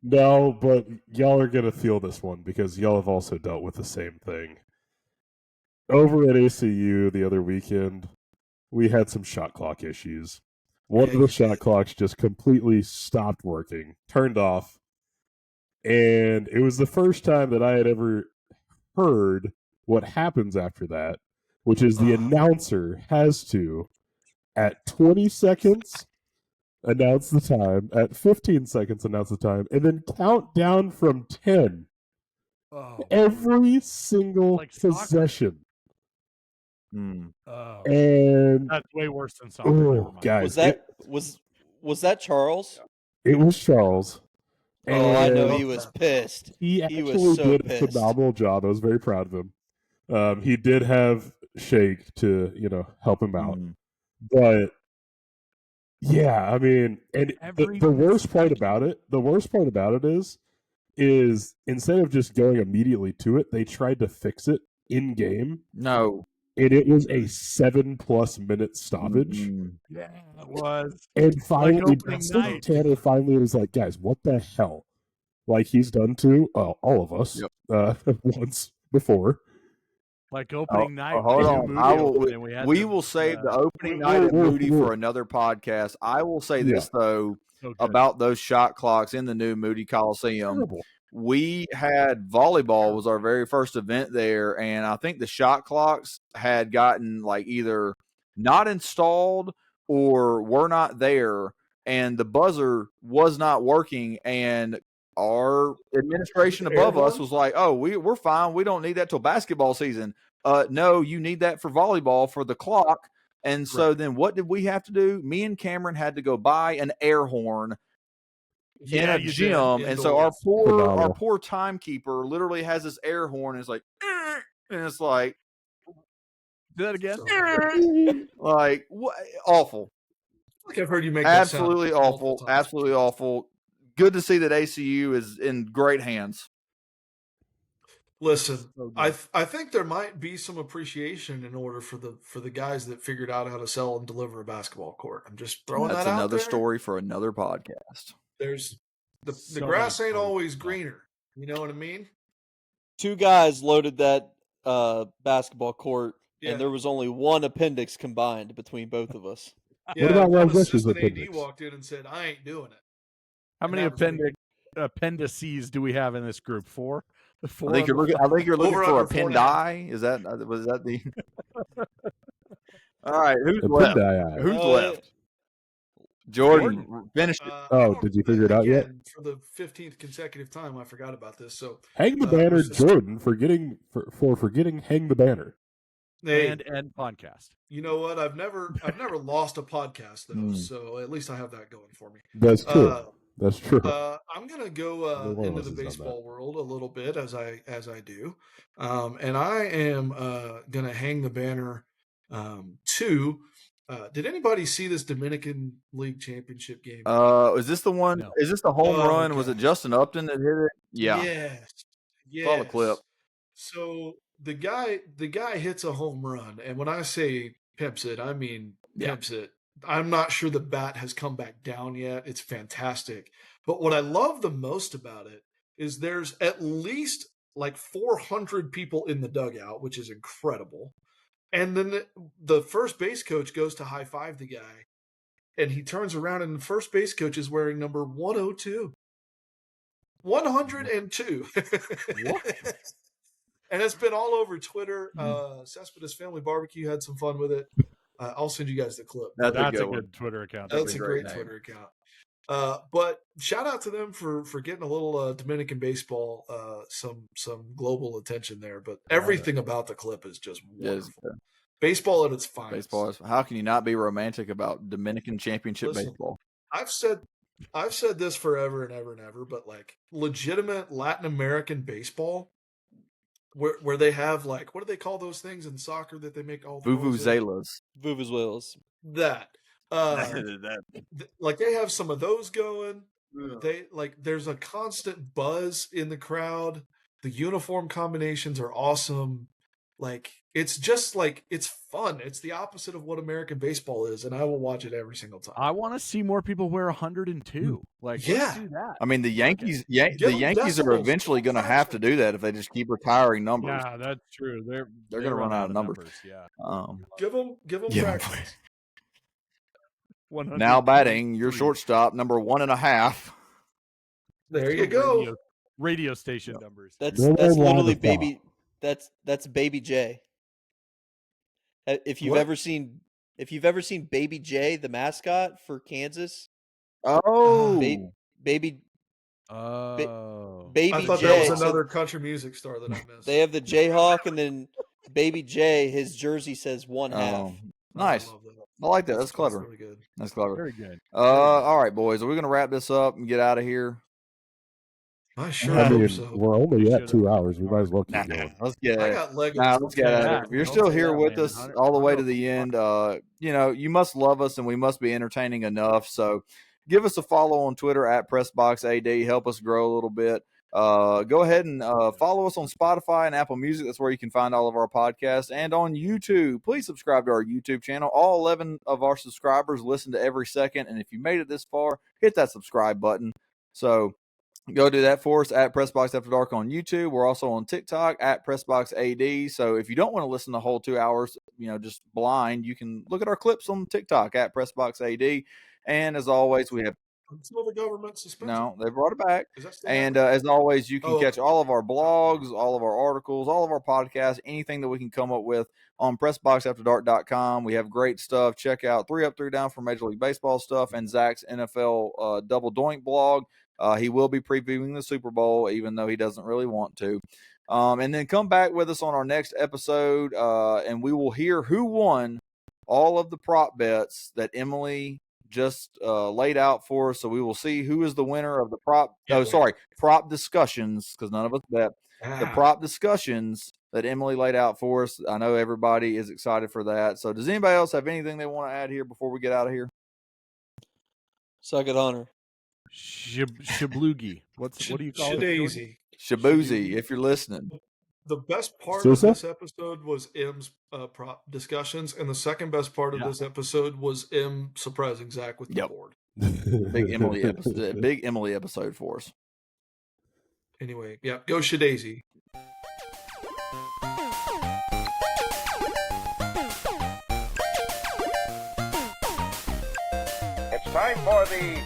No, but y'all are going to feel this one because y'all have also dealt with the same thing. Over at ACU the other weekend, we had some shot clock issues. One of the shot clocks just completely stopped working, turned off, and it was the first time that I had ever heard what happens after that, which is the announcer has to, at 20 seconds, announce the time, at 15 seconds announce the time, and then count down from 10 every single possession. And that's way worse than soccer. Guys, was that Charles? It was Charles. I know he was pissed. He was so did pissed. a phenomenal job. I was very proud of him. He did have Shake to help him out, but yeah, I mean, and the worst part about it is instead of just going immediately to it, they tried to fix it in game. No. And it was a 7+ minute stoppage. Yeah, it was. And finally, like Tanner finally was like, guys, what the hell? Like he's done to all of us once before. Like opening night. Hold on. We will save the opening night at Moody for another podcast. I will say this, though, about those shot clocks in the new Moody Coliseum. We had volleyball was our very first event there, and I think the shot clocks had gotten like either not installed or were not there, and the buzzer was not working, and our administration above us was like, oh, we're fine. We don't need that till basketball season. No, you need that for volleyball for the clock. And so then what did we have to do? Me and Cameron had to go buy an air horn in a you did. gym, and so our Phenomenal. poor timekeeper literally has this air horn. And it's like, and it's like, Do that again. like what? Awful. Like I've heard you make that sound Absolutely multiple awful. times. Absolutely awful. Good to see that ACU is in great hands. Listen, So I good. I think there might be some appreciation in order for the guys that figured out how to sell and deliver a basketball court. I'm just throwing That's that out another there. story for another podcast. There's the So grass many ain't stories always to tell. greener. You know what I mean? 2 guys loaded that basketball court, Yeah. and there was only one appendix combined between both of us. Yeah, What about one Rajesh's assistant AD appendix? walked in and said, "I ain't doing it." How And many that was me. appendices do we have in this group? 4. I think you're looking. I think you're looking Over for a under 4.5. Pendai. Is that was that the? All right, who's A left? Pendai. Who's left? Jordan, finish it. Oh, did you figure it out yet? Again, for the 15th consecutive time, I forgot about this. So Hang the it banner, was just- Jordan, for forgetting hang the banner. Hey, and podcast. you know what? I've never lost a podcast though, so at least I have that going for me. That's true. That's true. I'm gonna go Neither one of into us the has done baseball world a little bit as I do, and I am gonna hang the banner to. Did anybody see this Dominican League Championship game? Is this the one? No. Is this the home Oh, run? Was it gosh. Justin Upton that hit it? Yeah, Yes. saw the clip. So the guy hits a home run, and when I say pimps it, I mean Yeah. pimps it. I'm not sure the bat has come back down yet. It's fantastic. But what I love the most about it is there's at least like 400 people in the dugout, which is incredible. And then the first base coach goes to high five the guy, and he turns around, and the first base coach is wearing number 102. 102. And it's been all over Twitter. Cespedes Family Barbecue had some fun with it. I'll send you guys the clip. That's That's a a good good Twitter account. That's a great great name. Twitter account. But shout out to them for getting a little Dominican baseball, some global attention there. But everything about the clip is just Yes, wonderful. Baseball at its finest. baseball. How can you not be romantic about Dominican Championship Listen, baseball? I've said this forever and ever and ever, but like legitimate Latin American baseball, where they have like, what do they call those things in soccer that they make all the noise with? Vuvuzelas. Vuvuzelas. That like they have some of those going. They like there's a constant buzz in the crowd. The uniform combinations are awesome. Like it's just like it's fun. It's the opposite of what American baseball is, and I will watch it every single time. I want to see more people wear 102. Like, Yeah. let's do that. I mean, the Yankees. Give The them Yankees are decibels, eventually give them going to have to do that if they just keep retiring numbers. Yeah, that's true. They're they going to run out of numbers. Yeah. Give them Yeah. practice. 100 Now batting your 3. shortstop, number 1.5. There you go. Radio station numbers. That's No that's more literally line of baby. That's Baby J. If you've What? ever seen Baby J, the mascot for Kansas, Oh, Baby Oh. Baby I thought J. that was so another country music star that I missed. they have the Jayhawk, and then Baby J. His jersey says 1/2. oh, nice. I love that. I like that. That's clever. really good. That's clever. Very good. All right, boys. Are we going to wrap this up and get out of here? I sure I hope mean, so. we're only at Should've. 2 hours. We might as well keep Nah, going. let's get I it. got Legos. Nah, let's get out of Yeah, here. If you're don't still say here that, with man. us all the way to the 100. end, you know, you must love us and we must be entertaining enough. So give us a follow on Twitter at PressBoxAD. Help us grow a little bit. Go ahead and follow us on Spotify and Apple Music. That's where you can find all of our podcasts. And on YouTube, please subscribe to our YouTube channel. All 11 of our subscribers listen to every second. And if you made it this far, hit that subscribe button. So go do that for us at PressBox After Dark on YouTube. We're also on TikTok at PressBoxAD. So if you don't want to listen the whole 2 hours, you know, just blind, you can look at our clips on TikTok at PressBoxAD. And as always, we have Until the government suspends no, they brought it back. Is that still And happening? as always, you can Oh, catch okay. all of our blogs, all of our articles, all of our podcasts, anything that we can come up with on PressBoxAfterDark.com. We have great stuff. Check out 3 Up, 3 Down for Major League Baseball stuff and Zach's NFL Double Doink blog. He will be previewing the Super Bowl, even though he doesn't really want to. And then come back with us on our next episode, and we will hear who won all of the prop bets that Emily just laid out for us. So we will see who is the winner of the prop discussions, because none of us bet. The prop discussions that Emily laid out for us. I know everybody is excited for that. So does anybody else have anything they want to add here before we get out of here? Suck it on her. Shablugi. What do you call it? Shadazy. Shabuzi, if you're listening. The best part of this episode was M's prop discussions, and the second best part of this episode was M surprising Zach with the board. Big Emily episode for us. Anyway, go Shadazy. It's time for the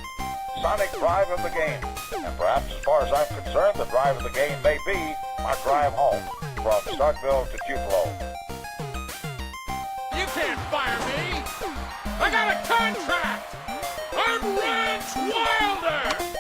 Sonic drive of the game. And perhaps, as far as I'm concerned, the drive of the game may be my drive home from Starkville to Tupelo. You can't fire me! I got a contract! I'm Rance Wilder!